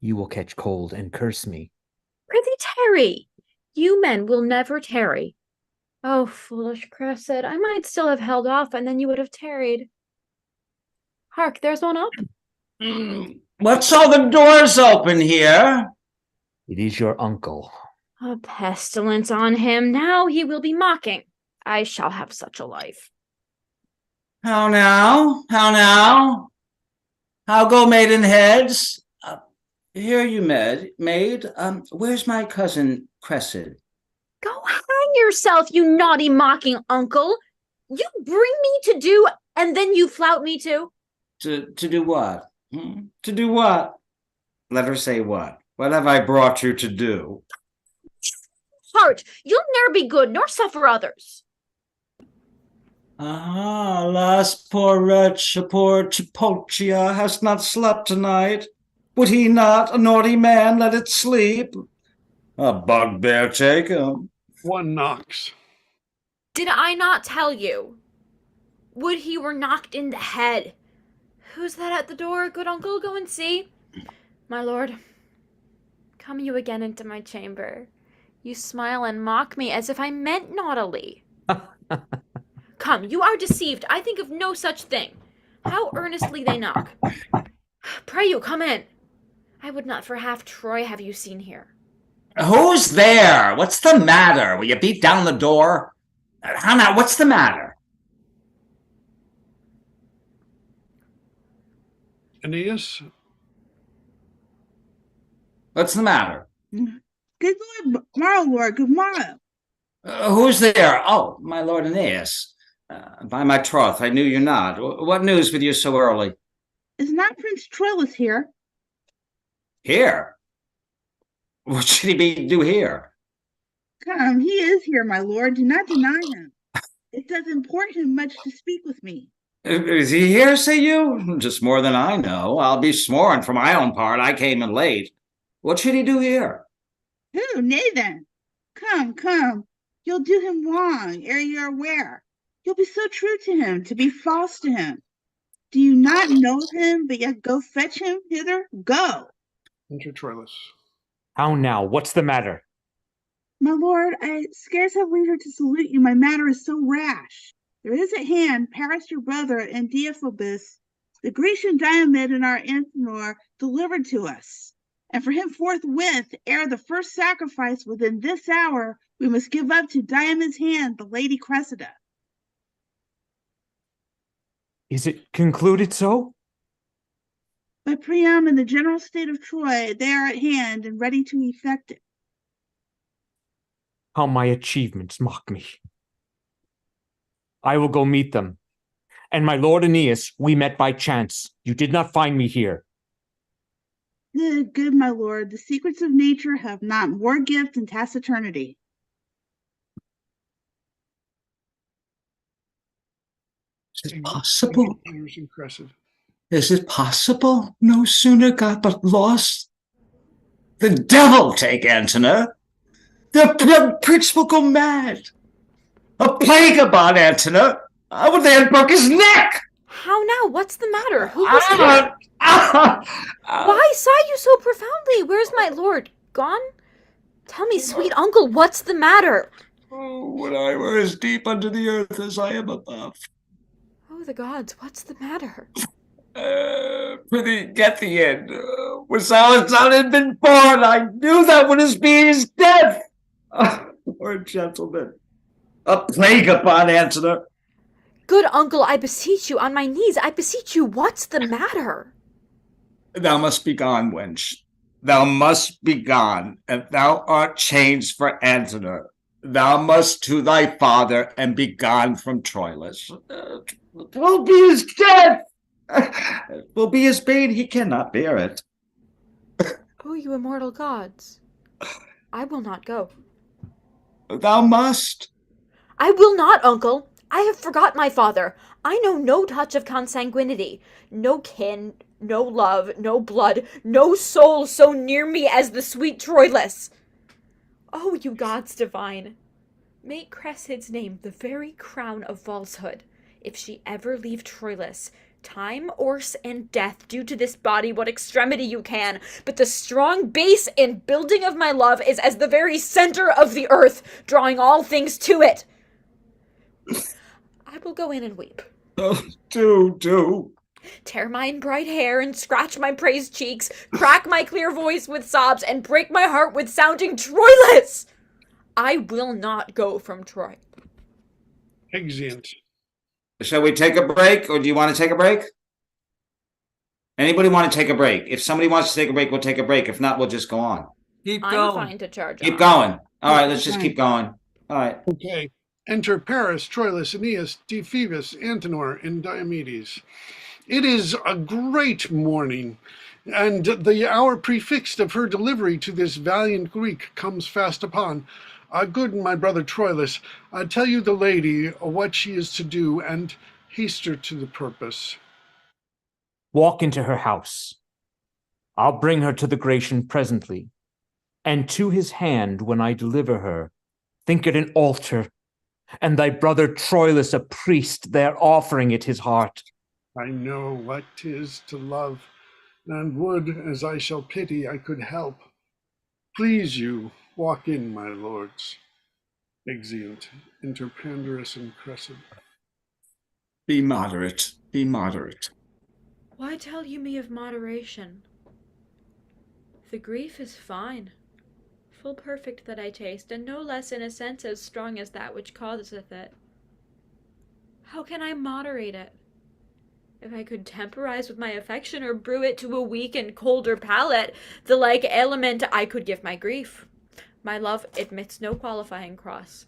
you will catch cold and curse me. Prithee tarry! You men will never tarry. Oh, foolish Cressida, I might still have held off, and then you would have tarried. Hark, there's one up. What's all the doors open here? It is your uncle. A pestilence on him. Now he will be mocking. I shall have such a life. How now? How now? How go maidenheads? Here you maid. Where's my cousin Cressida? Go hang yourself, you naughty mocking uncle. You bring me to do, and then you flout me too. To do what? To do what? Let her say what? What have I brought you to do? Heart, you'll ne'er be good, nor suffer others. Alas, poor wretch, poor Chipotia, hast not slept tonight. Would he not, a naughty man, let it sleep? A bugbear take him. One knocks. Did I not tell you? Would he were knocked in the head. Who's that at the door, good uncle? Go and see. My lord, come you again into my chamber. You smile and mock me as if I meant naughtily. Come, you are deceived. I think of no such thing. How earnestly they knock. Pray you, come in. I would not for half Troy have you seen here. Who's there? What's the matter? Will you beat down the door? Hannah, what's the matter? Aeneas? What's the matter? Good morrow, Lord. Good morrow. Who's there? Oh, my Lord Aeneas. By my troth, I knew you not. What news with you so early? Is not Prince Troylus here? Here? What should he do here? Come, he is here, my lord. Do not deny him. It does import him much to speak with me. Is he here, say you? Just more than I know. I'll be sworn for my own part. I came in late. What should he do here? Who? Nay then. Come. You'll do him wrong, ere you're aware. You'll be so true to him, to be false to him. Do you not know him, but yet go fetch him hither? Go. Enter Troylus. How now? What's the matter? My lord, I scarce have leisure to salute you. My matter is so rash. There is at hand Paris your brother and Deiphobus, the Grecian Diomed and our Antenor, delivered to us. And for him forthwith, ere the first sacrifice within this hour, we must give up to Diomed's hand the lady Cressida. Is it concluded so? By Priam and the general state of Troy, they are at hand and ready to effect it. How my achievements mock me. I will go meet them. And my lord Aeneas, we met by chance. You did not find me here. Good, my lord. The secrets of nature have not more gift than taciturnity. Is it possible? Impressive. Is it possible? No sooner got but lost. The devil take Antenor. The prince will go mad. A plague upon Antenor. I would have broke his neck. How now? What's the matter? Who was here? Why sigh you so profoundly? Where's my lord? Gone? Tell me, sweet uncle, what's the matter? Oh, would I were as deep under the earth as I am above. Oh, the gods, what's the matter? Prithee, get thee in. When Silas had been born, I knew that would be his death. Poor gentleman. A plague upon Antenor. Good uncle, I beseech you, on my knees, I beseech you, what's the matter? Thou must be gone, wench. Thou must be gone, and thou art changed for Antenor. Thou must to thy father and be gone from Troylus. 'Twill be his death. It will be his bane. He cannot bear it. Oh, you immortal gods. I will not go. Thou must. I will not, uncle. I have forgot my father. I know no touch of consanguinity, no kin, no love, no blood, no soul so near me as the sweet Troylus. Oh, you gods divine, make Cressida's name the very crown of falsehood, if she ever leave Troylus Time, orse, and death, due to this body what extremity you can, but the strong base and building of my love is as the very center of the earth, drawing all things to it. I will go in and weep. Oh, do. Tear mine bright hair and scratch my praised cheeks, crack my clear voice with sobs, and break my heart with sounding Troylus. I will not go from Troy. Exeunt. Shall we take a break, or do you want to take a break? Anybody want to take a break? If somebody wants to take a break, we'll take a break. If not, we'll just go on. Keep I'm going. fine to charge Keep on. going. All right, let's just keep going. All right. Okay. Enter Paris, Troilus, Aeneas, Deiphobus, Antenor, and Diomedes. It is a great morning, and the hour prefixed of her delivery to this valiant Greek comes fast upon. Good my brother Troilus, tell you the lady what she is to do, and haste her to the purpose. Walk into her house. I'll bring her to the Grecian presently, and to his hand when I deliver her, think it an altar, and thy brother Troilus a priest there offering it his heart. I know what 'tis to love, and would, as I shall pity, I could help. Please you, walk in, my lords. Exeunt. Enter Pandarus and Cressida. Be moderate. Be moderate. Why tell you me of moderation? The grief is fine, full perfect that I taste, and no less in a sense as strong as that which causeth it. How can I moderate it? If I could temporize with my affection, or brew it to a weak and colder palate, the like element I could give my grief. My love admits no qualifying cross.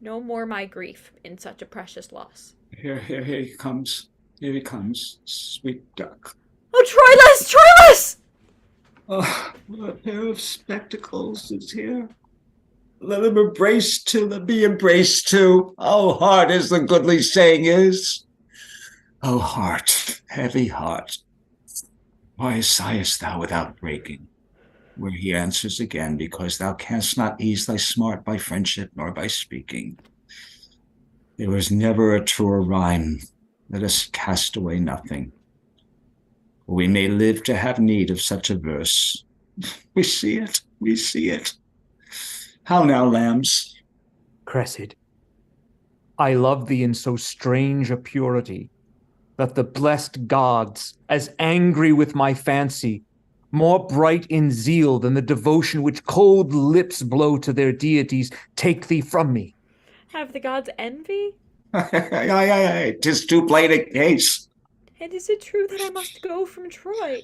No more my grief in such a precious loss. Here he comes. Here he comes, sweet duck. Oh, Troilus! Troilus! Oh, a pair of spectacles is here. Let him embrace too, let me embrace too. Oh, heart, as the goodly saying is. Oh, heart, heavy heart, why sighest thou without breaking? Where he answers again, because thou canst not ease thy smart by friendship nor by speaking. There was never a truer rhyme. Let us cast away nothing. We may live to have need of such a verse. We see it, we see it. How now, lambs? Cressida, I love thee in so strange a purity, that the blessed gods, as angry with my fancy, more bright in zeal than the devotion which cold lips blow to their deities, take thee from me. Have the gods envy? Aye, 'tis too plain a case. And is it true that I must go from Troy?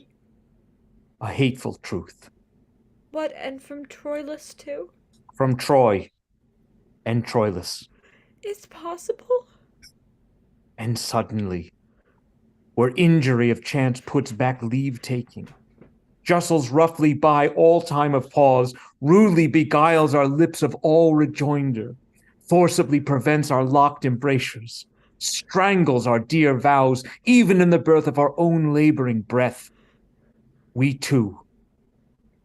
A hateful truth. What, and from Troilus too? From Troy and Troilus. Is possible? And suddenly, where injury of chance puts back leave-taking, justles roughly by all time of pause, rudely beguiles our lips of all rejoinder, forcibly prevents our locked embrasures, strangles our dear vows, even in the birth of our own laboring breath. We two,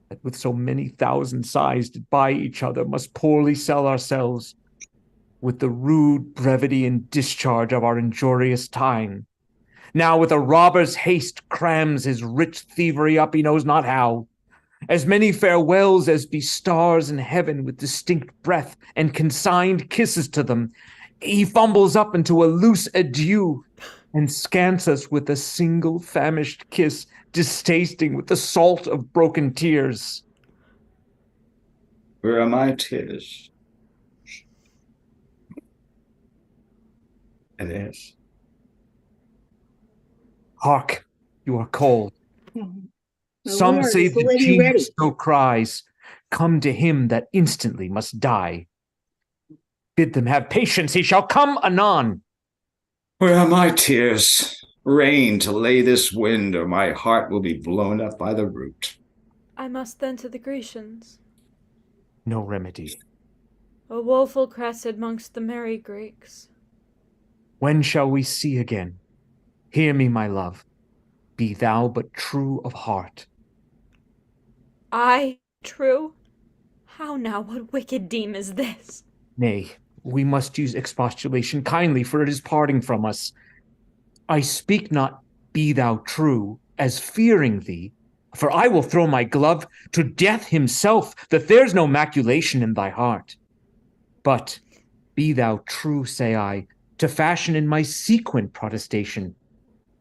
that with so many thousand sighs did buy each other, must poorly sell ourselves, with the rude brevity and discharge of our injurious time. Now with a robber's haste crams his rich thievery up he knows not how. As many farewells as be stars in heaven with distinct breath and consigned kisses to them, he fumbles up into a loose adieu and scants us with a single famished kiss, distasting with the salt of broken tears. Where are my tears? It is. Hark, you are cold. My Some lord, say is the the lady ready? genius so cries, come to him that instantly must die. Bid them have patience, he shall come anon. Where are my tears? Rain to lay this wind, or my heart will be blown up by the root. I must then to the Grecians. No remedy. A woeful Cressida mongst the merry Greeks. When shall we see again? Hear me, my love. Be thou but true of heart. I true? How now, what wicked deem is this? Nay, we must use expostulation kindly, for it is parting from us. I speak not be thou true, as fearing thee, for I will throw my glove to death himself, that there's no maculation in thy heart. But be thou true, say I, to fashion in my sequent protestation.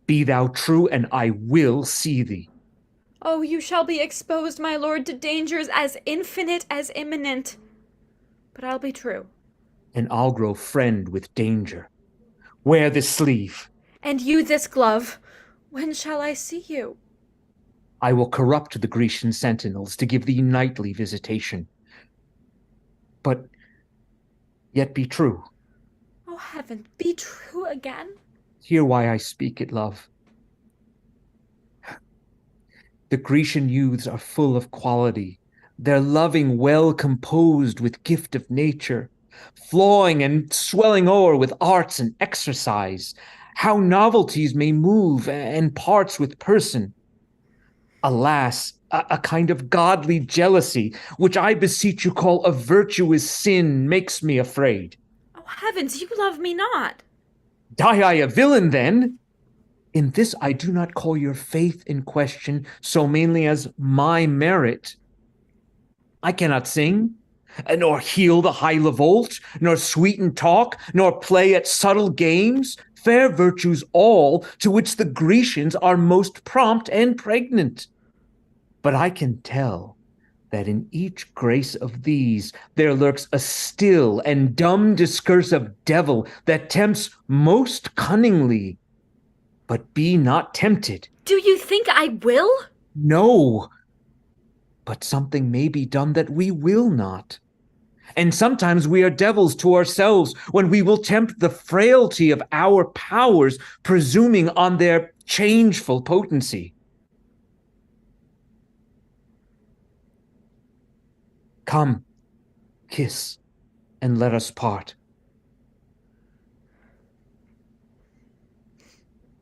Be thou true, and I will see thee. Oh, you shall be exposed, my lord, to dangers as infinite as imminent. But I'll be true. And I'll grow friend with danger. Wear this sleeve. And you this glove. When shall I see you? I will corrupt the Grecian sentinels to give thee nightly visitation. But yet be true. Oh, heaven, be true again. Hear why I speak it, love. The Grecian youths are full of quality, their loving well composed with gift of nature, flowing and swelling o'er with arts and exercise, how novelties may move and parts with person. Alas, a kind of godly jealousy, which I beseech you call a virtuous sin, makes me afraid. Oh, heavens, you love me not. Die I a villain then? In this I do not call your faith in question so mainly as my merit. I cannot sing, nor heal the high lavolt, nor sweeten talk, nor play at subtle games, fair virtues all, to which the Grecians are most prompt and pregnant. But I can tell that in each grace of these there lurks a still and dumb discursive devil that tempts most cunningly. But be not tempted. Do you think I will? No. But something may be done that we will not. And sometimes we are devils to ourselves when we will tempt the frailty of our powers, presuming on their changeful potency. Come, kiss, and let us part.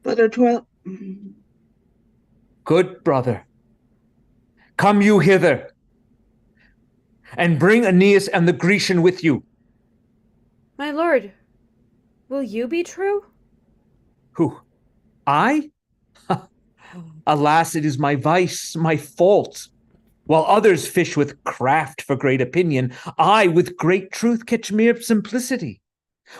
Brother Troylus. Good brother, come you hither, and bring Aeneas and the Grecian with you. My lord, will you be true? Who? I? Alas, it is my vice, my fault. While others fish with craft for great opinion, I with great truth catch mere simplicity.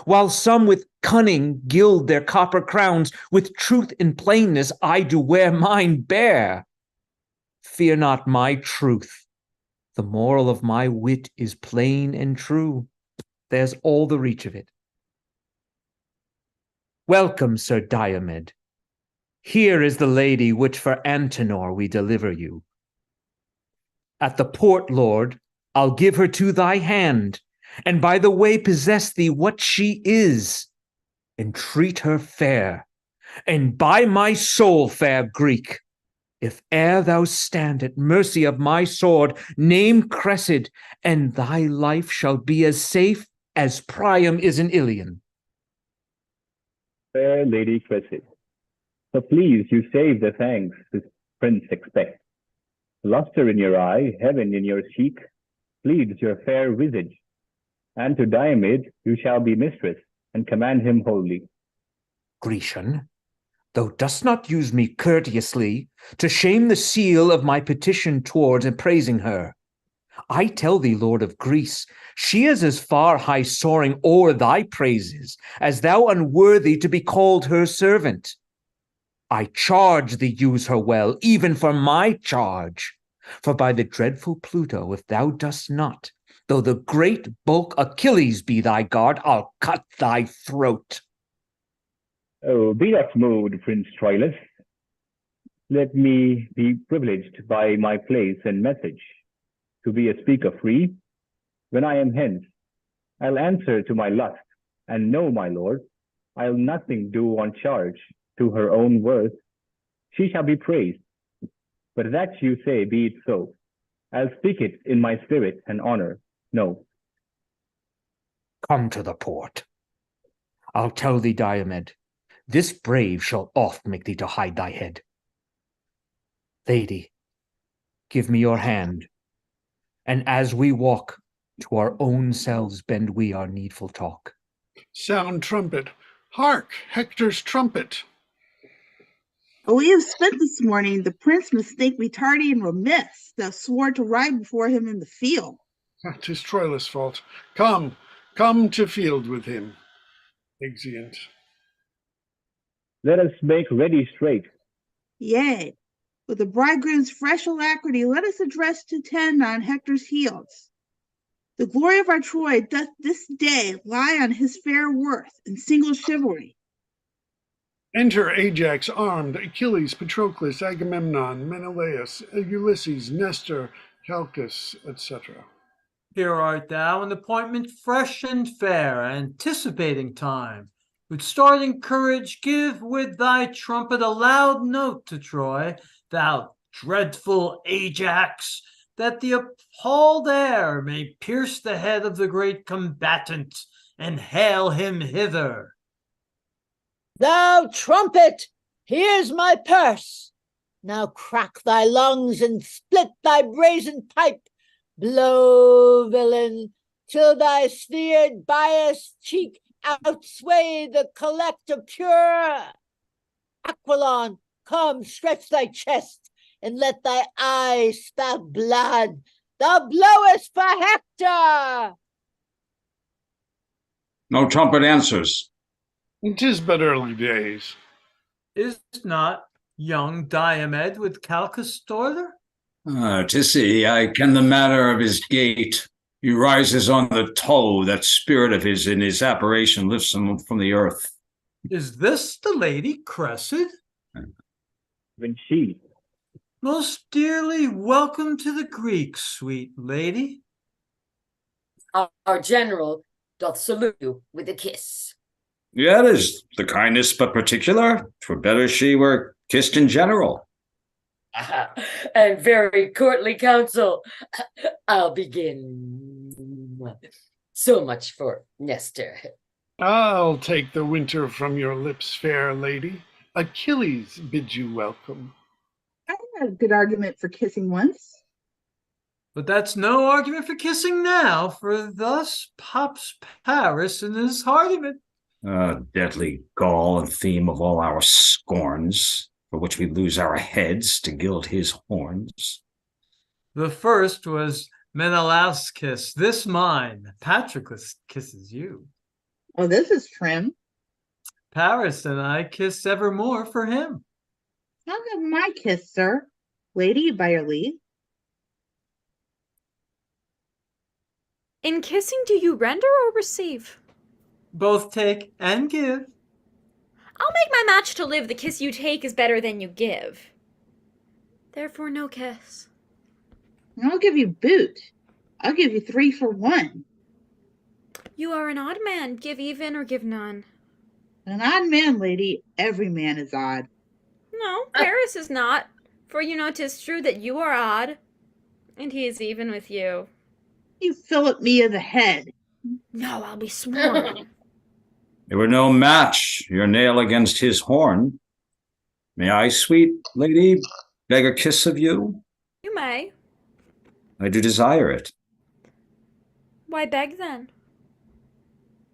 While some with cunning gild their copper crowns, with truth in plainness I do wear mine bare. Fear not my truth. The moral of my wit is plain and true. There's all the reach of it. Welcome, Sir Diomed. Here is the lady which for Antenor we deliver you. At the port, Lord, I'll give her to thy hand, and by the way possess thee what she is, and treat her fair. And by my soul, fair Greek, if e'er thou stand at mercy of my sword, name Cressida, and thy life shall be as safe as Priam is in Ilion. Fair Lady Cressida, so please you save the thanks this prince expects. Luster in your eye, heaven in your cheek, pleads your fair visage. And to Diomed you shall be mistress, and command him wholly. Grecian, thou dost not use me courteously, to shame the seal of my petition towards and praising her. I tell thee, Lord of Greece, she is as far high soaring o'er thy praises, as thou unworthy to be called her servant. I charge thee use her well, even for my charge. For by the dreadful Pluto, if thou dost not, though the great bulk Achilles be thy guard, I'll cut thy throat. Oh, be not moved, Prince Troylus. Let me be privileged by my place and message to be a speaker free. When I am hence, I'll answer to my lust, and know, my lord, I'll nothing do on charge. To her own worth, she shall be praised. But that you say, be it so. I'll speak it in my spirit and honor. No. Come to the port. I'll tell thee, Diomed, this brave shall oft make thee to hide thy head. Lady, give me your hand, and as we walk, to our own selves bend we our needful talk. Sound trumpet. Hark, Hector's trumpet. We have spent this morning. The prince must think me tardy and remiss, that swore to ride before him in the field. 'Tis Troylus' fault. Come to field with him. Exeunt. Let us make ready straight. Yea, with the bridegroom's fresh alacrity, let us address to tend on Hector's heels. The glory of our Troy doth this day lie on his fair worth and single chivalry. Enter Ajax armed, Achilles, Patroclus, Agamemnon, Menelaus, Ulysses, Nestor, Calchas, etc. Here art thou, an appointment fresh and fair, anticipating time. With starting courage, give with thy trumpet a loud note to Troy, thou dreadful Ajax, that the appalled air may pierce the head of the great combatant and hail him hither. Thou trumpet, here's my purse. Now crack thy lungs and split thy brazen pipe. Blow, villain, till thy sphered biased cheek outsway the collect of pure. Aquilon, come, stretch thy chest, and let thy eyes spout blood. Thou blowest for Hector. No trumpet answers. 'Tis but early days. Is not young Diomed with Calchas' daughter? To see, I ken the matter of his gait. He rises on the toe, that spirit of his in his apparition lifts him from the earth. Is this the lady Cressida? When she. Most dearly welcome to the Greeks, sweet lady. Our general doth salute you with a kiss. Yeah, it is the kindest but particular. 'Twere better she were kissed in general. And very courtly counsel. I'll begin. So much for Nestor. I'll take the winter from your lips, fair lady. Achilles bids you welcome. I had a good argument for kissing once. But that's no argument for kissing now, for thus pops Paris in his heart of it. Deadly gall and theme of all our scorns, for which we lose our heads to gild his horns. The first was Menelaus' kiss, this mine. Patroclus kisses you. Oh, this is trim. Paris and I kiss evermore for him. I'll have my kiss, sir. Lady, by your leave. In kissing, do you render or receive? Both take and give. I'll make my match to live. The kiss you take is better than you give. Therefore, no kiss. I'll give you boot. I'll give you 3 for 1. You are an odd man. Give even or give none. An odd man, lady. Every man is odd. No, Paris is not. For you know 'tis true that you are odd, and he is even with you. You fillip me of the head. No, I'll be sworn. There were no match, your nail against his horn. May I, sweet lady, beg a kiss of you? You may. I do desire it. Why beg then?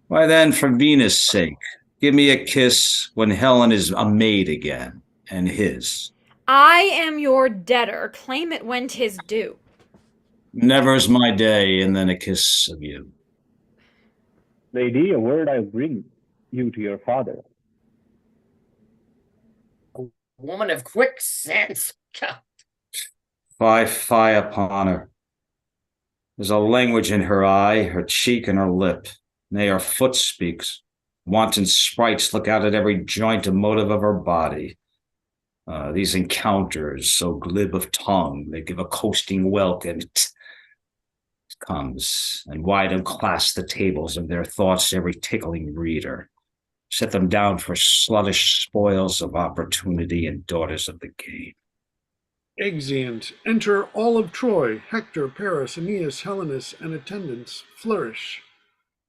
Why then, for Venus' sake, give me a kiss when Helen is a maid again, and his. I am your debtor. Claim it when 'tis due. Never's my day, and then a kiss of you. Lady, a word I bring you to your father. A woman of quick sense. Fie upon her. There's a language in her eye, her cheek, and her lip. Nay, her foot speaks. Wanton sprites look out at every joint and motive of her body. These encounters, so glib of tongue, they give a coasting welcome. Comes, and wide unclasp the tables of their thoughts to every tickling reader. Set them down for sluttish spoils of opportunity and daughters of the game. Exeunt. Enter all of Troy, Hector, Paris, Aeneas, Helenus, and attendants flourish.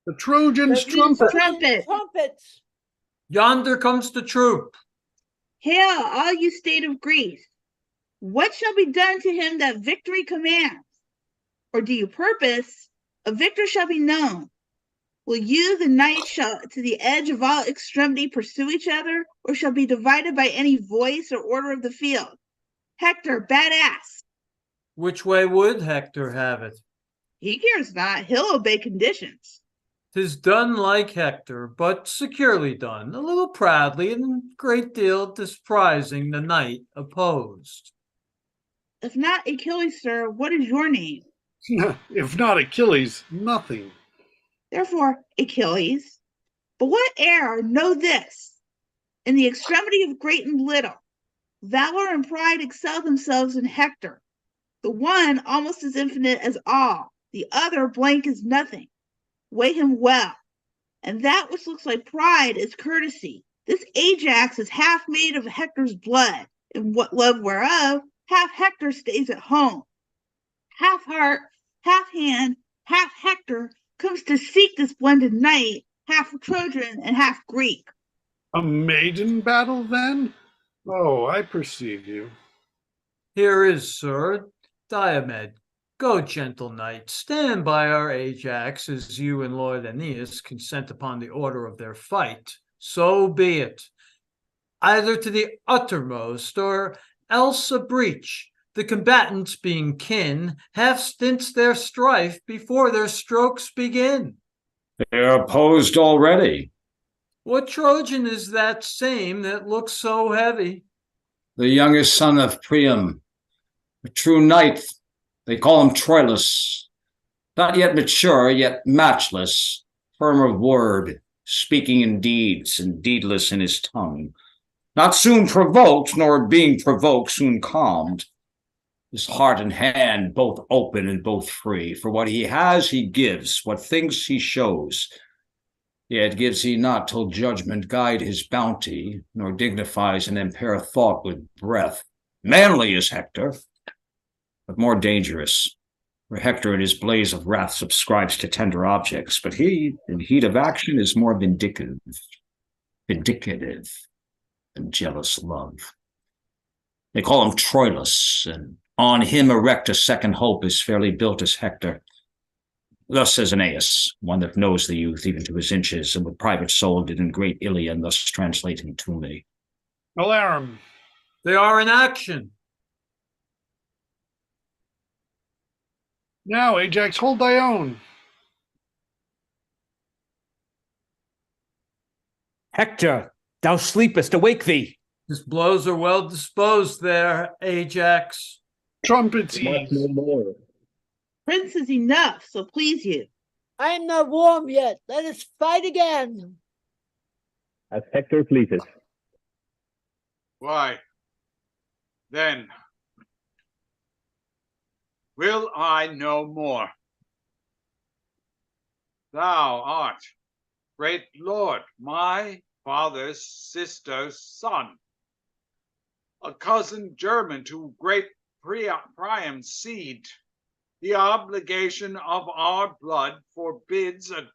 The Trojans trumpet. Trumpets. Yonder comes the troop. Hail, all you state of Greece. What shall be done to him that victory commands? Or do you purpose, a victor shall be known, Will you, the knights, shall to the edge of all extremity pursue each other, or shall be divided by any voice or order of the field? Hector, badass. Which way would Hector have it? He cares not. He'll obey conditions. 'Tis done like Hector, but securely done, a little proudly and a great deal despising the knight opposed. If not Achilles, sir, what is your name? If not Achilles, nothing. Therefore, Achilles. But what error, know this. In the extremity of great and little, valor and pride excel themselves in Hector. The one almost as infinite as all, the other blank as nothing. Weigh him well. And that which looks like pride is courtesy. This Ajax is half made of Hector's blood, and what love whereof half Hector stays at home. Half heart, half hand, half Hector comes to seek this blended knight, half Trojan and half Greek. A maiden battle, then? Oh, I perceive you. Here is, sir, Diomed. Go, gentle knight, stand by our Ajax, as you and Lord Aeneas consent upon the order of their fight. So be it. Either to the uttermost, or else a breach. The combatants, being kin, half stints their strife before their strokes begin. They're opposed already. What Trojan is that same that looks so heavy? The youngest son of Priam, a true knight. They call him Troylus. Not yet mature, yet matchless, firm of word, speaking in deeds and deedless in his tongue. Not soon provoked, nor being provoked soon calmed. His heart and hand both open and both free. For what he has he gives, what thinks he shows. Yet gives he not till judgment guide his bounty, nor dignifies and impair thought with breath. Manly is Hector, but more dangerous. For Hector in his blaze of wrath subscribes to tender objects, but he, in heat of action, is more vindictive than jealous love. They call him Troylus, and on him erect a second hope is fairly built as Hector. Thus says Aeneas, one that knows the youth even to his inches, and with private soul did in great Ilion thus translate him to me. Alarum. They are in action. Now, Ajax, hold thy own. Hector, thou sleepest, awake thee. His blows are well disposed there, Ajax. Trumpets Much no more. Prince is enough, so please you. I am not warm yet. Let us fight again. As Hector pleases. Why, then, will I no more? Thou art, great Lord, my father's sister's son, a cousin German to great Priam's seed. The obligation of our blood forbids a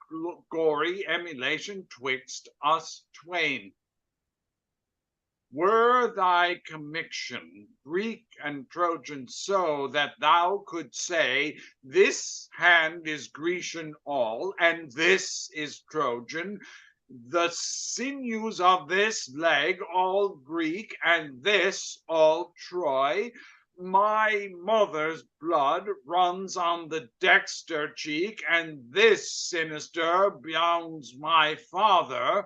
gory emulation twixt us twain. Were thy commixtion Greek and Trojan so that thou could say, this hand is Grecian all, and this is Trojan, the sinews of this leg all Greek, and this all Troy, my mother's blood runs on the dexter cheek, and this sinister bounds my father.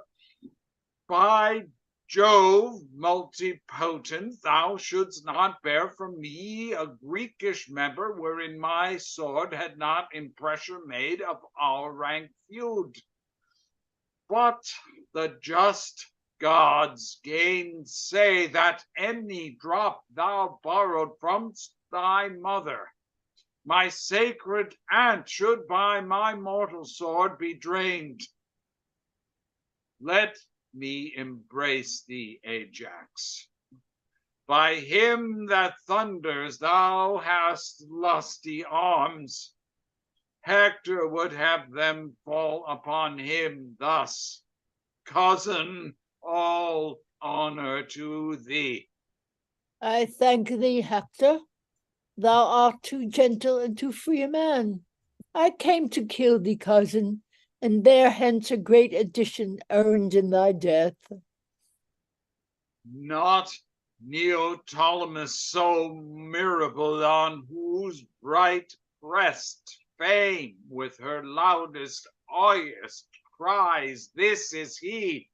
By Jove multipotent, thou shouldst not bear from me a Greekish member, wherein my sword had not impressure made of our rank feud. But the just gods gainsay that any drop thou borrowed from thy mother, my sacred aunt, should by my mortal sword be drained. Let me embrace thee, Ajax. By him that thunders, thou hast lusty arms. Hector would have them fall upon him thus. Cousin, all honor to thee. I thank thee, Hector. Thou art too gentle and too free a man. I came to kill thee, cousin, and there hence a great addition earned in thy death. Not Neoptolemus so mirable, on whose bright breast fame with her loudest, highest cries, this is he,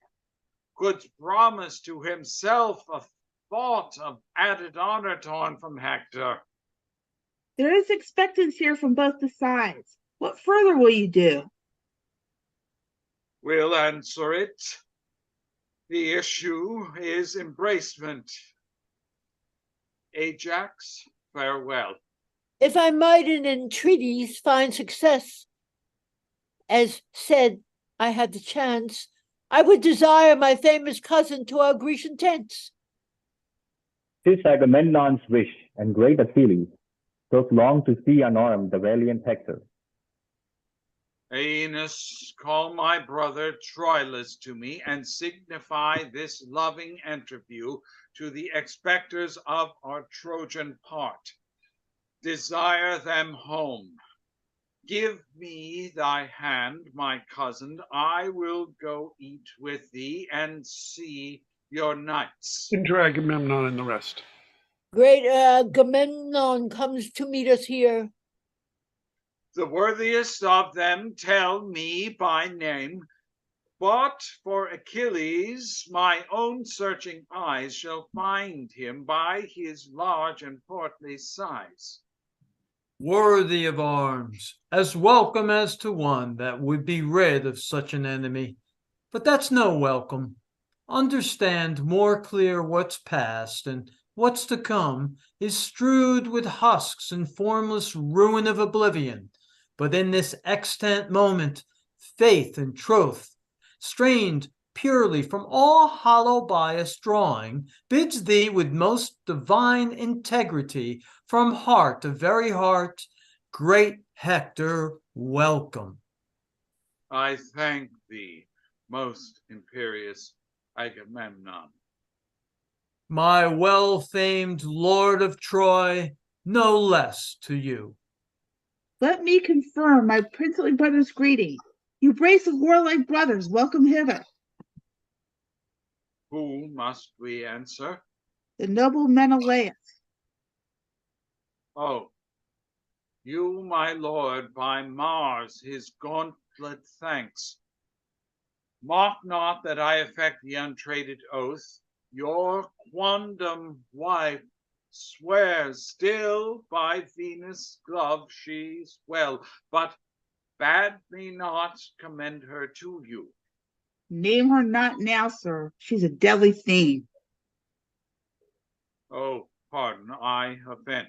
could promise to himself a thought of added honor torn from Hector. There is expectance here from both the sides. What further will you do? We'll answer it. The issue is embracement. Ajax, farewell. If I might in entreaties find success, as said, I had the chance, I would desire my famous cousin to our Grecian tents. 'Tis Agamemnon's wish, and great Achilles doth long to see unarmed the valiant Hector. Aeneas, call my brother Troylus to me, and signify this loving interview to the expectors of our Trojan part. Desire them home. Give me thy hand, my cousin. I will go eat with thee and see your knights. Enter Agamemnon and the rest. Great Agamemnon comes to meet us here. The worthiest of them tell me by name, but for Achilles, my own searching eyes shall find him by his large and portly size. Worthy of arms, as welcome as to one that would be rid of such an enemy. But that's no welcome. Understand more clear what's past, and what's to come is strewed with husks and formless ruin of oblivion. But in this extant moment, faith and troth, strained purely from all hollow bias drawing, bids thee with most divine integrity, from heart to very heart, great Hector, welcome. I thank thee, most imperious Agamemnon. My well-famed Lord of Troy, no less to you. Let me confirm my princely brother's greeting. You brace of warlike brothers, welcome hither. Who must we answer? The noble Menelaus. Oh, you, my lord, by Mars, his gauntlet thanks. Mock not that I affect the untraded oath. Your quondam wife swears still by Venus' glove she's well, but bade me not commend her to you. Name her not now, sir. She's a deadly theme. Oh, pardon, I offend.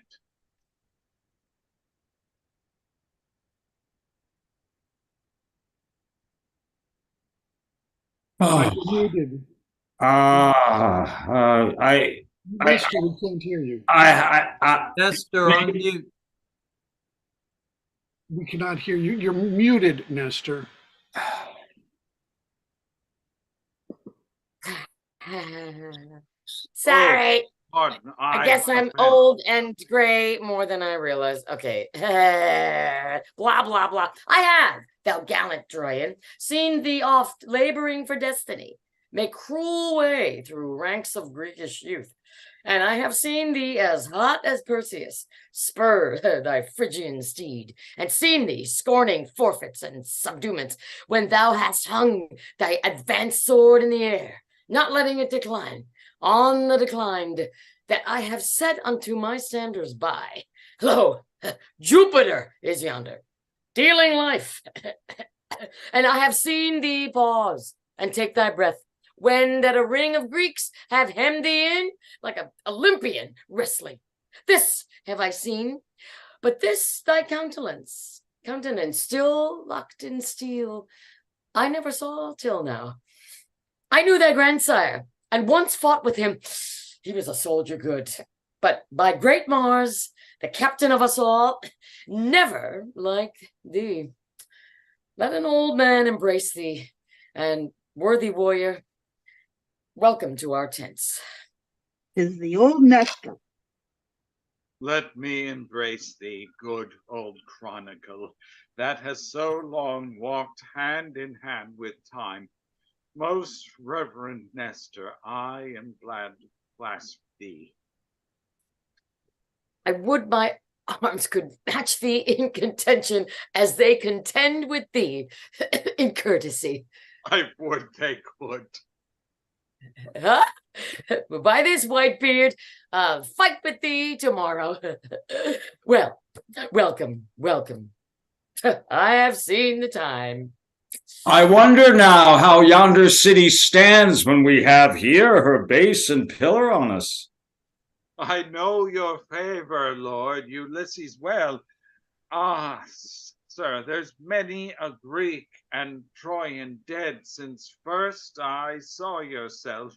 You're muted. Nestor, we can't hear you. Nestor, unmute. We cannot hear you. You're muted, Nestor. Sorry. Pardon, I guess I'm old and gray more than I realize. Okay. Blah, blah, blah. I have, thou gallant Troyan, seen thee oft laboring for destiny, make cruel way through ranks of Greekish youth. And I have seen thee as hot as Perseus, spur thy Phrygian steed, and seen thee scorning forfeits and subduements when thou hast hung thy advanced sword in the air, not letting it decline. On the declined, that I have said unto my standers by, lo, Jupiter is yonder, dealing life. And I have seen thee pause and take thy breath, when that a ring of Greeks have hemmed thee in like an Olympian wrestling. This have I seen, but this thy countenance still locked in steel, I never saw till now. I knew thy grandsire, and once fought with him. He was a soldier good, but by great Mars, the captain of us all, never like thee. Let an old man embrace thee, and worthy warrior, welcome to our tents. 'Tis the old Nestor. Let me embrace thee, good old chronicle, that has so long walked hand in hand with time. Most reverend Nestor, I am glad to clasp thee. I would my arms could match thee in contention as they contend with thee in courtesy. I would they could. Huh? By this white beard, fight with thee tomorrow. Well, welcome. I have seen the time. I wonder now how yonder city stands when we have here her base and pillar on us. I know your favor, Lord Ulysses, well. Ah, sir, there's many a Greek and Trojan dead since first I saw yourself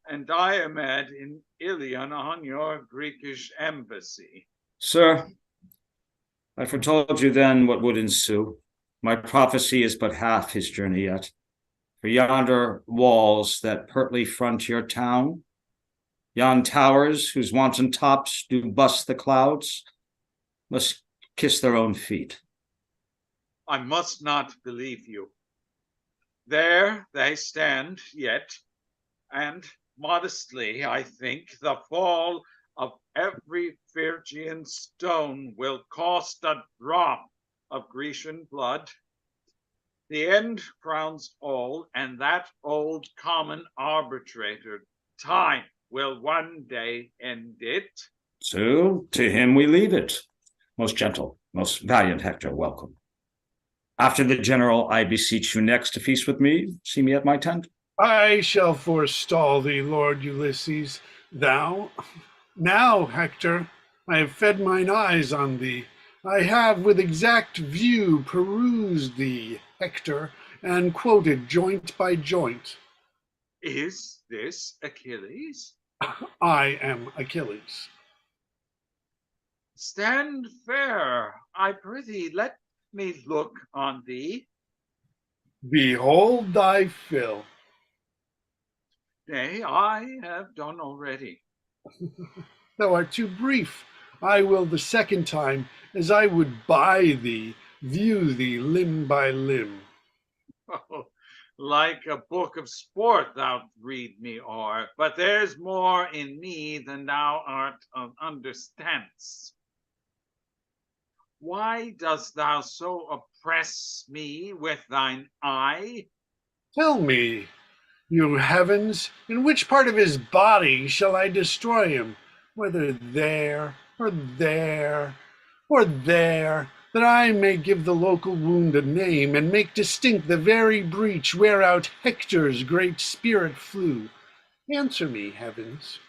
and Diomed in Ilion on your Greekish embassy. Sir, I foretold you then what would ensue. My prophecy is but half his journey yet. For yonder walls that pertly front your town, yon towers whose wanton tops do bust the clouds, must kiss their own feet. I must not believe you. There they stand yet, and modestly, I think, the fall of every Phrygian stone will cost a drop of Grecian blood. The end crowns all, and that old common arbitrator, time, will one day end it. So to him we leave it. Most gentle, most valiant Hector, welcome. After the general, I beseech you next to feast with me. See me at my tent. I shall forestall thee, Lord Ulysses. Thou, now, Hector, I have fed mine eyes on thee. I have with exact view perused thee, Hector, and quoted joint by joint. Is this Achilles? I am Achilles. Stand fair, I prithee, let me look on thee. Behold thy fill. Nay, I have done already. Thou art too brief. I will the second time, as I would buy thee, view thee limb by limb. Oh, like a book of sport thou read me o'er, but there's more in me than thou art understandst. Why dost thou so oppress me with thine eye? Tell me, you heavens, in which part of his body shall I destroy him? Whether there, or there, or there, that I may give the local wound a name, and make distinct the very breach whereout Hector's great spirit flew. Answer me, heavens.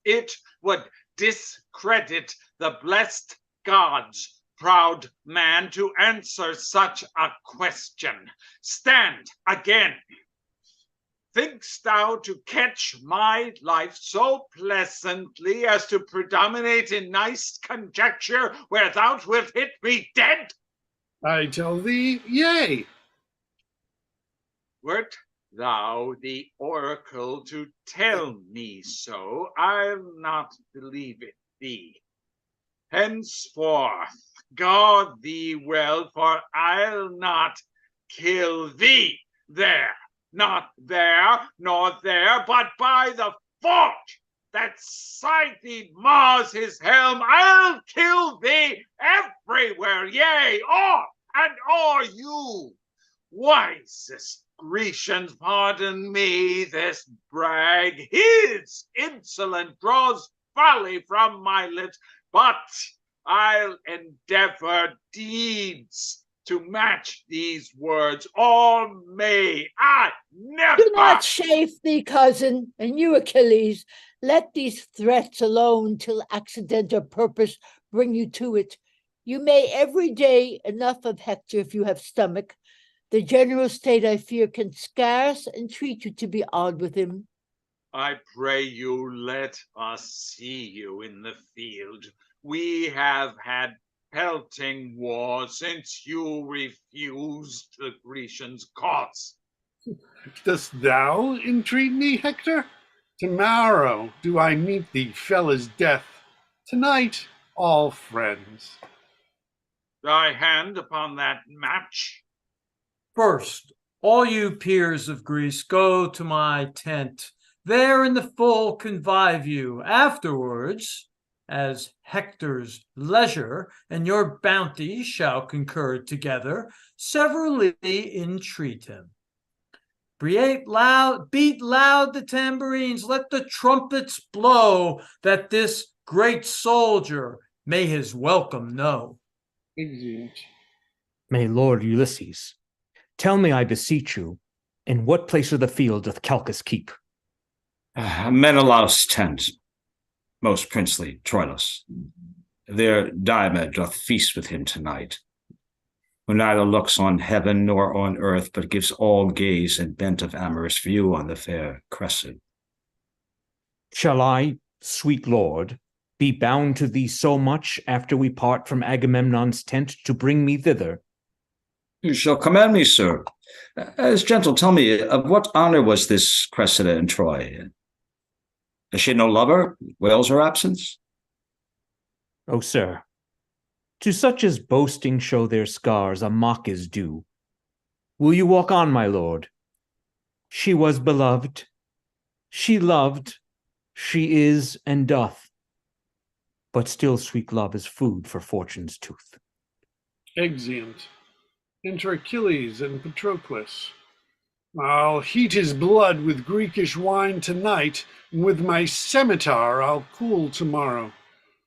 It would discredit the blessed gods, proud man, to answer such a question. Stand again. Think'st thou to catch my life so pleasantly as to predominate in nice conjecture where thou wilt hit me dead? I tell thee, yea. Wert thou the oracle to tell me so, I'll not believe it thee. Henceforth, guard thee well, for I'll not kill thee there. Not there, nor there, but by the fort that Scythe mars his helm, I'll kill thee everywhere, yea, o'er and o'er you. Wisest Grecians, pardon me this brag. His insolence draws folly from my lips, but I'll endeavor deeds to match these words, or may I never. Do not chafe thee, cousin, and you, Achilles. Let these threats alone till accident or purpose bring you to it. You may every day enough of Hector if you have stomach. The general state, I fear, can scarce entreat you to be odd with him. I pray you, let us see you in the field. We have had pelting war since you refused the Grecians' cause. Dost thou entreat me, Hector? Tomorrow do I meet thee, fell as death. Tonight all friends. Thy hand upon that match. First, all you peers of Greece, go to my tent. There in the full convive you. Afterwards, as Hector's leisure and your bounty shall concur together, severally entreat him. Beat loud the tambourines, let the trumpets blow, that this great soldier may his welcome know. Exeunt. May Lord Ulysses, tell me, I beseech you, in what place of the field doth Calchas keep? Menelaus' tent, most princely Troylus. There Diomed doth feast with him tonight, who neither looks on heaven nor on earth, but gives all gaze and bent of amorous view on the fair Cressida. Shall I, sweet lord, be bound to thee so much after we part from Agamemnon's tent to bring me thither? You shall command me, sir. As gentle, tell me, of what honor was this Cressida in Troy? Has she no lover? Wails her absence? O sir, to such as boasting show their scars, a mock is due. Will you walk on, my lord? She was beloved, she loved, she is and doth. But still sweet love is food for fortune's tooth. Exeunt. Enter Achilles and Patroclus. I'll heat his blood with Greekish wine tonight, and with my scimitar I'll cool tomorrow.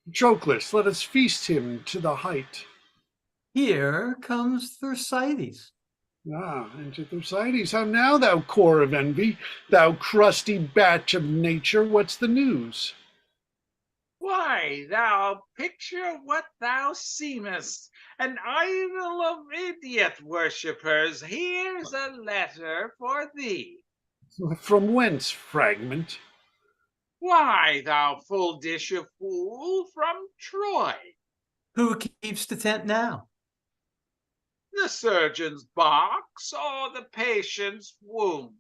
Patroclus, let us feast him to the height. Here comes Thersites. Enter Thersites. How now, thou core of envy, thou crusty batch of nature, what's the news? Why, thou picture what thou seemest, an idol of idiot worshippers. Here's a letter for thee. From whence, fragment? Why, thou full dish of fool, from Troy. Who keeps the tent now? The surgeon's box or the patient's wound?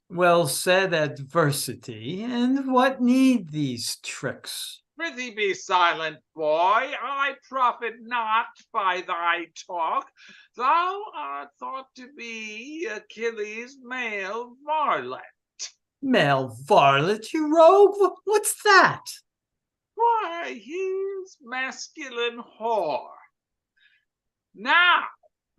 Well said, adversity. And what need these tricks? Prithee be silent, boy. I profit not by thy talk. Thou art thought to be Achilles' male varlet. Male varlet, you rogue? What's that? Why, his masculine whore. Now,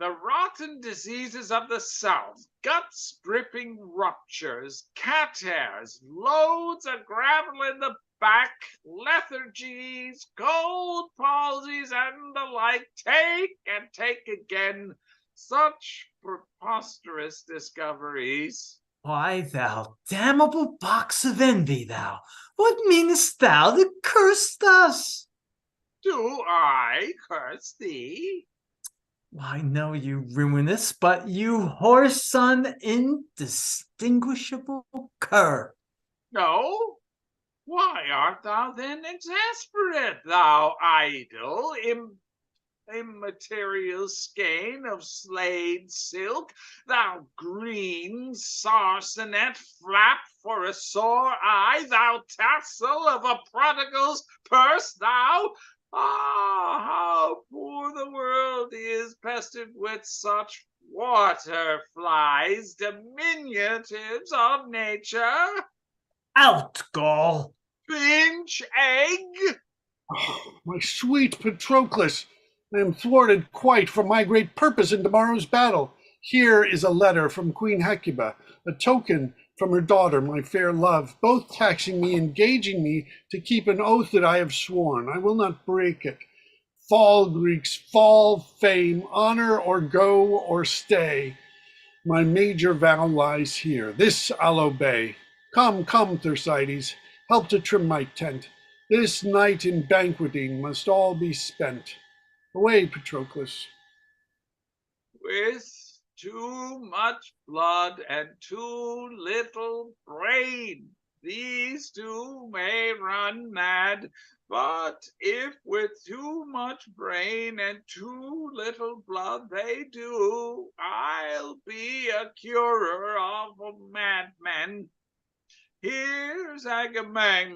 the rotten diseases of the South, gut-stripping ruptures, catarrhs, loads of gravel in the back, lethargies, cold palsies, and the like, take and take again, such preposterous discoveries. Why, thou damnable box of envy, thou, what meanest thou to curse thus? Do I curse thee? Why, no, you ruinous, but you whoreson indistinguishable cur. No? Why art thou then exasperate, thou idle, immaterial skein of slayed silk, thou green sarcenet flap for a sore eye, thou tassel of a prodigal's purse, thou? Ah, how poor the world is, pestered with such water flies, diminutives of nature. Out, Gaul! Pinch egg! Oh, my sweet Patroclus, I am thwarted quite from my great purpose in tomorrow's battle. Here is a letter from Queen Hecuba, a token from her daughter, my fair love, both taxing me, engaging me to keep an oath that I have sworn. I will not break it. Fall, Greeks, fall, fame, honor, or go or stay. My major vow lies here. This I'll obey. Come, come, Thersites, help to trim my tent. This night in banqueting must all be spent. Away, Patroclus. With too much blood and too little brain, these two may run mad. But if with too much brain and too little blood they do, I'll be a curer of madmen. Here's Agamemnon,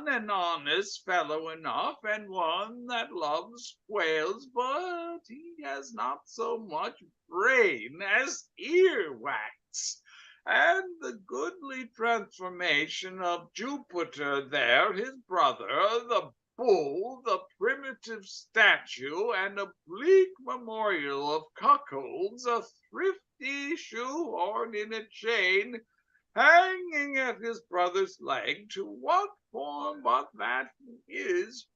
an honest fellow enough, and one that loves whales, but he has not so much brain as earwax. And the goodly transformation of Jupiter there, his brother, the bull, the primitive statue, and a bleak memorial of cuckolds, a thrifty shoehorn in a chain, hanging at his brother's leg, to what form but that is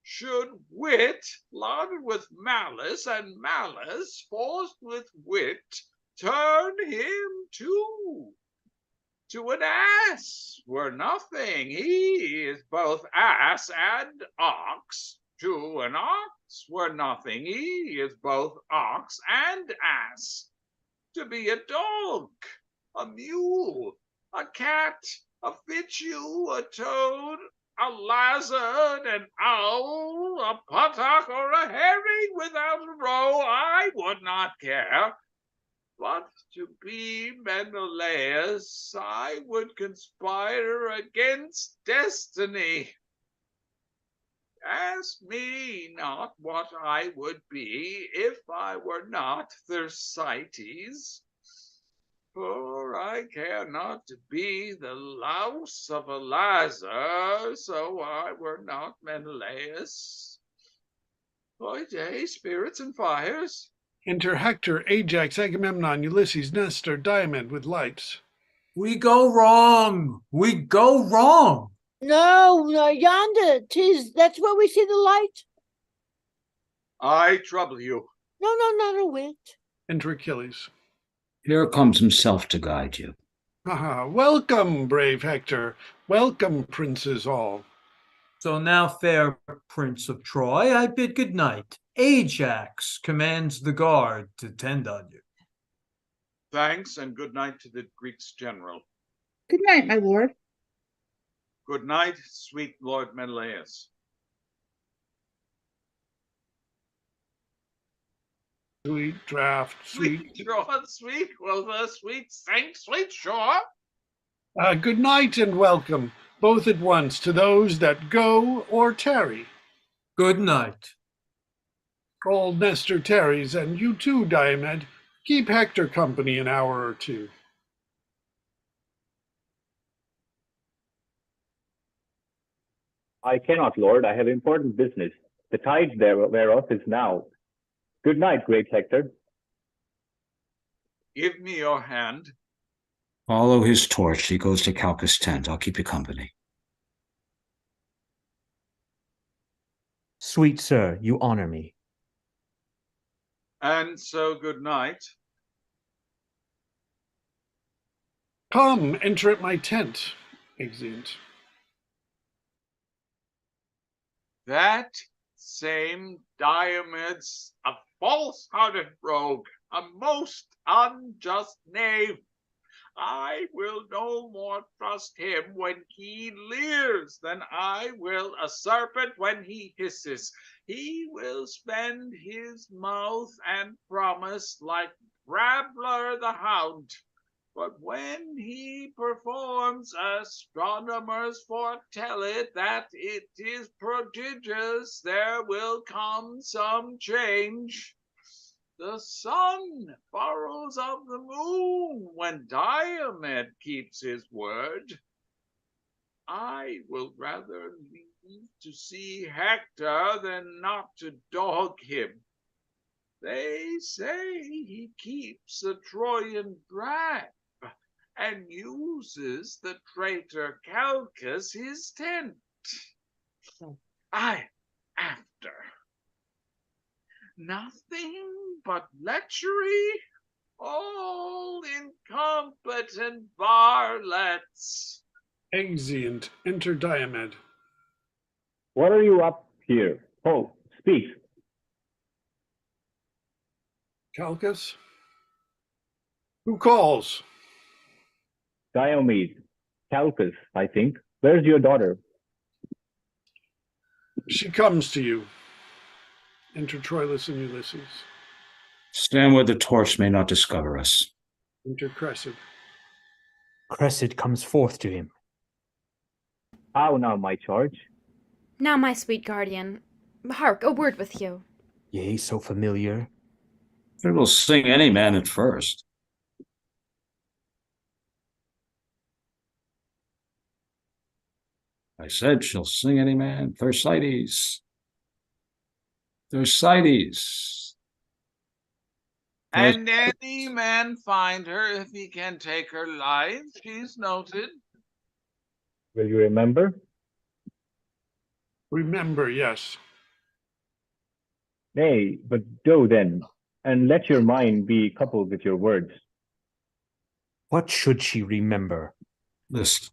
should wit, loaded with malice, and malice, forced with wit, turn him to an ass, were nothing. He is both ass and ox. To an ox were nothing. He is both ox and ass. To be a dog, a mule, a cat, a fichu, a toad, a lizard, an owl, a puttock, or a herring without a row, I would not care. But to be Menelaus, I would conspire against destiny. Ask me not what I would be if I were not Thersites, for I care not to be the louse of Eliza, so I were not Menelaus. By day, spirits and fires. Enter Hector, Ajax, Agamemnon, Ulysses, Nestor, Diomed with lights. We go wrong. We go wrong. No, yonder, that's where we see the light. I trouble you. No, not a whit. Enter Achilles. Here comes himself to guide you. Welcome, brave Hector. Welcome, princes all. So now, fair Prince of Troy, I bid good night. Ajax commands the guard to tend on you. Thanks, and good night to the Greeks' general. Good night, my lord. Good night, sweet Lord Menelaus. Sweet draft, sweet. Sweet quotha, sweet saint, sweet shore. Good night and welcome, both at once, to those that go or tarry. Good night. Old Nestor tarries, and you too, Diomed. Keep Hector company an hour or two. I cannot, Lord. I have important business. The tide whereof is now. Good night, great Hector. Give me your hand. Follow his torch. He goes to Calchas' tent. I'll keep you company. Sweet sir, you honor me. And so good night. Come, enter at my tent. Exeunt. That same Diomed's a false-hearted rogue, a most unjust knave. I will no more trust him when he leers than I will a serpent when he hisses. He will spend his mouth and promise like Brabler the hound. But when he performs, astronomers foretell it that it is prodigious, there will come some change. The sun borrows of the moon when Diomed keeps his word. I will rather live to see Hector than not to dog him. They say he keeps a Trojan drab and uses the traitor Calchas his tent. I after. Nothing but lechery, all incompetent varlets. Exeunt. Enter Diomed. What are you up here? Oh, speak. Calchas? Who calls? Diomed. Calchas, I think. Where's your daughter? She comes to you. Enter Troylus and Ulysses. Stand where the torch may not discover us. Enter Cressida. Cressida comes forth to him. How now, my charge? Now, my sweet guardian, hark, a word with you. Yea, so familiar. It will sing any man at first. I said she'll sing any man. Thersites. Thersites. And any man find her if he can take her life. She's noted. Will you remember? Remember, yes. Nay, but go then, and let your mind be coupled with your words. What should she remember? List.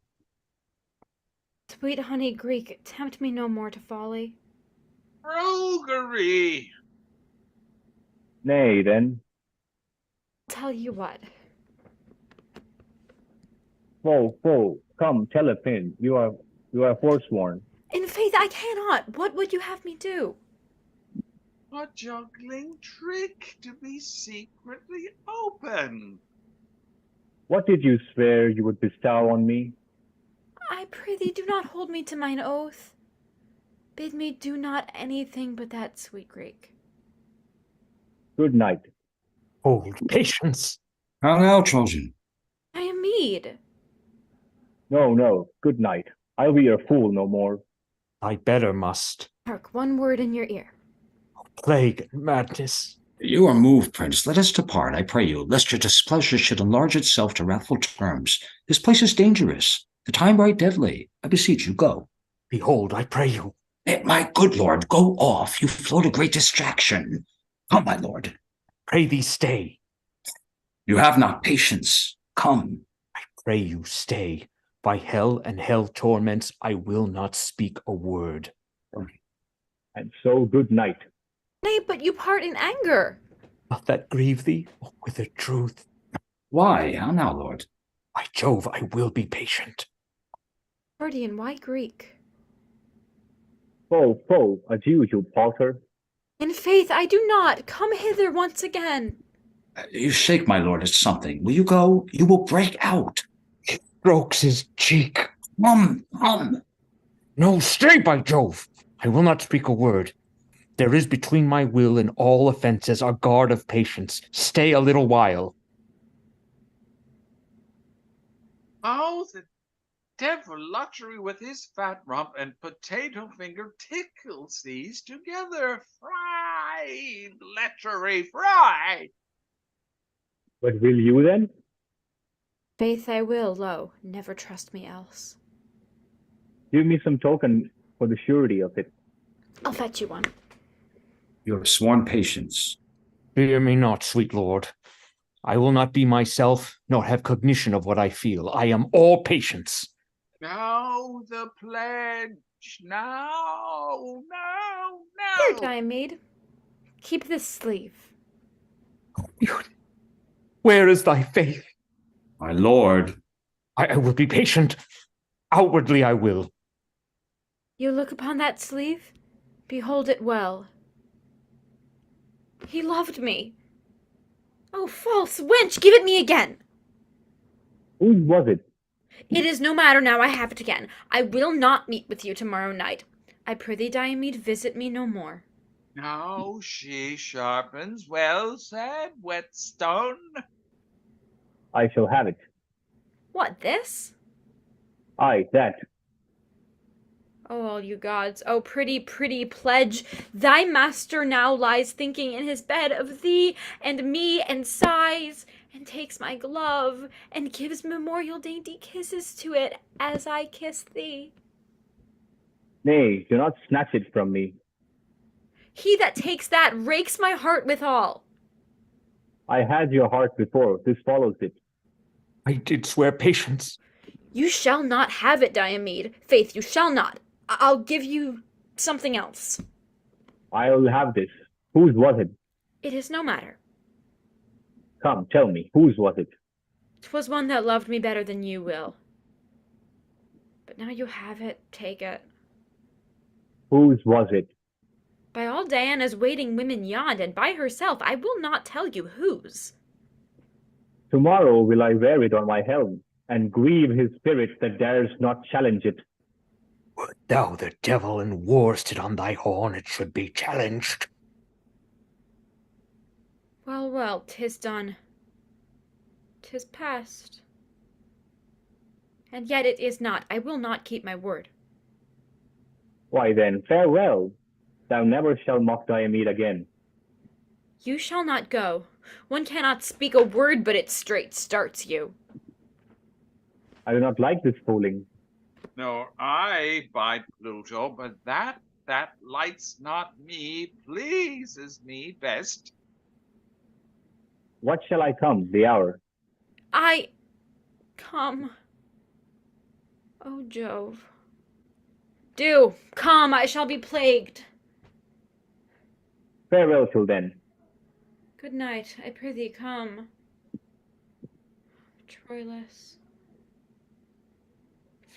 Sweet honey Greek, tempt me no more to folly. Roguery. Nay, then. Tell you what. Foe, come, tell a pin. You are forsworn. In faith, I cannot. What would you have me do? A juggling trick to be secretly open. What did you swear you would bestow on me? I prithee, do not hold me to mine oath. Bid me do not anything but that, sweet Greek. Good night. Hold patience. How now, Trojan? Diomede. No, good night. I'll be your fool no more. I better must. Hark, one word in your ear. Plague and madness. You are moved, Prince. Let us depart, I pray you, lest your displeasure should enlarge itself to wrathful terms. This place is dangerous, the time right deadly. I beseech you, go. Behold, I pray you. My good lord, go off. You float a great distraction. Come, my lord. Pray thee stay. You have not patience. Come. I pray you stay. By hell and hell torments, I will not speak a word. And so good night. Nay, but you part in anger. Doth that grieve thee? Oh, with a truth. Why? How now, lord? By Jove, I will be patient. Guardian, why Greek? Foe, adieu, you palter. In faith, I do not. Come hither once again. You shake, my lord, at something. Will you go? You will break out. It strokes his cheek. Come. No, stay, by Jove. I will not speak a word. There is between my will and all offences a guard of patience. Stay a little while. Oh, the devil luxury with his fat rump and potato finger tickles these together. Fried lechery, fried. But will you then? Faith I will, lo, never trust me else. Give me some token for the surety of it. I'll fetch you one. You have sworn patience. Fear me not, sweet lord. I will not be myself, nor have cognition of what I feel. I am all patience. Now the pledge. Now. Here, Diomede. Keep this sleeve. Where is thy faith? My lord. I will be patient. Outwardly I will. You look upon that sleeve? Behold it well. He loved me. Oh, false wench, give it me again. Whose was it? It is no matter now, I have it again. I will not meet with you tomorrow night. I prithee, Diomede, visit me no more. Now she sharpens. Well said, whetstone. I shall have it. What, this? Aye, that. Oh, all you gods, oh pretty, pretty pledge, thy master now lies thinking in his bed of thee and me, and sighs, and takes my glove, and gives memorial dainty kisses to it, as I kiss thee. Nay, do not snatch it from me. He that takes that rakes my heart withal. I had your heart before, this follows it. I did swear patience. You shall not have it, Diomede. Faith, you shall not. I'll give you something else. I'll have this. Whose was it? It is no matter. Come, tell me, whose was it? 'Twas one that loved me better than you will. But now you have it, take it. Whose was it? By all Diana's waiting women yond, and by herself, I will not tell you whose. Tomorrow will I wear it on my helm, and grieve his spirit that dares not challenge it. Would thou the devil in war stood on thy horn, it should be challenged. Well, well, 'tis done. 'Tis past. And yet it is not. I will not keep my word. Why then, farewell. Thou never shalt mock Diomed again. You shall not go. One cannot speak a word, but it straight starts you. I do not like this fooling. Nor I, by Pluto, but that lights not me pleases me best. What shall I come, the hour? I come. Oh, Jove. Do come, I shall be plagued. Farewell till then. Good night, I prithee come. Troylus.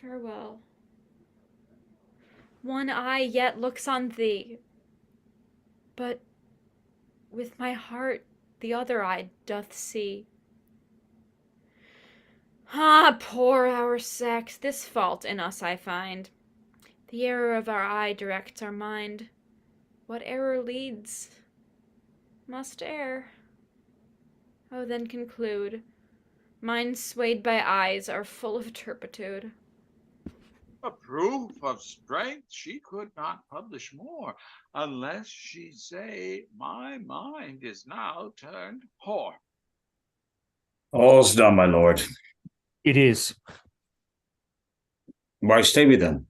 Farewell. One eye yet looks on thee, but with my heart the other eye doth see. Ah, poor our sex, this fault in us I find. The error of our eye directs our mind. What error leads must err. Oh, then conclude. Minds swayed by eyes are full of turpitude. A proof of strength she could not publish more, unless she say, my mind is now turned whore. All's done, my lord. It is. Why stay we then?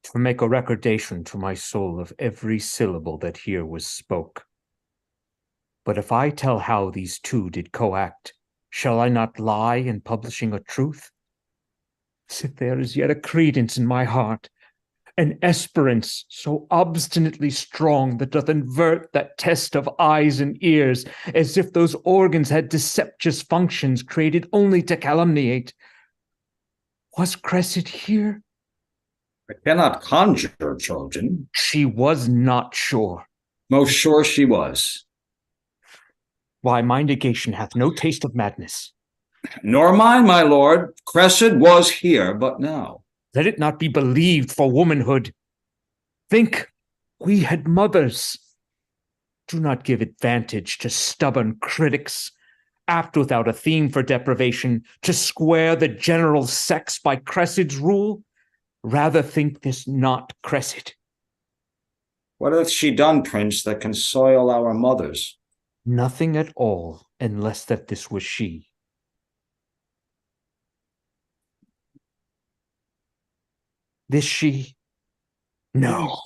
To make a recordation to my soul of every syllable that here was spoke. But if I tell how these two did coact, shall I not lie in publishing a truth? If there is yet a credence in my heart, an esperance so obstinately strong that doth invert that test of eyes and ears, as if those organs had deceptious functions created only to calumniate. Was Cressida here? I cannot conjure, Trojan. She was not sure. Most sure she was. Why, my negation hath no taste of madness. Nor mine, my lord. Cressida was here but now. Let it not be believed for womanhood. Think, we had mothers. Do not give advantage to stubborn critics, apt without a theme for deprivation, to square the general sex by Cressida's rule. Rather think this not Cressida. What hath she done, prince, that can soil our mothers? Nothing at all, unless that this was she. This she? No.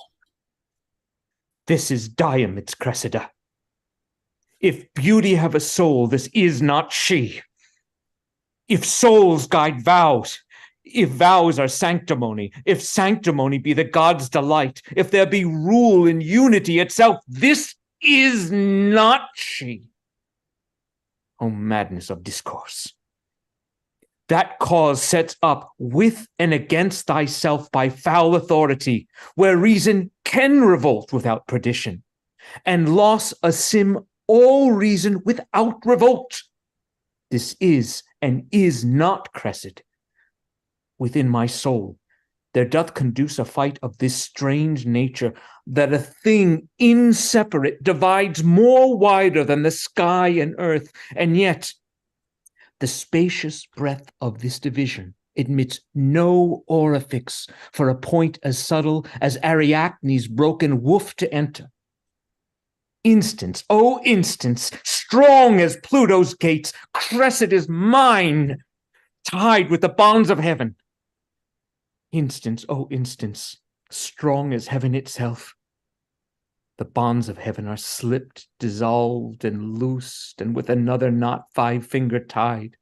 This is Diomed's Cressida. If beauty have a soul, this is not she. If souls guide vows, if vows are sanctimony, if sanctimony be the god's delight, if there be rule in unity itself, this is not she. O madness of discourse! That cause sets up with and against thyself by foul authority, where reason can revolt without perdition, and loss assume all reason without revolt. This is and is not Cressida. Within my soul there doth conduce a fight of this strange nature, that a thing inseparate divides more wider than the sky and earth, and yet the spacious breadth of this division admits no orifice for a point as subtle as Ariadne's broken woof to enter. Instance, oh instance, strong as Pluto's gates, Cressida is mine, tied with the bonds of heaven. Instance, oh instance, strong as heaven itself. The bonds of heaven are slipped, dissolved, and loosed, and with another knot 5-finger tied.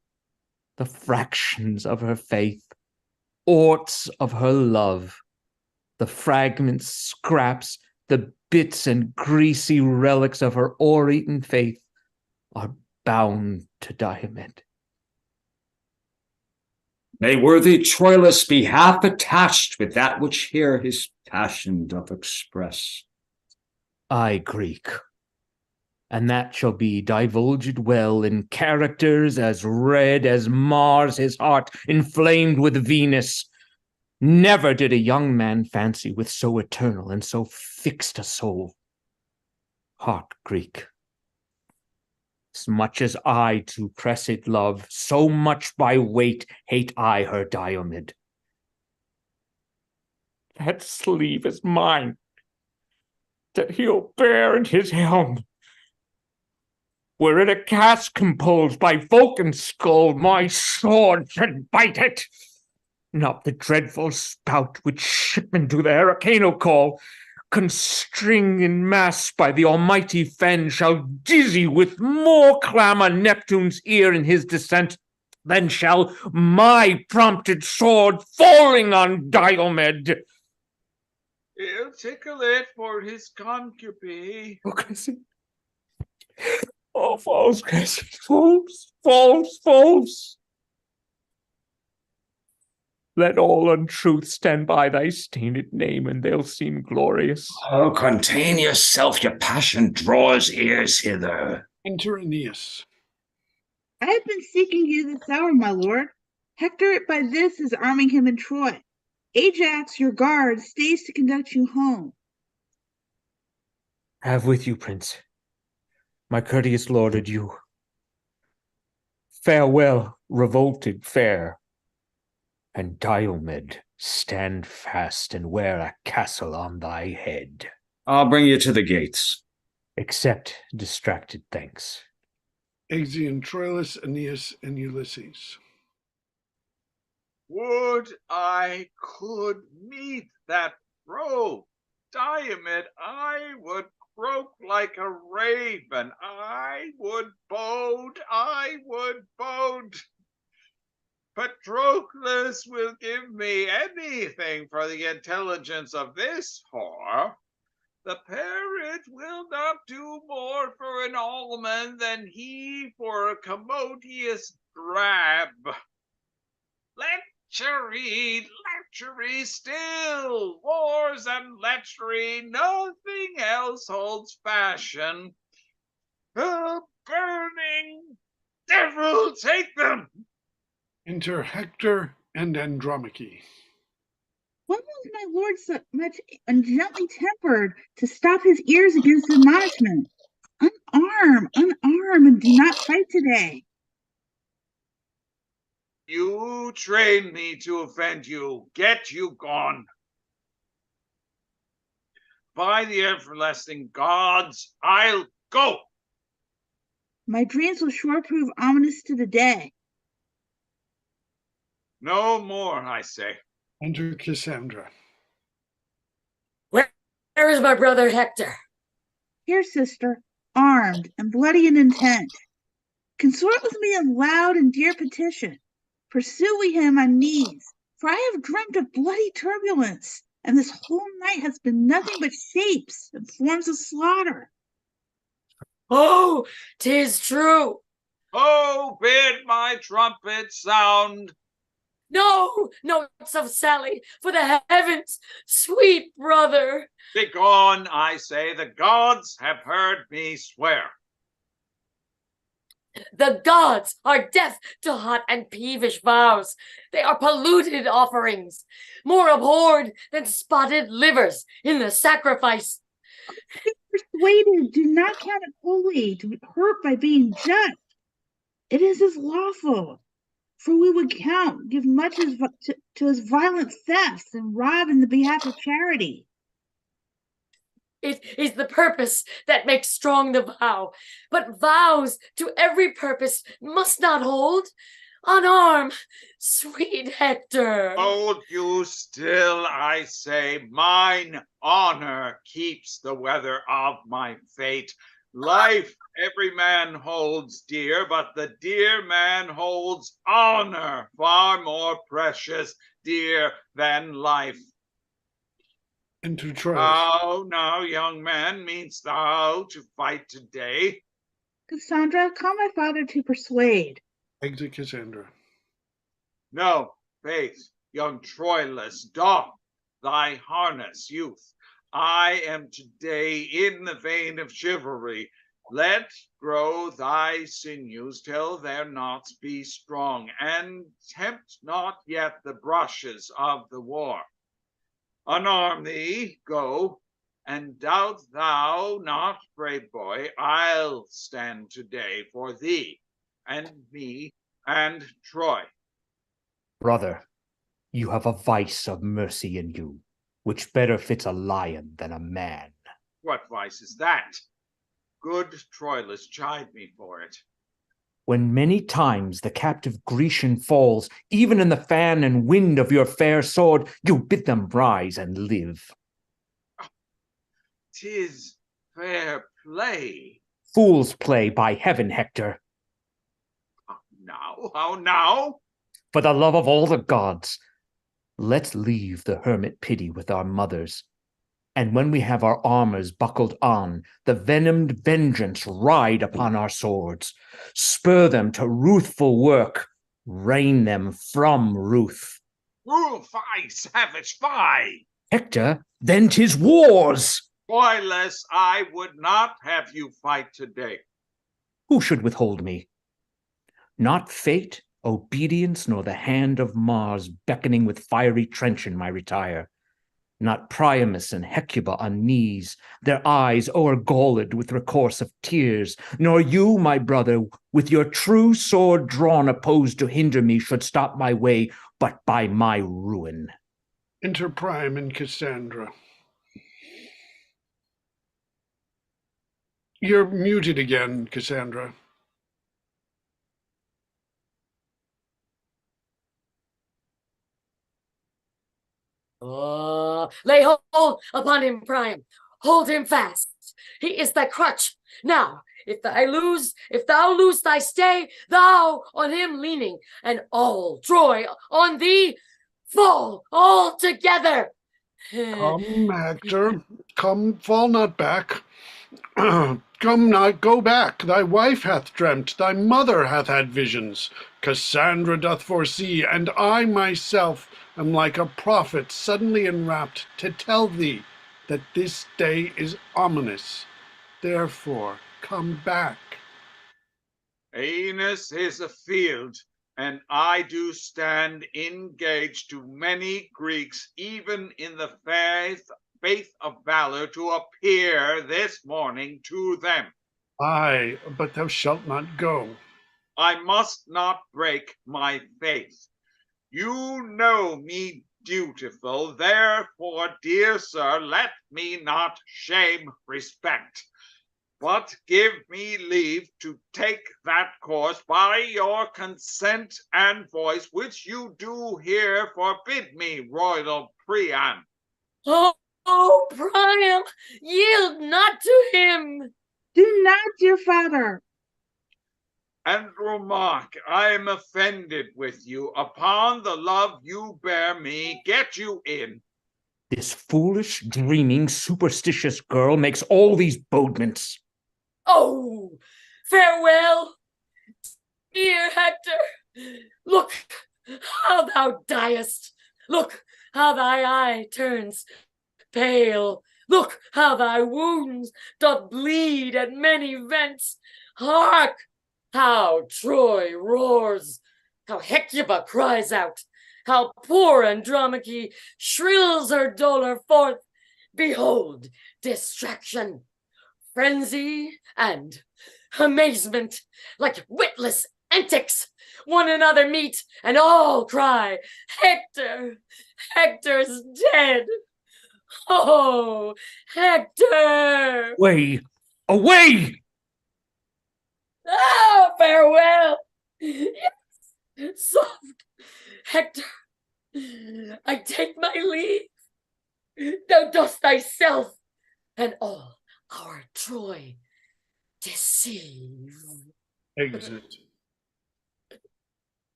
The fractions of her faith, orts of her love, the fragments, scraps, the bits and greasy relics of her o'er-eaten faith are bound to Diomed. May worthy Troylus be half attached with that which here his passion doth express. Ay, Greek, and that shall be divulged well in characters as red as Mars his heart inflamed with Venus. Never did a young man fancy with so eternal and so fixed a soul. Hark, Greek. As much as I to Cressida love, so much by weight hate I her Diomed. That sleeve is mine, that he'll bear in his helm. Were it a cast composed by Vulcan's skull, my sword should bite it. Not the dreadful spout which shipmen to the hurricane call, constring in mass by the almighty fen, shall dizzy with more clamor Neptune's ear in his descent, than shall my prompted sword falling on Diomed. He'll tickle it for his concubine. Oh, Cressida. Oh, false, Cressida, false, false, false. Let all untruth stand by thy stained name, and they'll seem glorious. Oh, contain yourself, your passion draws ears hither. Enter Aeneas. I have been seeking you this hour, my lord. Hector by this is arming him in Troy. Ajax, your guard, stays to conduct you home. Have with you, prince, my courteous lord adieu. Farewell, revolted fair, and Diomed, stand fast and wear a castle on thy head. I'll bring you to the gates. Accept distracted thanks. Exeunt Troilus, Aeneas, and Ulysses. Would I could meet that roe, Diomed, I would croak like a raven. I would bode. Patroclus will give me anything for the intelligence of this whore. The parrot will not do more for an almond than he for a commodious drab. Lechery still, wars and lechery, nothing else holds fashion. The burning devil take them! Enter Hector and Andromache. When was my lord so much ungently tempered to stop his ears against admonishment? Unarm, and do not fight today. You train me to offend you. Get you gone. By the everlasting gods, I'll go. My dreams will sure prove ominous to the day. No more, I say. Enter Cassandra. Where is my brother Hector? Here, sister, armed and bloody in intent. Consort with me in loud and dear petition. Pursue we him on knees, for I have dreamt of bloody turbulence, and this whole night has been nothing but shapes and forms of slaughter. Oh, 'tis true. Oh, bid my trumpet sound. No notes of Sally, for the heavens, sweet brother. Begone, I say, the gods have heard me swear. The gods are deaf to hot and peevish vows. They are polluted offerings, more abhorred than spotted livers in the sacrifice. Persuaded, do not count it holy to be hurt by being just. It is as lawful, for we would give much to his violent thefts and rob in the behalf of charity. It is the purpose that makes strong the vow, but vows to every purpose must not hold. Unarm, sweet Hector. Hold you still, I say. Mine honor keeps the weather of my fate. Life every man holds dear, but the dear man holds honor far more precious, dear than life. Enter Troilus. How now, young man, meanst thou to fight today? Cassandra, call my father to persuade. Exit Cassandra. No, faith, young Troylus, doff thy harness, youth. I am today in the vein of chivalry, Let grow thy sinews till their knots be strong, and tempt not yet the brushes of the war. Unarm thee, go, and doubt thou not, brave boy, I'll stand today for thee, and me, and Troy. Brother, you have a vice of mercy in you, which better fits a lion than a man. What vice is that? Good Troylus chide me for it. When many times the captive Grecian falls, even in the fan and wind of your fair sword, you bid them rise and live. 'Tis fair play. Fool's play, by heaven, Hector. How now? For the love of all the gods, let's leave the hermit pity with our mothers. And when we have our armors buckled on, the venomed vengeance ride upon our swords. Spur them to ruthful work, rein them from ruth. Rule, fie, savage, fie! Hector, then 'tis wars! Troylus, I would not have you fight today. Who should withhold me? Not fate, obedience, nor the hand of Mars beckoning with fiery truncheon my retire. Not Priamus and Hecuba on knees, their eyes o'ergalled with recourse of tears, nor you, my brother, with your true sword drawn opposed to hinder me should stop my way, but by my ruin. Enter Priam and Cassandra. You're muted again, Cassandra. Lay hold upon him, Priam. Hold him fast. He is thy crutch. Now, if thou lose thy stay, thou on him leaning, and all Troy on thee fall all together. Come, Hector, come, fall not back. Come not, go back. Thy wife hath dreamt, thy mother hath had visions. Cassandra doth foresee, and I myself am like a prophet suddenly enwrapped to tell thee that this day is ominous. Therefore, come back. Aenus is afield, and I do stand engaged to many Greeks, even in the faith of valor, to appear this morning to them. Aye, but thou shalt not go. I must not break my faith. You know me dutiful, therefore, dear sir, let me not shame respect, but give me leave to take that course by your consent and voice, which you do here forbid me, royal Priam. Oh, Priam, yield not to him. Do not, dear father. Andromache, I am offended with you. Upon the love you bear me, get you in. This foolish, dreaming, superstitious girl makes all these bodements. Oh, farewell, dear Hector. Look how thou diest. Look how thy eye turns pale. Look how thy wounds doth bleed at many vents. Hark! How Troy roars, how Hecuba cries out, how poor Andromache shrills her dolor forth. Behold distraction, frenzy, and amazement, like witless antics, one another meet, and all cry, Hector, Hector's dead. Oh, Hector! Away! Away! Ah, farewell! Yes, soft, Hector, I take my leave. Thou dost thyself and all our Troy deceive. Exit.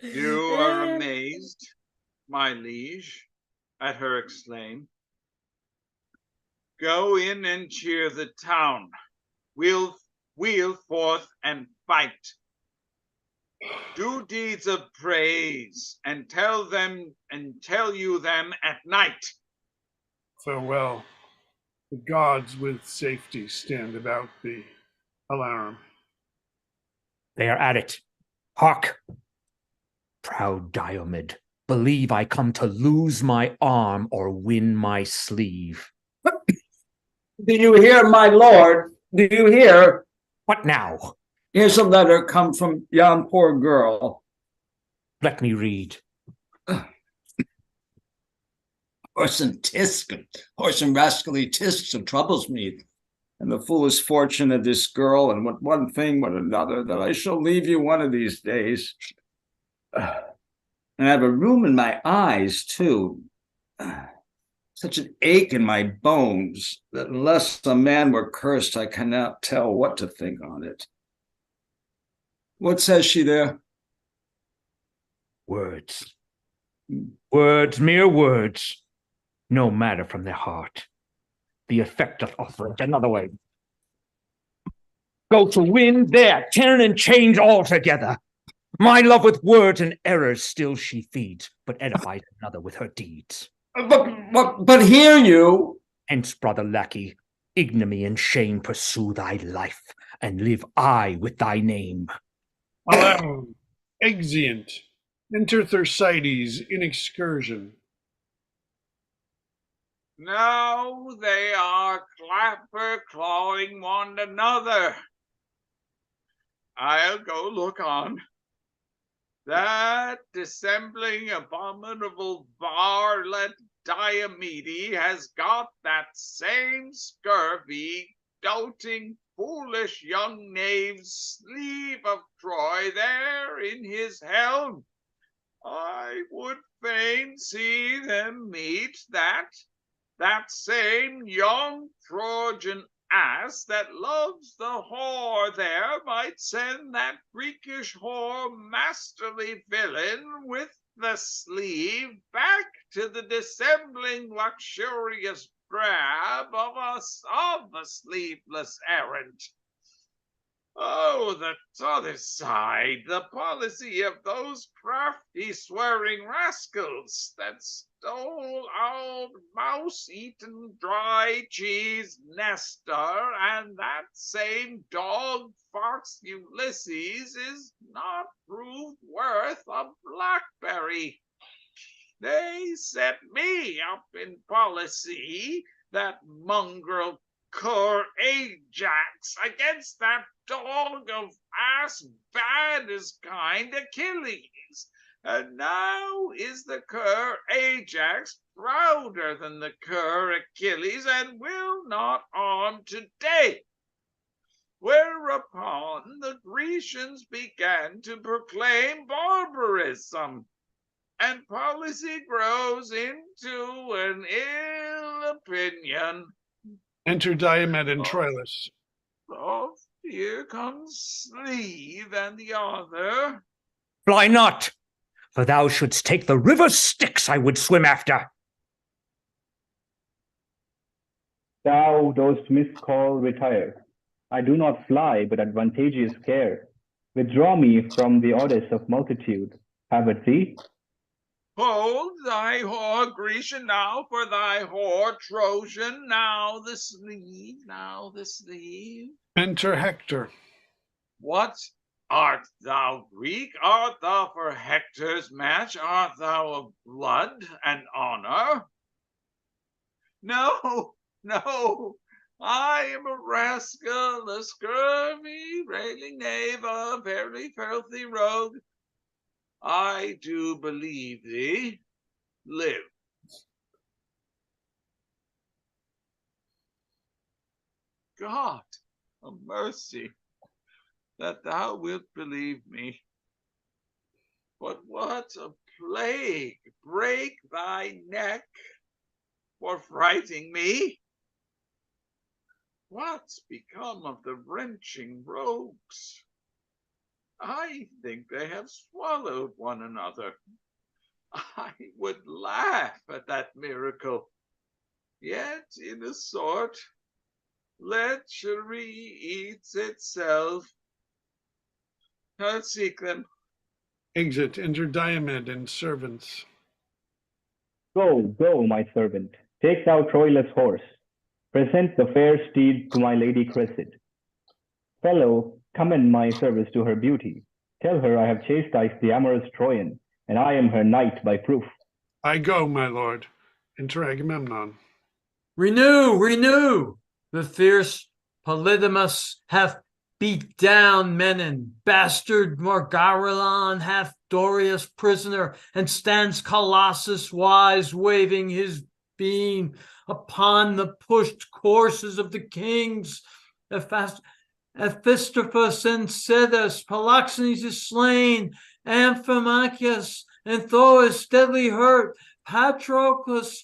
You are amazed, my liege, at her exclaim. Go in and cheer the town. We'll wheel forth and fight. Do deeds of praise and tell you them at night. Farewell. The gods with safety stand about thee. Alarum. They are at it. Hark! Proud Diomed, believe I come to lose my arm or win my sleeve. Do you hear, my lord? Do you hear? What now? Here's a letter come from yon poor girl. Let me read. Horse and rascally tisk that troubles me, and the foolish fortune of this girl, and what one thing, what another, that I shall leave you one of these days. And I have a rheum in my eyes, too. Such an ache in my bones that unless a man were cursed, I cannot tell what to think on it. What says she there? Words. Words, mere words. No matter from their heart. The effect of offering another way. Go to win there, turn and change altogether. My love with words and errors still she feeds, but edifies another with her deeds. But hear you. Hence, brother lackey, ignominy and shame pursue thy life, and live I with thy name. Alarum. Exeunt. Enter Thersites in excursion. Now they are clawing one another. I'll go look on. That dissembling, abominable varlet Diomedes has got that same scurvy, doting, foolish young knave's sleeve of Troy there in his helm. I would fain see them meet, that same young Trojan ass that loves the whore there might send that freakish whore masterly villain with the sleeve back to the dissembling luxurious drab of a sleeveless errant. Oh, the other side, the policy of those crafty swearing rascals that stole old mouse-eaten dry cheese Nestor, and that same dog fox Ulysses is not proved worth a blackberry. They set me up in policy, that mongrel cur Ajax, against that dog of ass bad as kind Achilles. And now is the cur Ajax prouder than the cur Achilles, and will not arm today. Whereupon the Grecians began to proclaim barbarism, and policy grows into an ill opinion. Enter Diomed and Troylus. Oh, here comes Sleeve and the other. Fly not, for thou shouldst take the river Styx I would swim after. Thou dost miscall retire. I do not fly, but advantageous care. Withdraw me from the odds of multitude. Have at thee. Hold thy whore Grecian now for thy whore Trojan, now the sleeve, Enter Hector. What? Art thou Greek? Art thou for Hector's match? Art thou of blood and honor? No, I am a rascal, a scurvy, railing knave, a very filthy rogue. I do believe thee. Live. God, a mercy, that thou wilt believe me. But what a plague break thy neck for frighting me? What's become of the wrenching rogues? I think they have swallowed one another. I would laugh at that miracle. Yet, in a sort, lechery eats itself. Let's seek them. Exit. Enter Diomed and servants. Go, my servant. Take thou Troylus' horse. Present the fair steed to my lady Cressida. Fellow, commend my service to her beauty. Tell her I have chastised the amorous Trojan, and I am her knight by proof. I go, my lord. Enter Agamemnon. Renew, renew! The fierce Polydamas hath beat down Menon, bastard Margarillon hath Dorius prisoner, and stands Colossus wise, waving his beam upon the pushed courses of the kings. Ephistophus and Cydus, Polyxenes is slain, Amphimachus and Thoas deadly hurt, Patroclus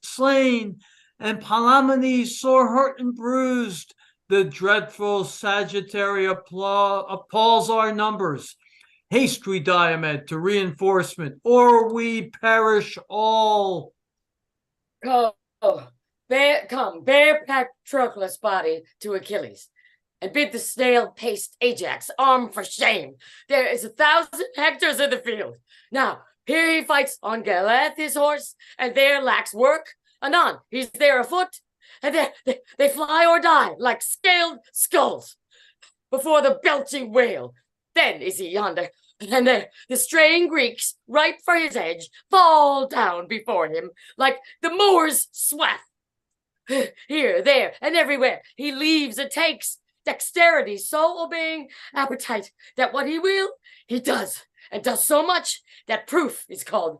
slain, and Palamedes sore hurt and bruised. The dreadful Sagittarius appalls our numbers. Haste we, Diomed, to reinforcement, or we perish all. Come, bear Patroclus' body to Achilles, and bid the snail-paced Ajax arm for shame. There is 1,000 Hectors in the field. Now, here he fights on Galath his horse, and there lacks work. Anon, he's there afoot, and there they fly or die like scaled skulls before the belching whale. Then is he yonder, and there the straying Greeks, ripe for his edge, fall down before him like the mower's swath. Here, there, and everywhere he leaves and takes, dexterity so obeying appetite that what he will, he does, and does so much that proof is called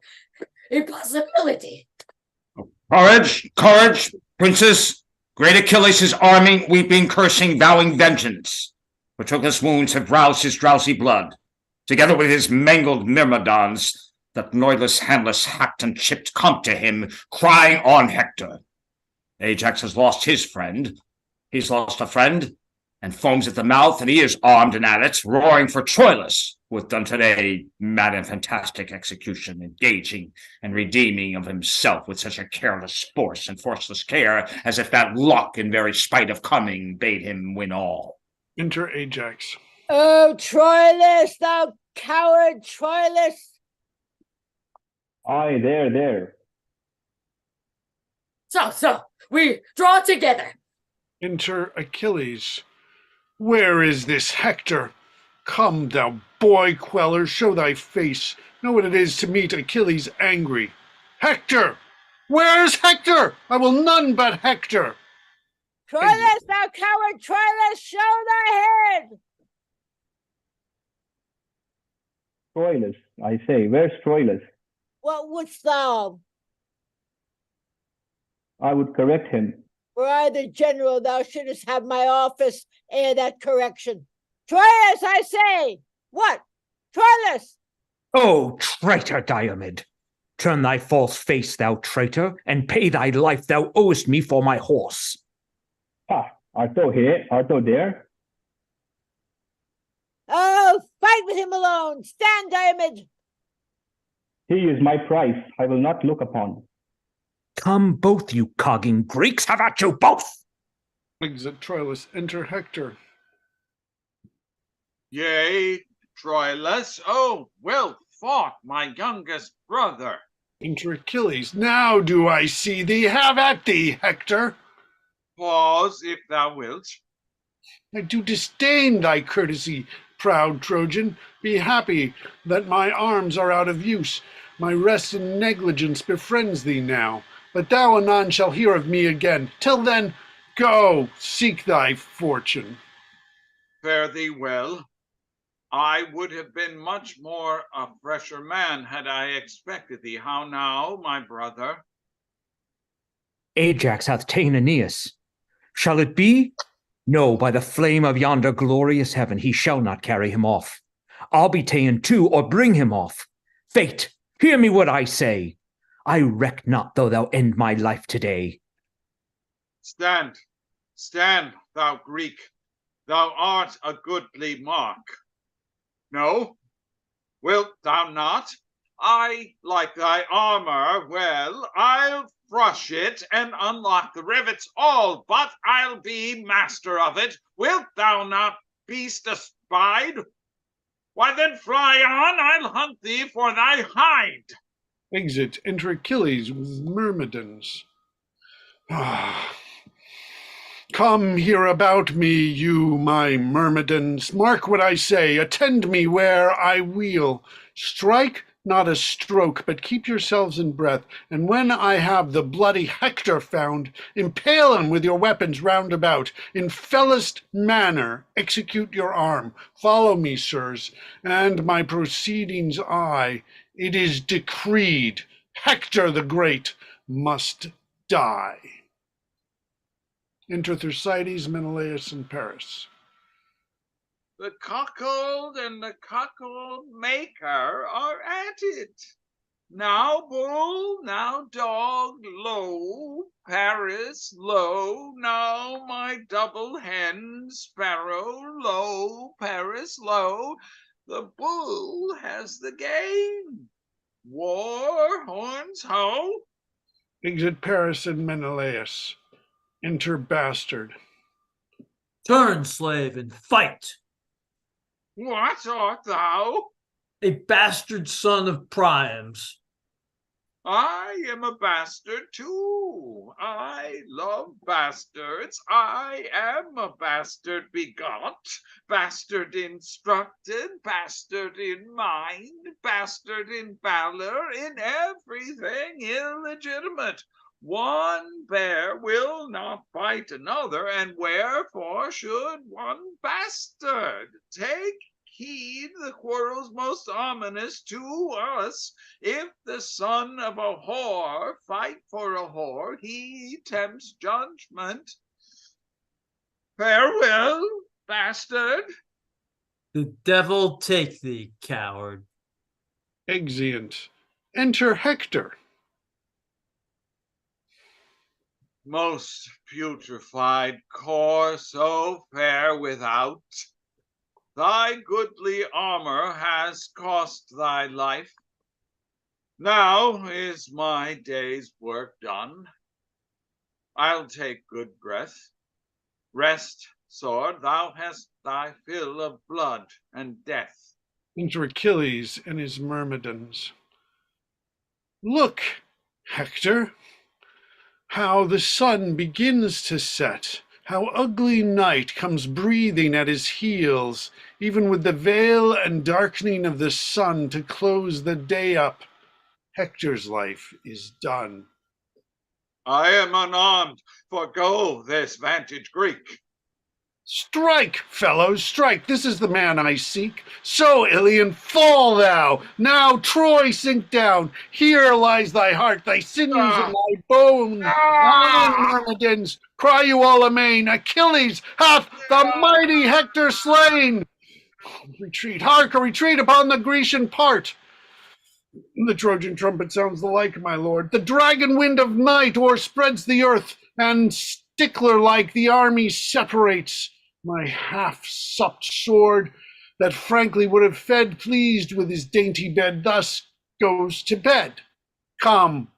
impossibility. Courage, courage, princes! Great Achilles is arming, weeping, cursing, vowing vengeance. Patroclus' wounds have roused his drowsy blood, together with his mangled myrmidons, that noiseless, handless, hacked and chipped come to him, crying on Hector. Ajax has lost his friend. He's lost a friend, and foams at the mouth, and he is armed and at it, roaring for Troylus, who hath done today mad and fantastic execution, engaging and redeeming of himself with such a careless force and forceless care, as if that luck in very spite of coming bade him win all. Enter Ajax. Oh, Troylus, thou coward, Troylus! Aye, there. So, we draw together. Enter Achilles. Where is this Hector? Come, thou boy queller, show thy face. Know what it is to meet Achilles angry. Hector! Where's Hector? I will none but Hector. Troylus, thou coward, Troylus, show thy head! Troilus, I say, where's Troilus? What wouldst thou? I would correct him. Were I the general, thou shouldst have my office ere that correction. Troilus, I say! What? Troilus! O traitor, Diomed! Turn thy false face, thou traitor, and pay thy life thou owest me for my horse. Ha! Art thou here? Art thou there? Oh, fight with him alone! Stand, Diomed! He is my price. I will not look upon. Come both, you cogging Greeks, have at you both! Exit Troilus. Enter Hector. Yea, Troilus, oh, well fought, my youngest brother. Enter Achilles. Now do I see thee. Have at thee, Hector. Pause, if thou wilt. I do disdain thy courtesy, proud Trojan. Be happy that my arms are out of use. My rest and negligence befriends thee now. But thou anon shall hear of me again. Till then, go, seek thy fortune. Fare thee well. I would have been much more a fresher man had I expected thee. How now, my brother? Ajax hath ta'en Aeneas. Shall it be? No, by the flame of yonder glorious heaven, he shall not carry him off. I'll be ta'en too, or bring him off. Fate, hear me what I say. I reck not though thou end my life today. Stand, thou Greek. Thou art a goodly mark. No? Wilt thou not? I like thy armor well. I'll brush it and unlock the rivets all, but I'll be master of it. Wilt thou not, beast espied? Why then fly on, I'll hunt thee for thy hide. Exit. Enter Achilles with myrmidons. Come here about me, you my myrmidons. Mark what I say, attend me where I wheel. Strike not a stroke, but keep yourselves in breath. And when I have the bloody Hector found, impale him with your weapons round about. In fellest manner execute your arm. Follow me, sirs, and my proceedings I. It is decreed, Hector the Great must die. Enter Thersites, Menelaus, and Paris. The cuckold and the cuckold maker are at it. Now bull, now dog, lo, Paris, lo, now my double hen, sparrow, lo, Paris, lo, the bull has the game. War, horns, ho! Exit Paris and Menelaus. Enter Bastard. Turn, slave, and fight. What art thou? A bastard son of Priam's. I am a bastard too. I love bastards. I am a bastard begot, bastard instructed, bastard in mind, bastard in valor, in everything illegitimate. One bear will not fight another, and wherefore should one bastard? Take heed, the quarrel's most ominous to us. If the son of a whore fight for a whore, he tempts judgment. Farewell, bastard. The devil take thee, coward. Exeunt. Enter Hector. Most putrefied core, so fair without, thy goodly armor has cost thy life. Now is my day's work done. I'll take good breath. Rest, sword, thou hast thy fill of blood and death. Enter Achilles and his myrmidons. Look, Hector, how the sun begins to set, how ugly night comes breathing at his heels, even with the veil and darkening of the sun to close the day up. Hector's life is done. I am unarmed. Forgo this vantage Greek. Strike, fellows, strike. This is the man I seek. So, Ilion, fall thou. Now, Troy, sink down. Here lies thy heart, thy sinews and thy bones. On, Myrmidons, cry you all amain. Achilles hath the mighty Hector slain. Retreat, hark, a retreat upon the Grecian part. The Trojan trumpet sounds the like, my lord. The dragon wind of night o'erspreads the earth, and stickler-like the army separates. My half-supped sword, that frankly would have fed, pleased with his dainty bed, thus goes to bed. Come,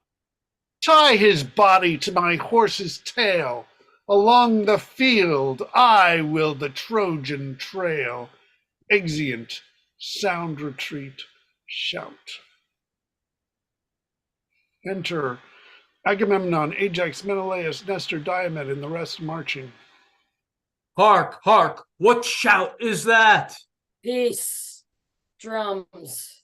tie his body to my horse's tail. Along the field I will the Trojan trail. Exeunt, sound retreat, shout. Enter Agamemnon, Ajax, Menelaus, Nestor, Diomed, and the rest marching. Hark, hark, what shout is that? Peace, drums.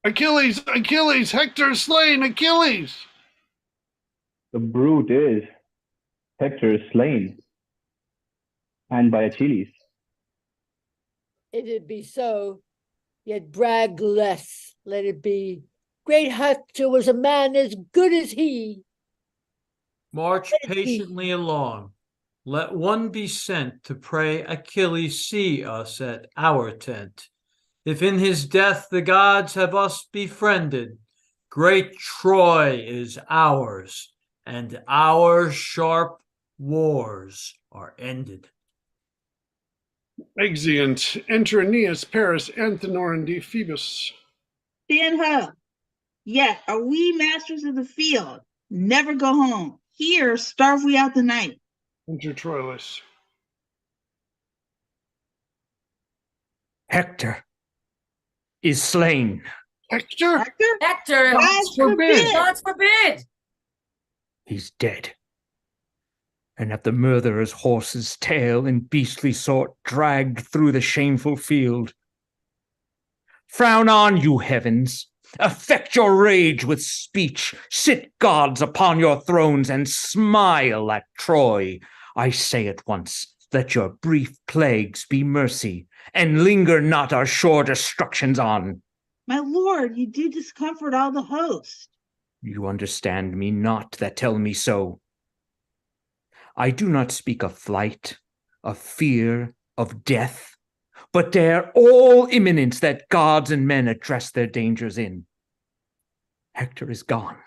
Achilles, Achilles, Hector slain, Achilles! The brute is Hector slain, and by Achilles. It'd be so, yet brag less, let it be. Great Hector was a man as good as he. March patiently along. Let one be sent to pray Achilles see us at our tent. If in his death the gods have us befriended, great Troy is ours, and our sharp wars are ended. Exeunt. Enter Aeneas, Paris, Antenor, and Phoebus. Stand up. Yet are we masters of the field. Never go home. Here starve we out the night. Enter Troylus. Hector is slain. Hector? Hector? Hector! Gods forbid. Gods forbid! He's dead. and at the murderer's horse's tail in beastly sort dragged through the shameful field. Frown on, you heavens! Affect your rage with speech. Sit, gods, upon your thrones and smile at Troy. I say at once, let your brief plagues be mercy, and linger not our sure destructions on. My lord, you do discomfort all the host. You understand me not that tell me so. I do not speak of flight, of fear, of death, but dare all imminence that gods and men address their dangers in. Hector is gone.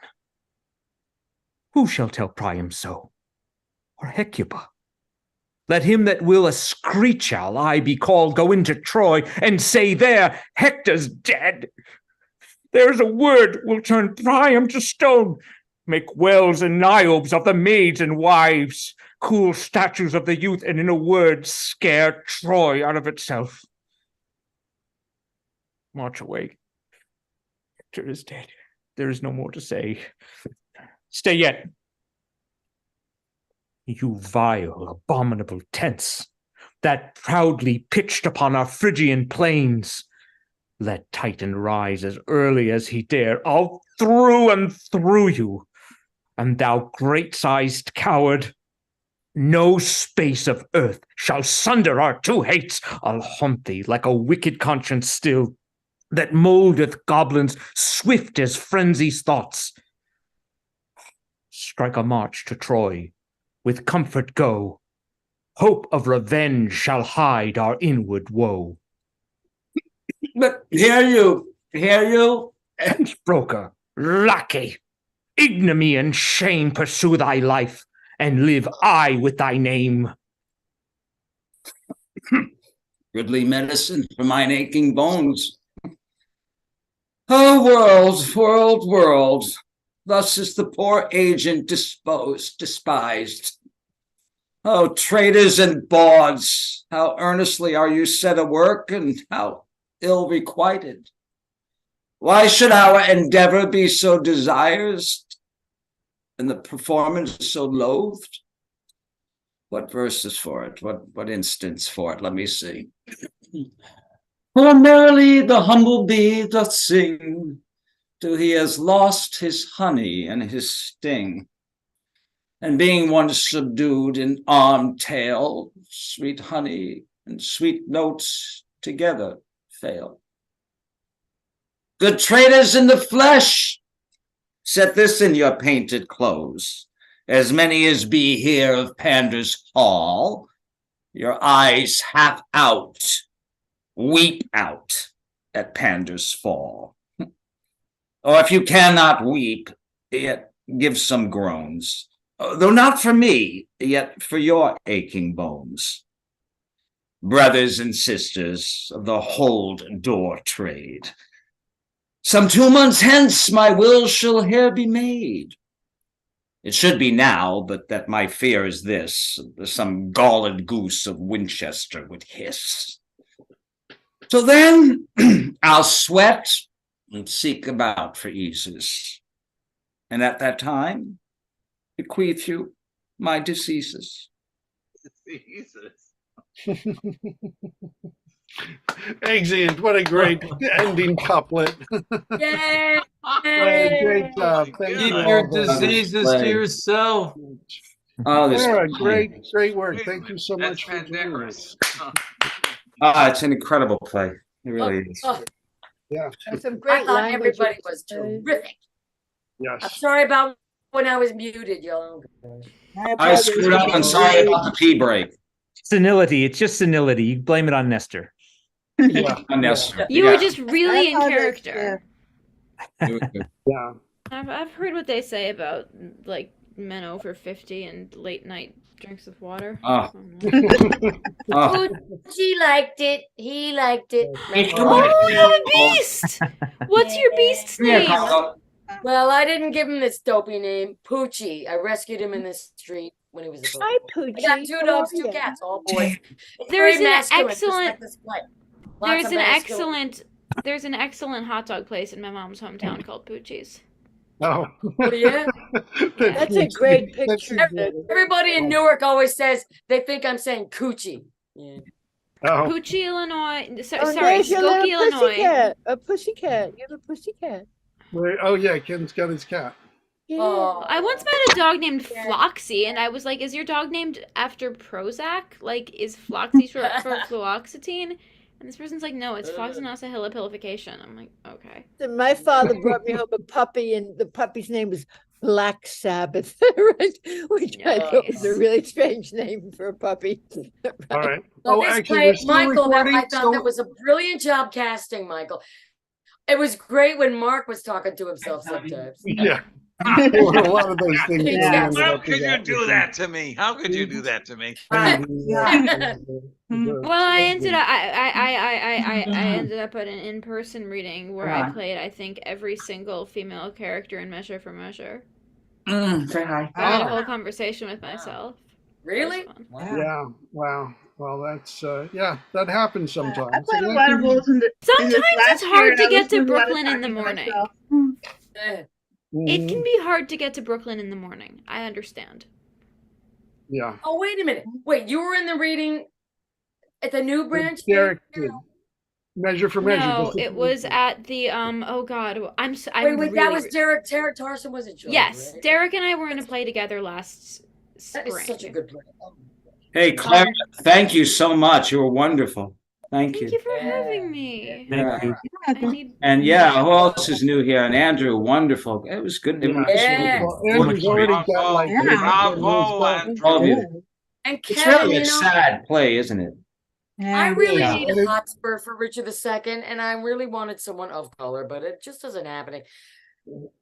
Who shall tell Priam so? Or Hecuba? Let him that will a screech owl I be called go into Troy and say there, Hector's dead. There's a word will turn Priam to stone, make wells and Niobes of the maids and wives, cool statues of the youth, and in a word scare Troy out of itself. March away. Hector is dead. There is no more to say. Stay yet. You vile, abominable tents, that proudly pitched upon our Phrygian plains. Let Titan rise as early as he dare. I'll through and through you. And thou great-sized coward, no space of earth shall sunder our two hates. I'll haunt thee like a wicked conscience still, that moldeth goblins swift as frenzy's thoughts. Strike a march to Troy, with comfort go. Hope of revenge shall hide our inward woe. But hear you, Pence broker, lackey, ignominy and shame pursue thy life, and live I with thy name. goodly medicine for mine aching bones. Oh, world, world, world, thus is the poor agent despised. Oh, traitors and bawds, how earnestly are you set a work, and how ill requited. Why should our endeavor be so desires, and the performance so loathed? What verses for it? What instance for it? Let me see. For merrily the humble bee doth sing, till he has lost his honey and his sting. And being once subdued in arm tail, sweet honey and sweet notes together fail. Good traitors in the flesh, set this in your painted clothes. As many as be here of Pandar's hall, your eyes half out, weep out at Pandar's fall. Or if you cannot weep, yet give some groans, though not for me, yet for your aching bones. Brothers and sisters of the hold door trade, some 2 months hence my will shall here be made. It should be now, but that my fear is this, some galled goose of Winchester would hiss. So then I'll sweat and seek about for eases, and at that time bequeath you my diseases. Excellent. What a great ending couplet. Yay! Great job. Thank Keep you your all very much. diseases to yourself. Oh, this Sarah, great work. Thank you so much for That's joining us. it's an incredible play. It really is. Yeah. There's some I great thought language. everybody was terrific. I'm Yes. sorry about when I was muted, y'all. I screwed up. I'm sorry about the pee break. Senility. It's just senility. You blame it on Nestor. Yeah. Unnecessary. You were just really in I thought character. Yeah. I've heard what they say about like men over 50 and late night drinks with water. Oh. Oh, she liked it. He liked it. Oh, the beast! What's your beast's name? Well, I didn't give him this dopey name, Poochie. I rescued him in the street when he was a puppy. Hi, Poochie. I got 2 dogs, 2 cats, all boys. It's There's very an masculine, just excellent- like this play. Lots of There's an excellent hot dog place in my mom's hometown called Poochie's. Oh. Oh, yeah? That's a great picture. Everybody in Newark always says they think I'm saying coochie. Yeah. Oh, Poochie, Illinois. So, Oh, sorry, there's your little Skokie, Illinois. pussycat. A pussycat. You have a pussycat. wait, oh yeah, Ken's got his cat. Yeah. Oh, I once met a dog named Floxy, and I was like, "Is your dog named after Prozac? Like, is Floxy short for fluoxetine?" And this person's like, "No, it's floxinolacehilipilification." I'm like, "Okay." So my father brought me home a puppy, and the puppy's name was Black Sabbath, right? Which I thought was a really strange name for a puppy. All right. Well, Oh, this actually, play, we're still Michael, recording. I thought that was a brilliant job casting, Michael. It was great when Mark was talking to himself sometimes. Yeah. There were a lot of those things. that Yeah. ended How up could with you that. do that to me? How could you do that to me? Well, I ended up I ended up at an in-person reading where I played, I think, every single female character in Measure for Measure. Say hi. I had a whole conversation with myself. Really? It was fun. Yeah. Wow. Well, that's yeah, that happens sometimes. I played a lot of roles in this Sometimes it's last year, hard and to I get was to doing a lot of Brooklyn in the talking to morning. myself. Eh. It can be hard to get to Brooklyn in the morning. I understand. Yeah. Oh, wait a minute. Wait, you were in the reading at the new branch? Derek did. Measure for Measure. No, just a- it was at the oh god, I'm Wait, that really was Derek Tarson was in charge, Yes, right? Derek and I were in a play together last That spring. is such a good play. Oh. Hey, Claire, thank you so much. You were wonderful. Thank Thank you. you for having me. Thank you. I need And yeah, who else is new here? And Andrew, wonderful. It was good. It was Yeah. Well, Andrew's already got like Bravo, Andrew. all of you. And It's Kevin, really a you know, sad play, isn't it? I really Yeah. need a Hotspur for Richard II, and I really wanted someone of color, but it just isn't happening.